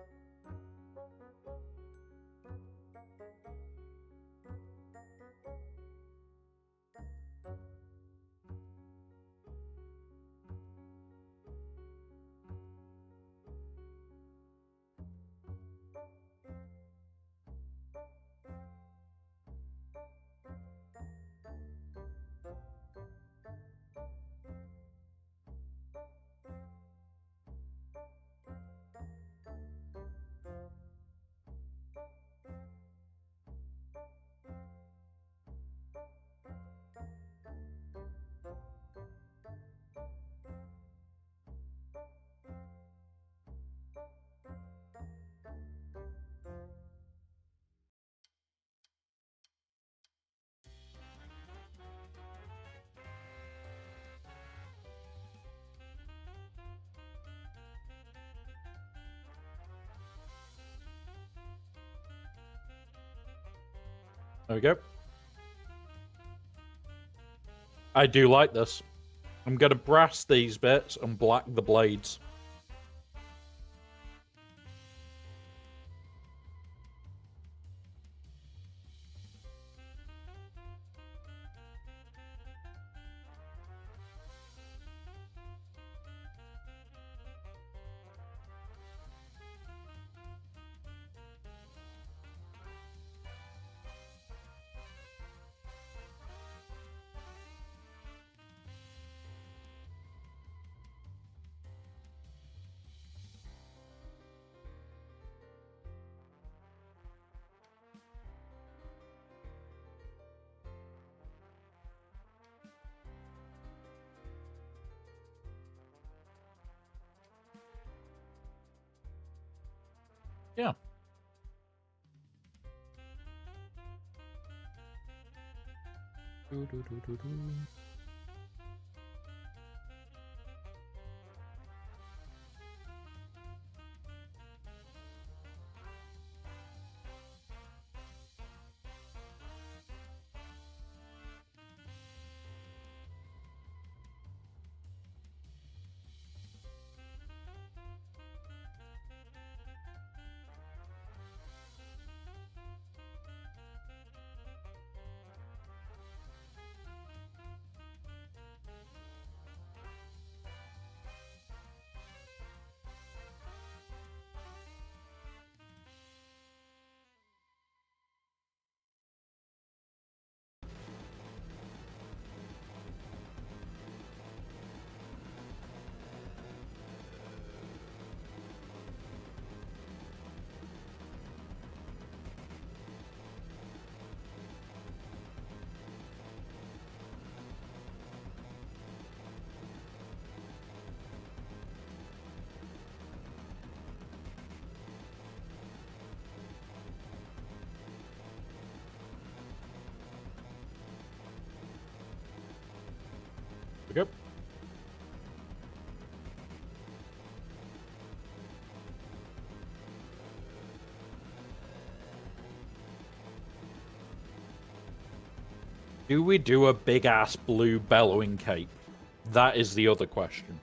There we go. I do like this. I'm going to brass these bits and black the blades. Yeah. There we go. Do we do a big ass blue bellowing cape? That is the other question.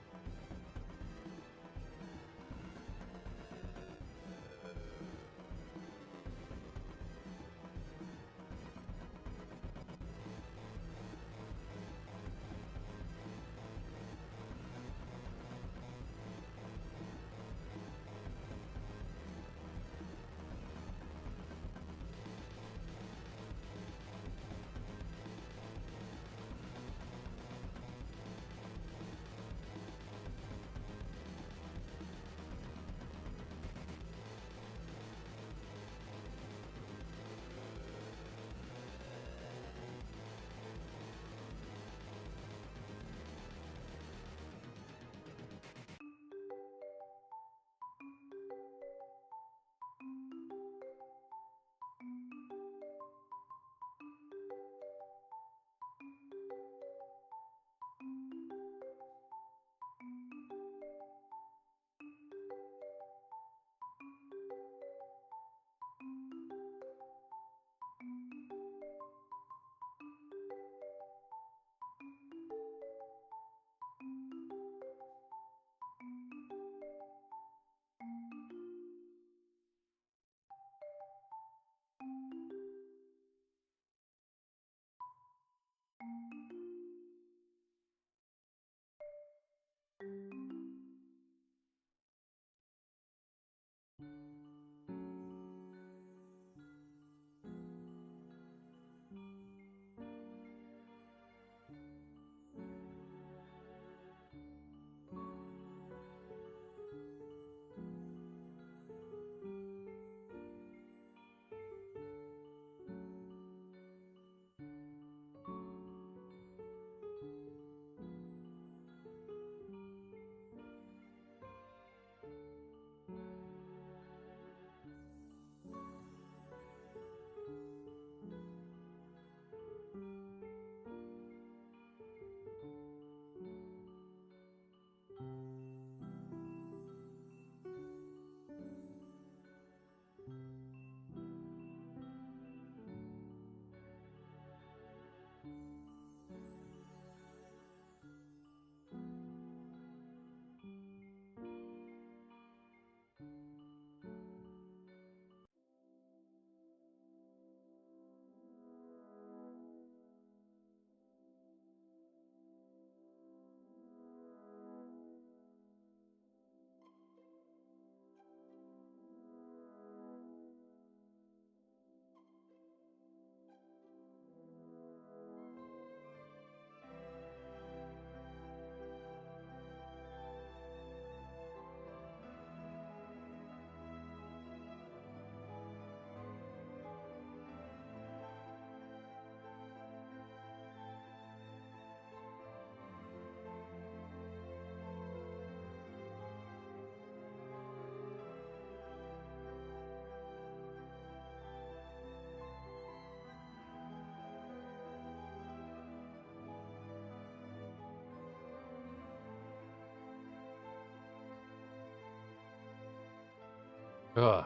Ugh.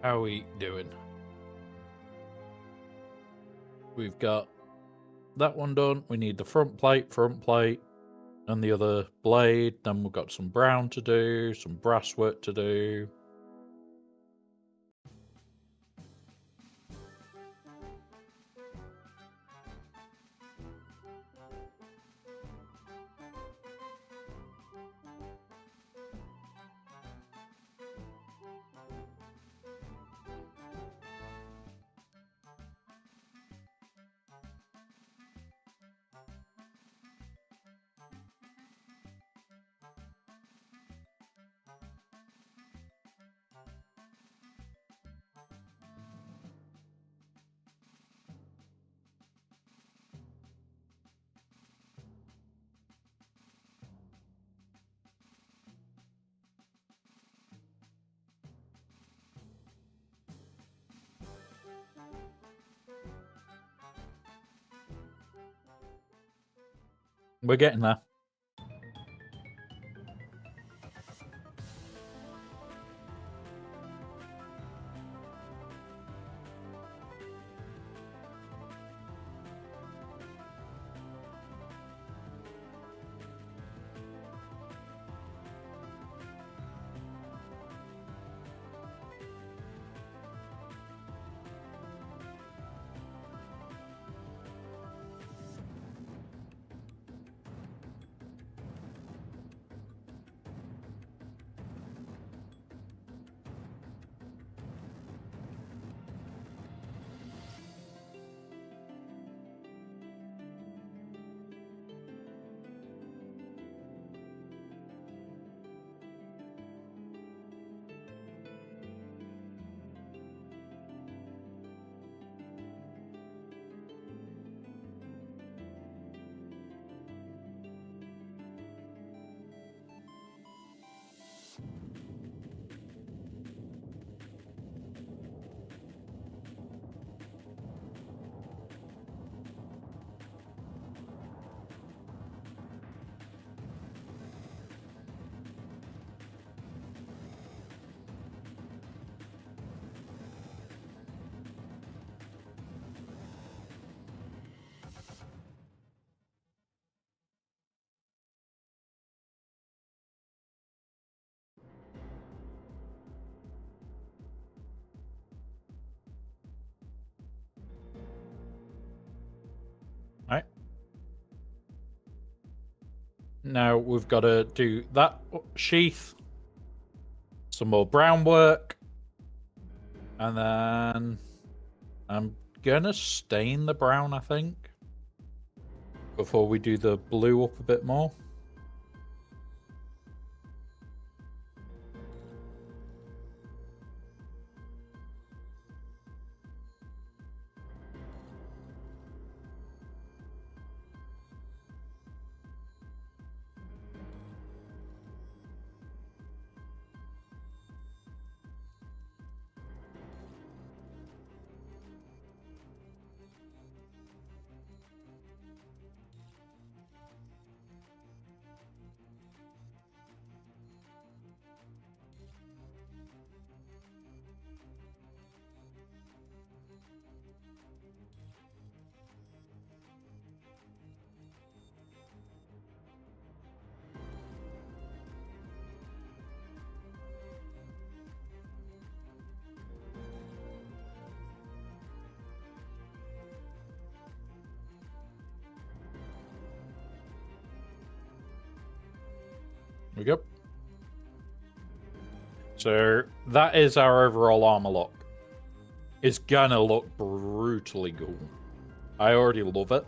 How are we doing? We've got that one done. We need the front plate, and the other blade. Then we've got some brown to do, some brass work to do. We're getting there. Right. Now we've got to do that sheath, some more brown work, and then I'm gonna stain the brown, I think, before we do the blue up a bit more. There we go. So that is our overall armor lock. It's gonna look brutally cool. I already love it.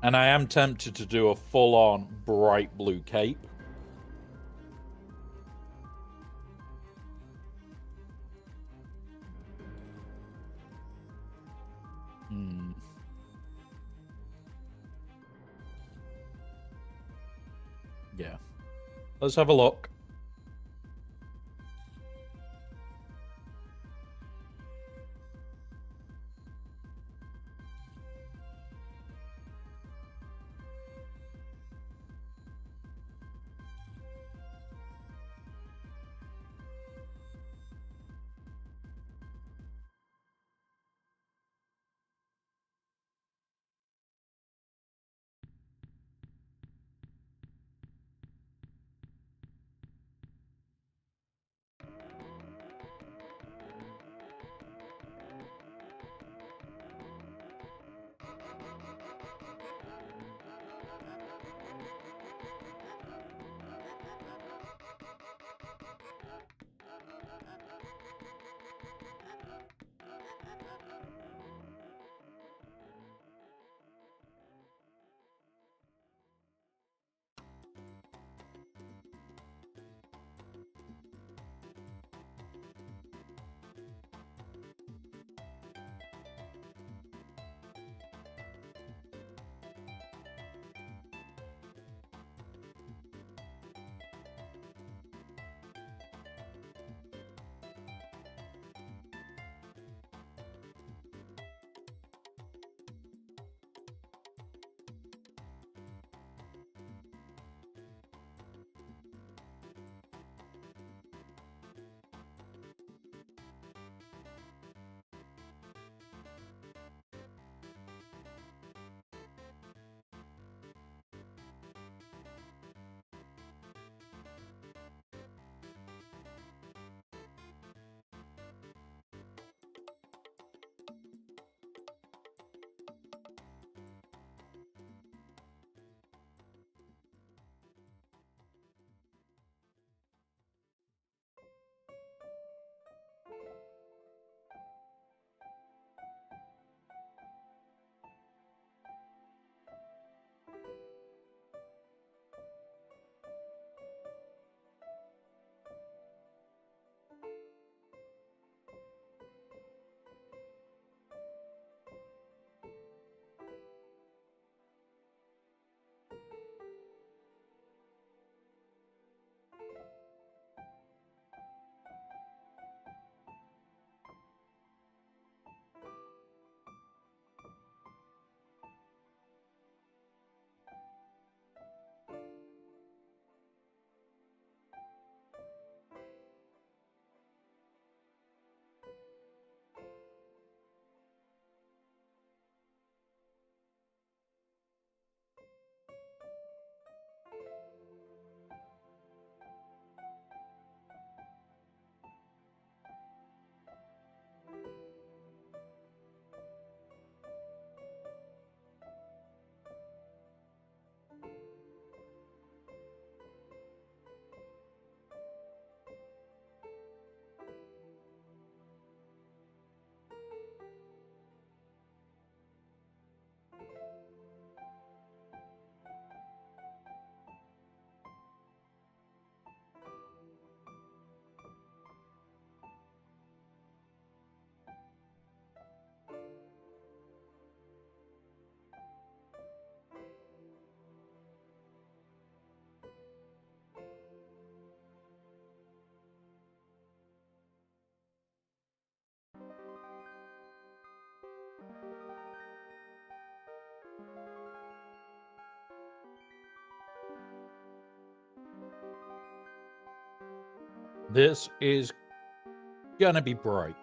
And I am tempted to do a full-on bright blue cape. Yeah. Let's have a look. This is gonna be bright.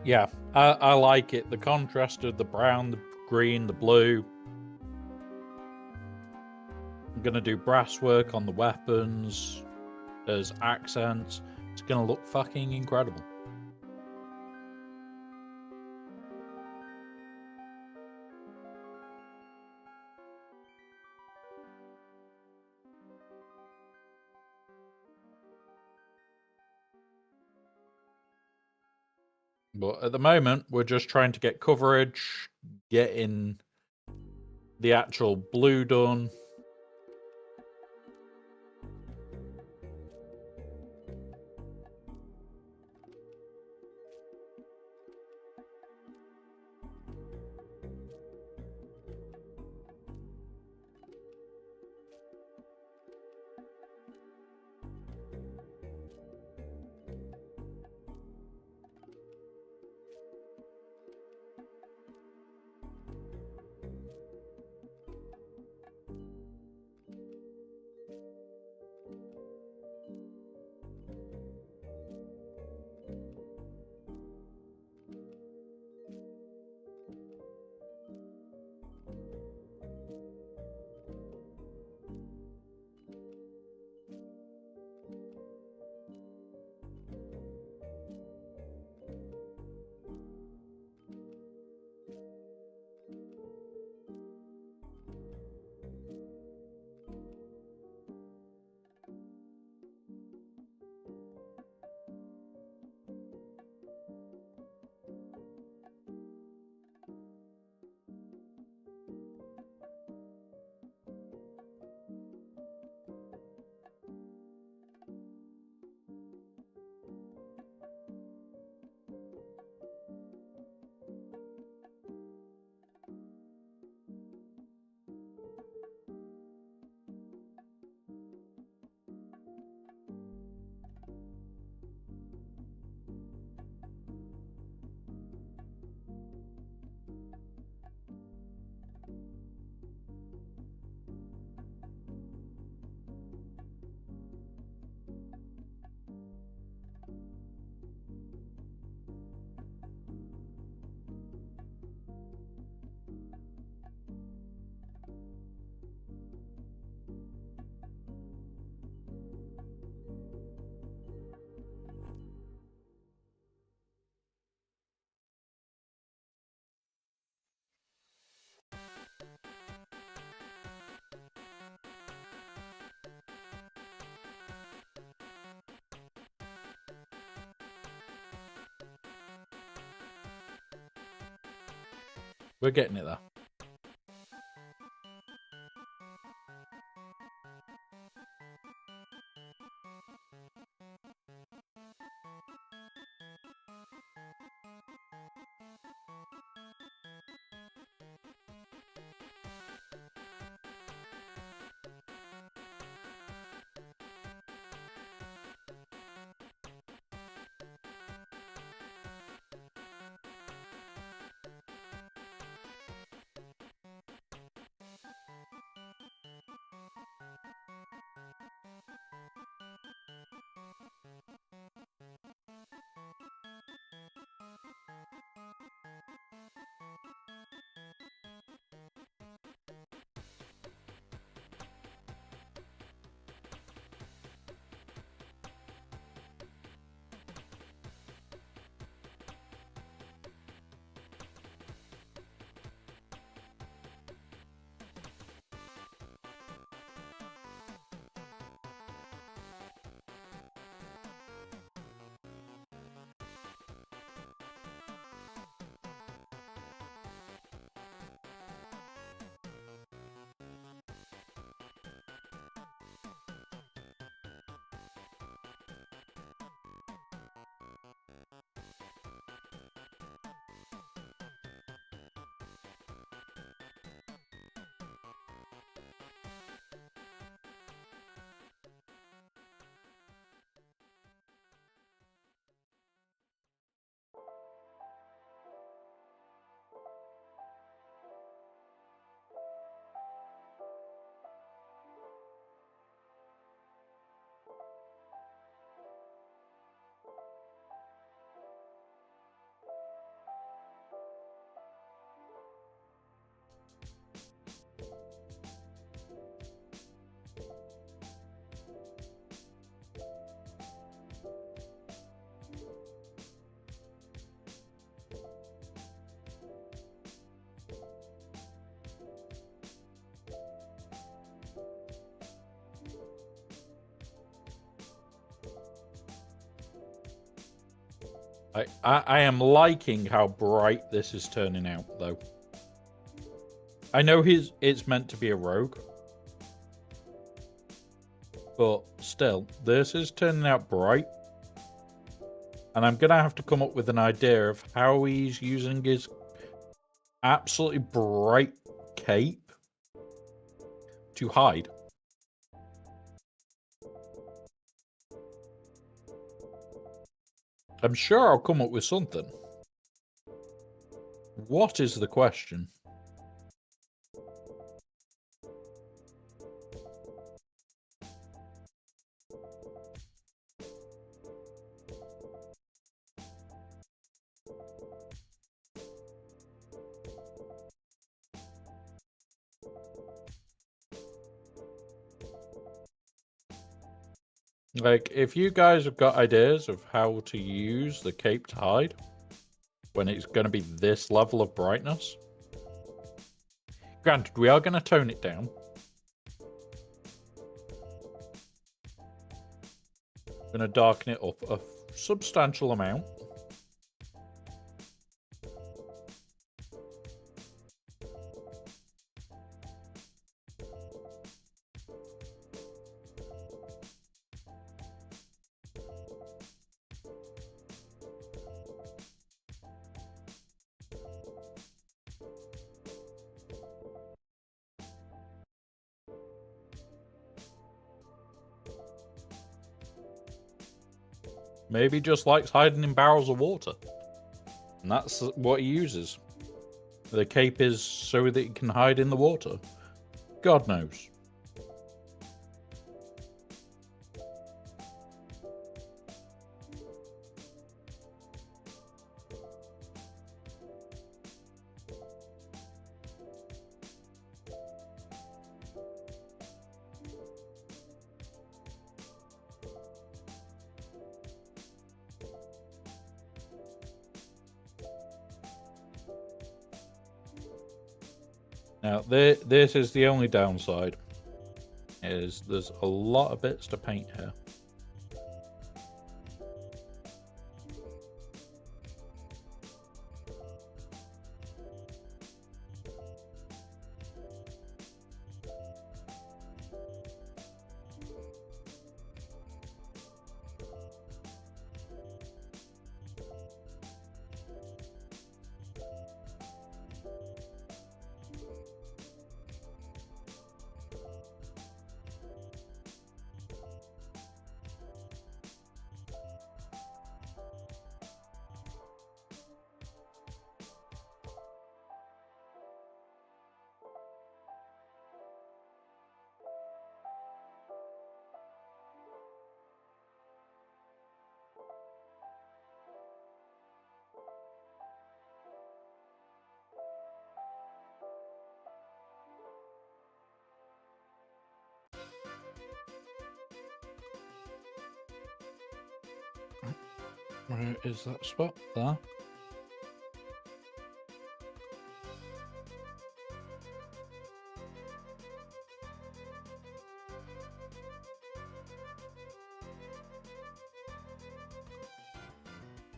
Yeah, I like it. The contrast of the brown, the green, the blue. I'm going to do brass work on the weapons as accents. It's going to look fucking incredible. But at the moment, we're just trying to get coverage, getting the actual blue done. We're getting it there. I am liking how bright this is turning out, though. I know it's meant to be a rogue. But still, this is turning out bright. And I'm going to have to come up with an idea of how he's using his absolutely bright cape to hide. I'm sure I'll come up with something. What is the question? Like, if you guys have got ideas of how to use the cape to hide when it's going to be this level of brightness. Granted, we are going to tone it down. Going to darken it up a substantial amount. Maybe he just likes hiding in barrels of water. And that's what he uses. The cape is so that he can hide in the water. God knows. Now, this is the only downside, is there's a lot of bits to paint here. Where is that spot? There.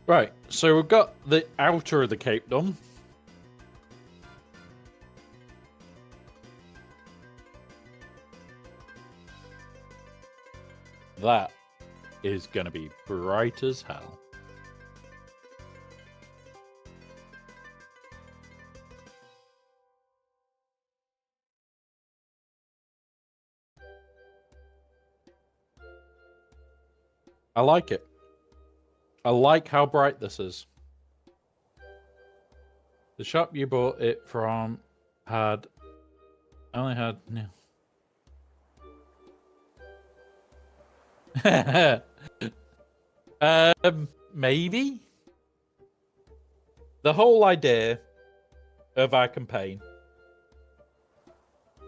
Right, so we've got the outer of the cape done. That is going to be bright as hell. I like it. I like how bright this is. The shop you bought it from only had maybe the whole idea of our campaign.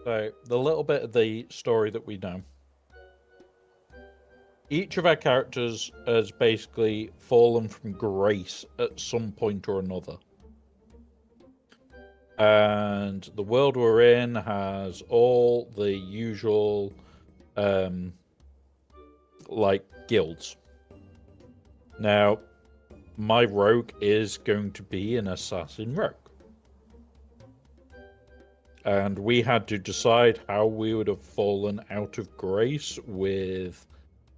So the little bit of the story that we know. Each of our characters has basically fallen from grace at some point or another. And the world we're in has all the usual, like, guilds. Now, my rogue is going to be an assassin rogue. And we had to decide how we would have fallen out of grace with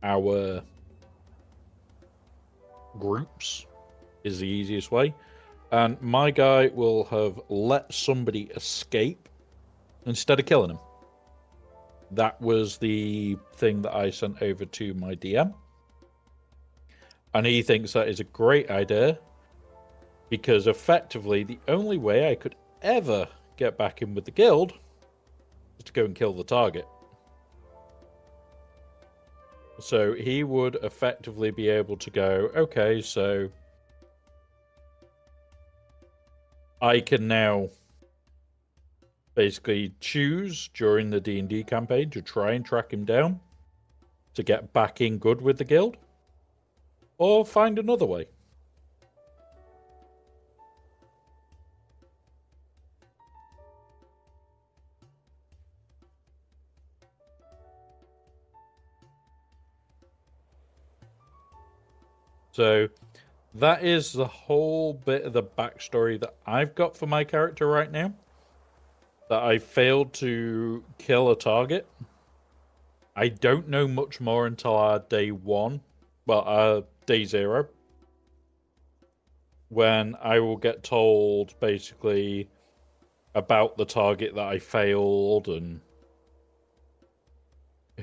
our groups, is the easiest way. And my guy will have let somebody escape instead of killing him. That was the thing that I sent over to my DM. And he thinks that is a great idea, because effectively the only way I could ever get back in with the guild is to go and kill the target. So he would effectively be able to go, okay, so I can now basically choose during the D&D campaign to try and track him down to get back in good with the guild, or find another way. So that is the whole bit of the backstory that I've got for my character right now. That I failed to kill a target. I don't know much more until our day 1. Well, day 0. When I will get told, basically, about the target that I failed and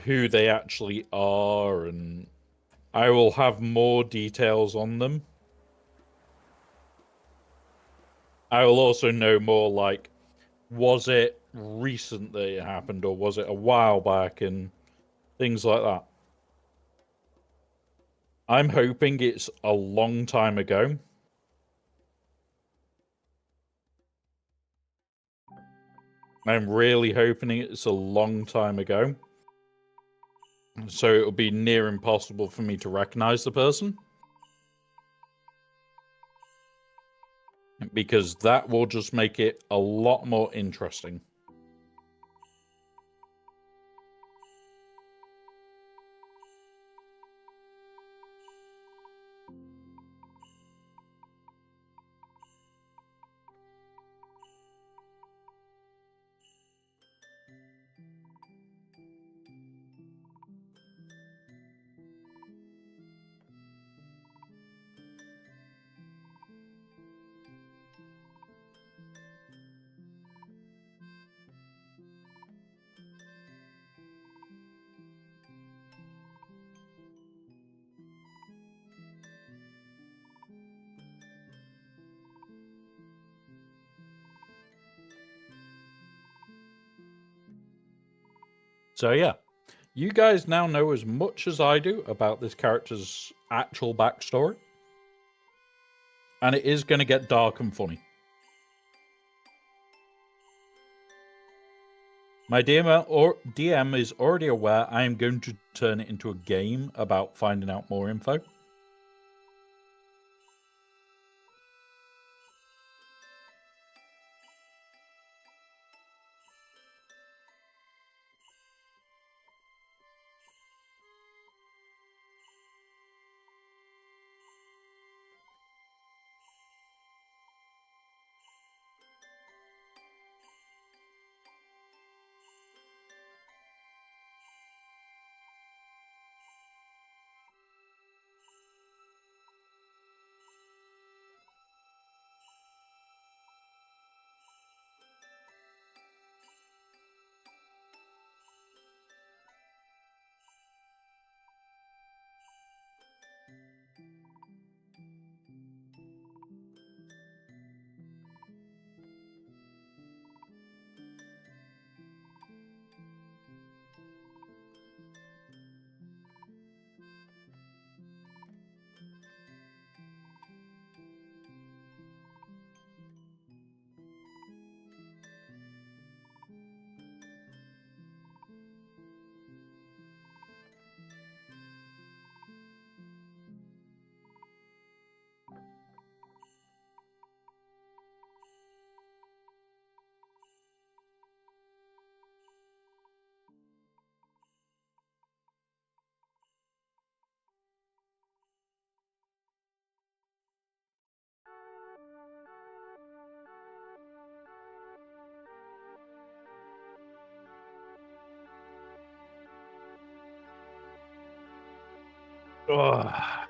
who they actually are, and I will have more details on them. I will also know more, like, was it recent that it happened, or was it a while back, and things like that. I'm hoping it's a long time ago. I'm really hoping it's a long time ago. So it'll be near impossible for me to recognize the person. Because that will just make it a lot more interesting. So yeah, you guys now know as much as I do about this character's actual backstory. And it is going to get dark and funny. My DM is already aware I am going to turn it into a game about finding out more info. Ugh.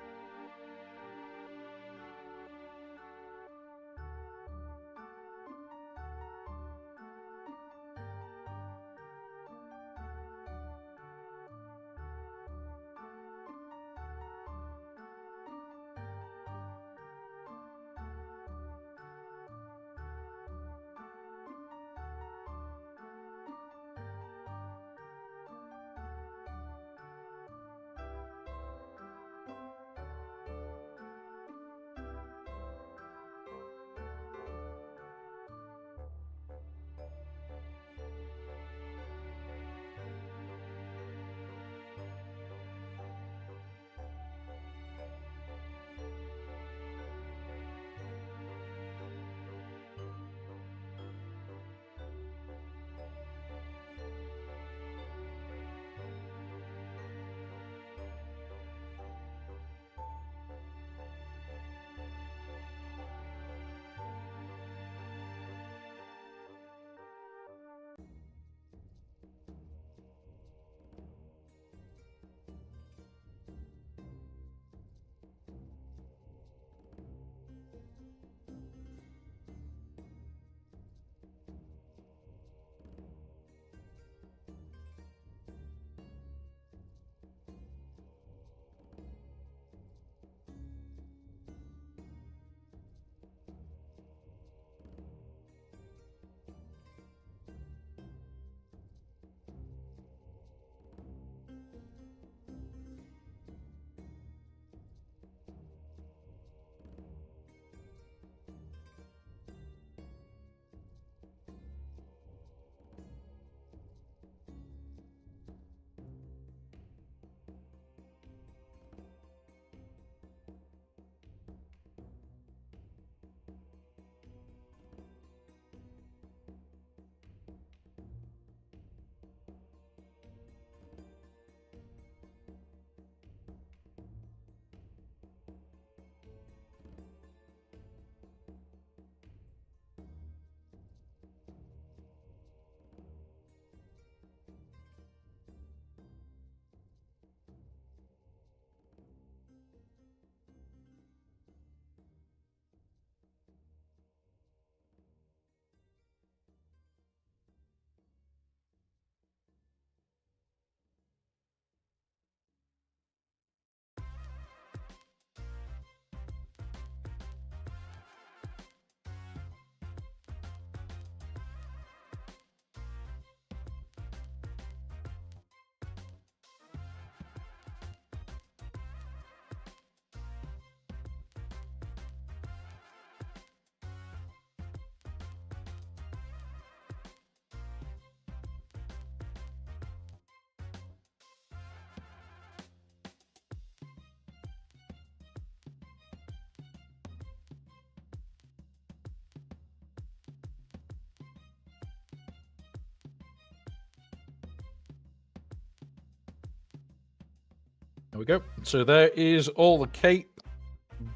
There we go. So there is all the cape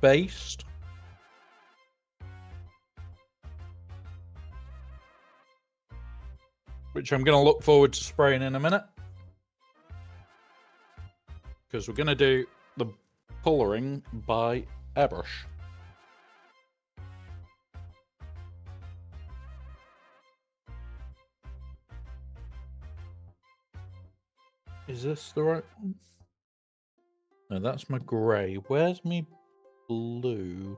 based. Which I'm going to look forward to spraying in a minute. Because we're going to do the colouring by airbrush. Is this the right one? No, that's my grey. Where's my blue?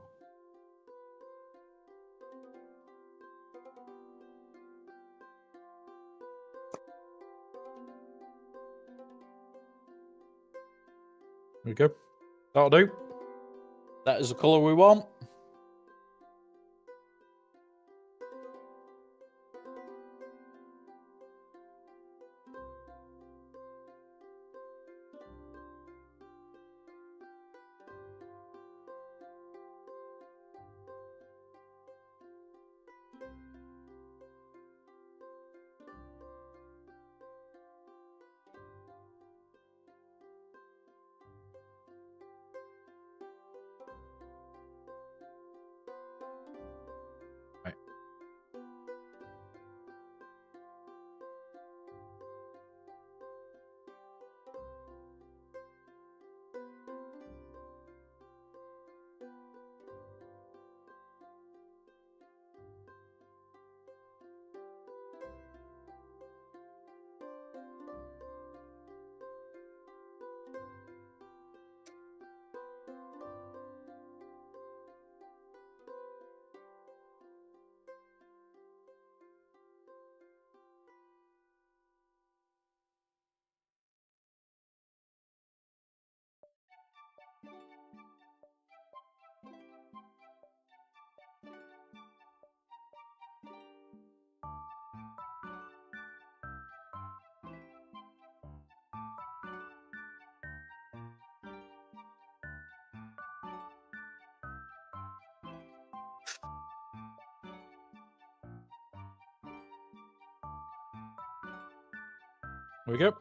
There we go. That'll do. That is the colour we want. we go.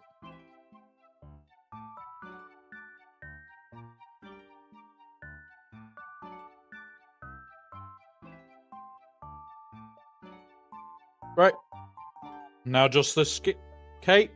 Right. Now just this cape.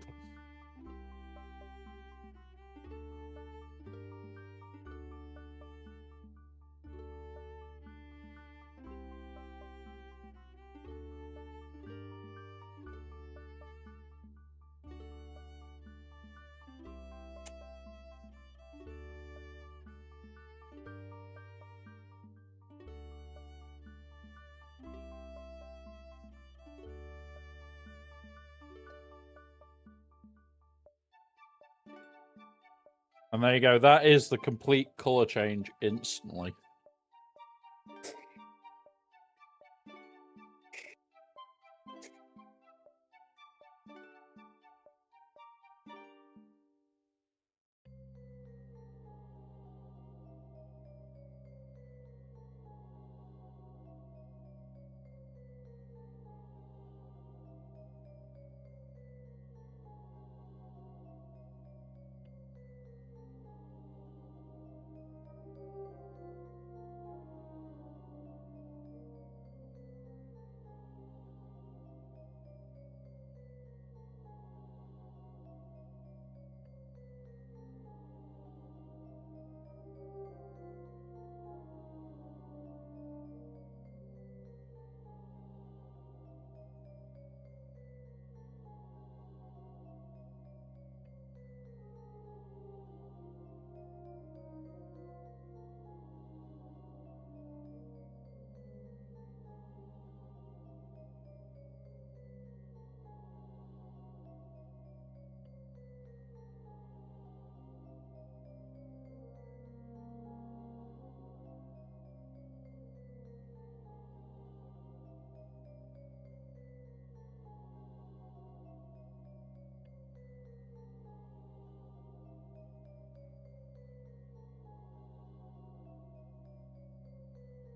And there you go. That is the complete color change instantly.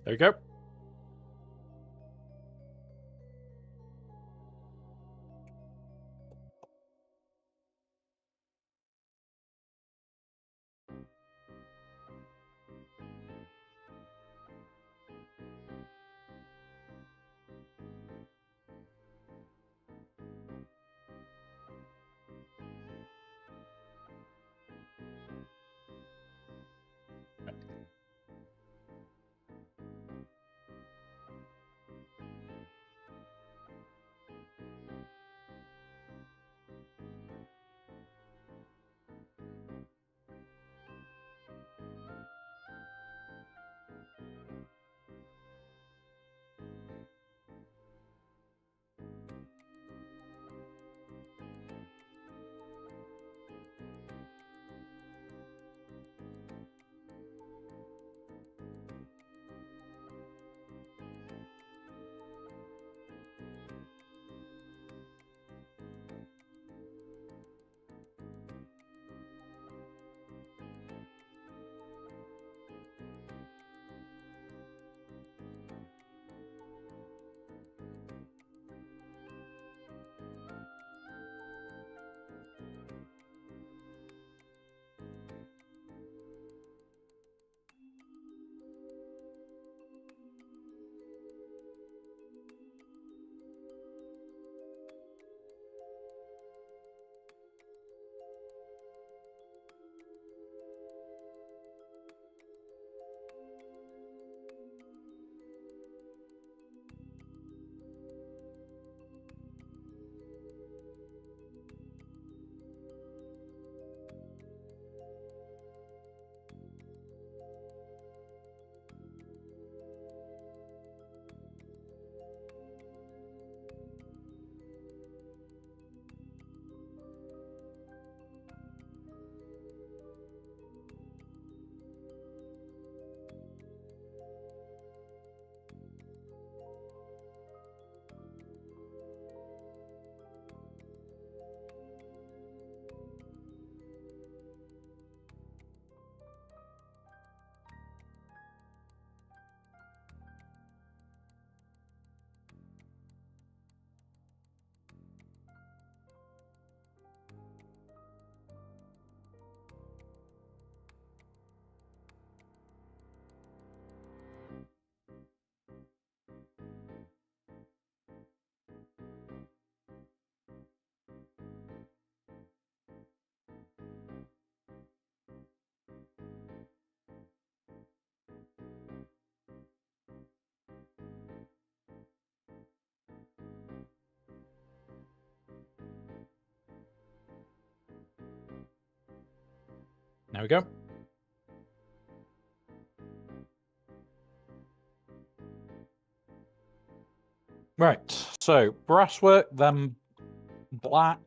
There you go. There we go. Right, so brasswork, then black.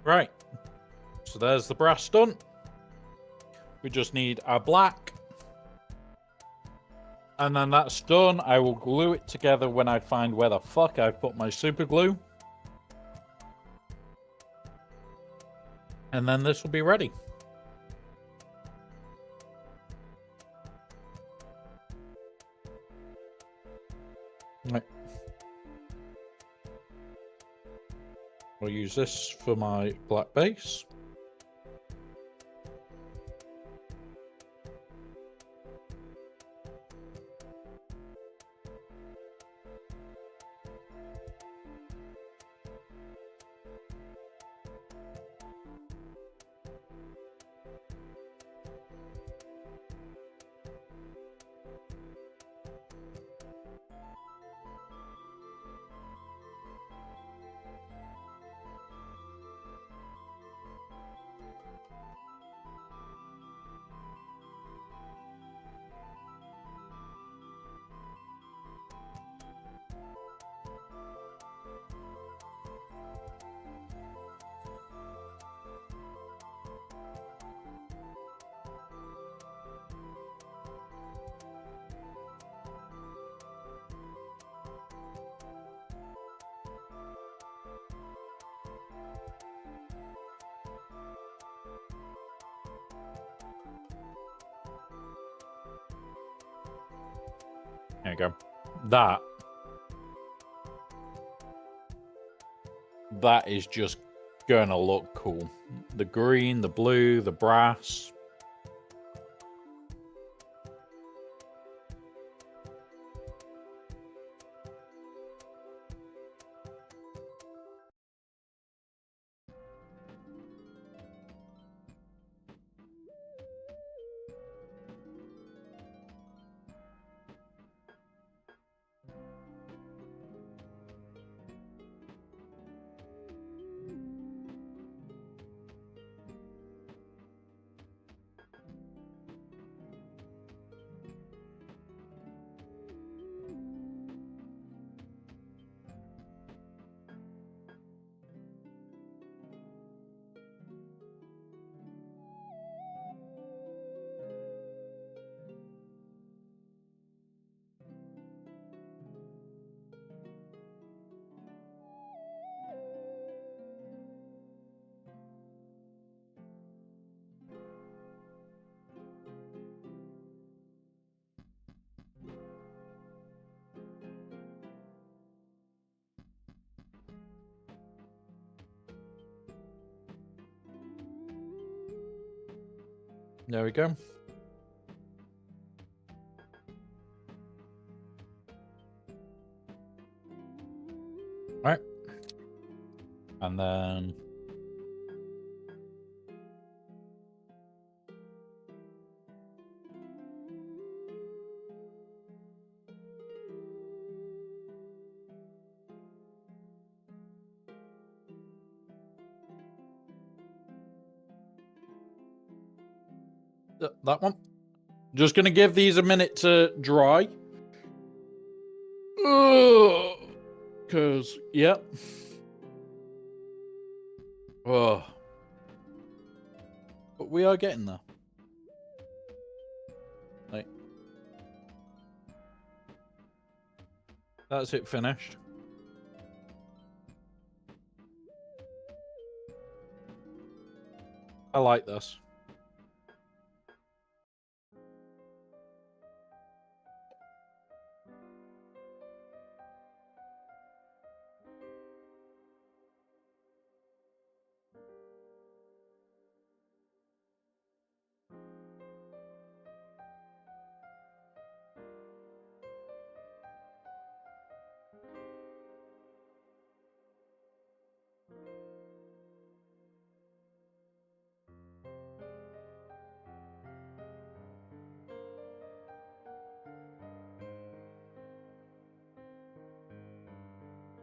Right, so there's the brass done. We just need our black. And then that's done. I will glue it together when I find where the fuck I've put my super glue. And then this will be ready. Right. I'll use this for my black base. There you go. That is just gonna look cool. The green, the blue, the brass. There we go. All right. And then that one. Just gonna give these a minute to dry. Cause yep. Oh. But we are getting there. Like, that's it finished. I like this.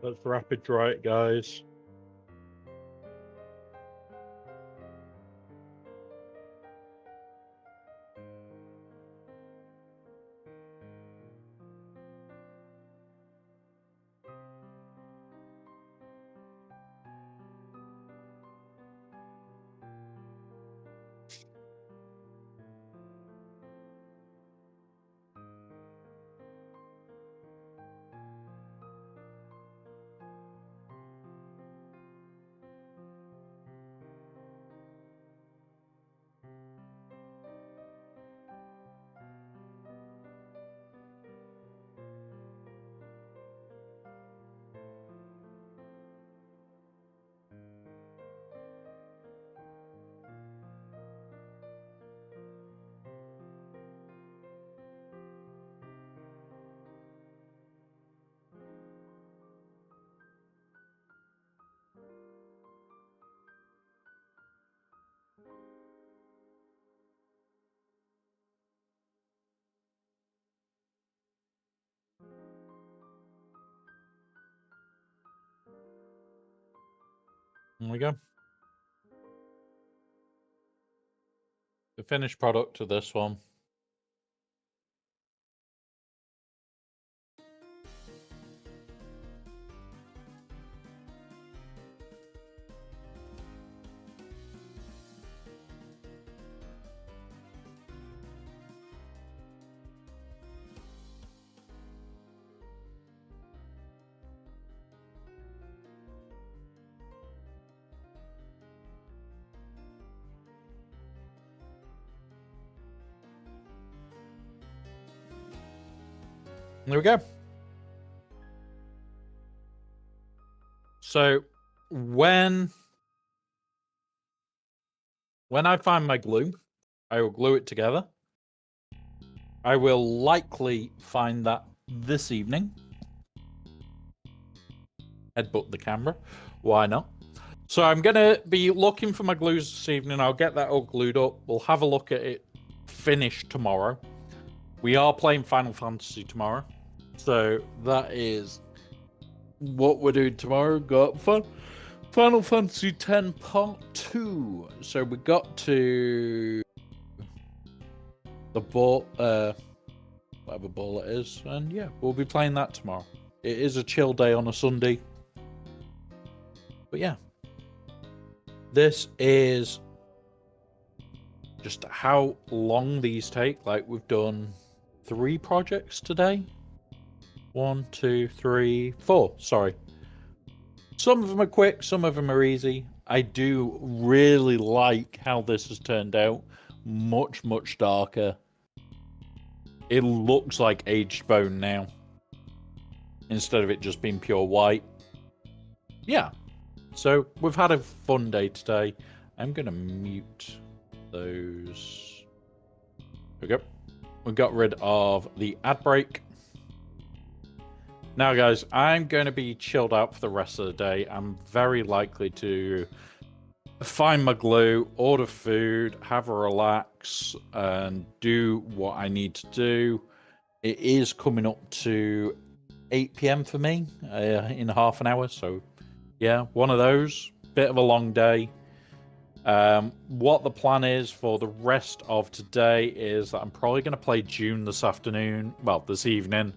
Let's rapid dry it, guys. There we go. The finished product of this one. There we go. So when I find my glue, I will glue it together. I will likely find that this evening. Headbutt the camera. Why not? So I'm going to be looking for my glues this evening. I'll get that all glued up. We'll have a look at it finished tomorrow. We are playing Final Fantasy tomorrow. So that is what we're doing tomorrow. Got fun. Final Fantasy X Part 2. So we got to the ball, whatever ball it is. And yeah, we'll be playing that tomorrow. It is a chill day on a Sunday. But yeah. This is just how long these take. Like, we've done 3 projects today. 1, 2, 3, 4. Sorry. Some of them are quick, some of them are easy. I do really like how this has turned out. Much, much darker. It looks like aged bone now, instead of it just being pure white. Yeah. So we've had a fun day today. I'm going to mute those Okay. We got rid of the ad break. Now, guys, I'm going to be chilled out for the rest of the day. I'm very likely to find my glue, order food, have a relax, and do what I need to do. It is coming up to 8 p.m. for me in half an hour. So, yeah, one of those. Bit of a long day. What the plan is for the rest of today is that I'm probably going to play Dune this afternoon. Well, this evening.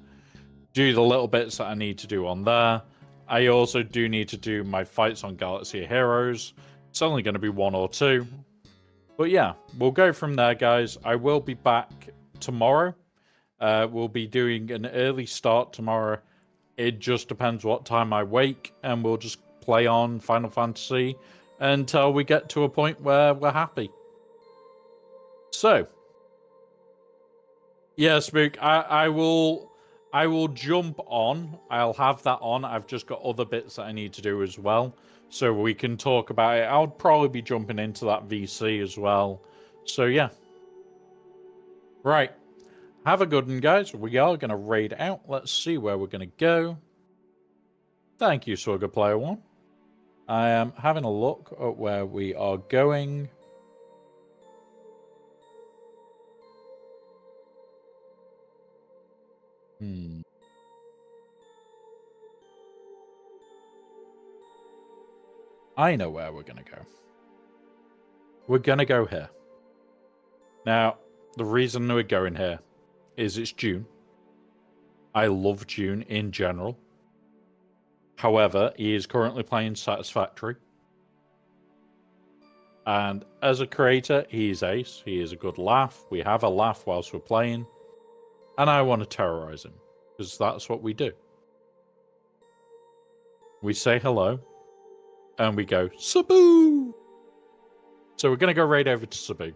Do the little bits that I need to do on there. I also do need to do my fights on Galaxy of Heroes. It's only going to be 1 or 2. But yeah, we'll go from there, guys. I will be back tomorrow. We'll be doing an early start tomorrow. It just depends what time I wake, and we'll just play on Final Fantasy until we get to a point where we're happy. So, yeah, Spook, I will jump on. I'll have that on. I've just got other bits that I need to do as well. So we can talk about it. I'll probably be jumping into that VC as well. So yeah. Right. Have a good one, guys. We are going to raid out. Let's see where we're going to go. Thank you, Swagger Player 1. I am having a look at where we are going. I know where we're going to go. We're going to go here. Now, the reason we're going here is it's Dune. I love Dune in general. However, he is currently playing Satisfactory. And as a creator, he is ace. He is a good laugh. We have a laugh whilst we're playing. And I want to terrorize him. Because that's what we do. We say hello. And we go, Sabu! So we're going to go right over to Sabu.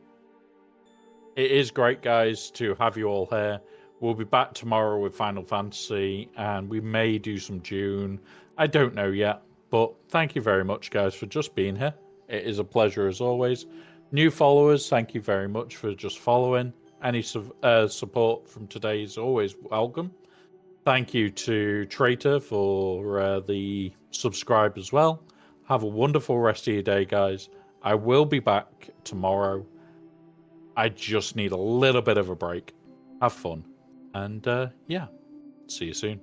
It is great, guys, to have you all here. We'll be back tomorrow with Final Fantasy. And we may do some Dune. I don't know yet. But thank you very much, guys, for just being here. It is a pleasure as always. New followers, thank you very much for just following. Any support from today is always welcome. Thank you to Traitor for the subscribe as well. Have a wonderful rest of your day, guys. I will be back tomorrow. I just need a little bit of a break. Have fun. And yeah, see you soon.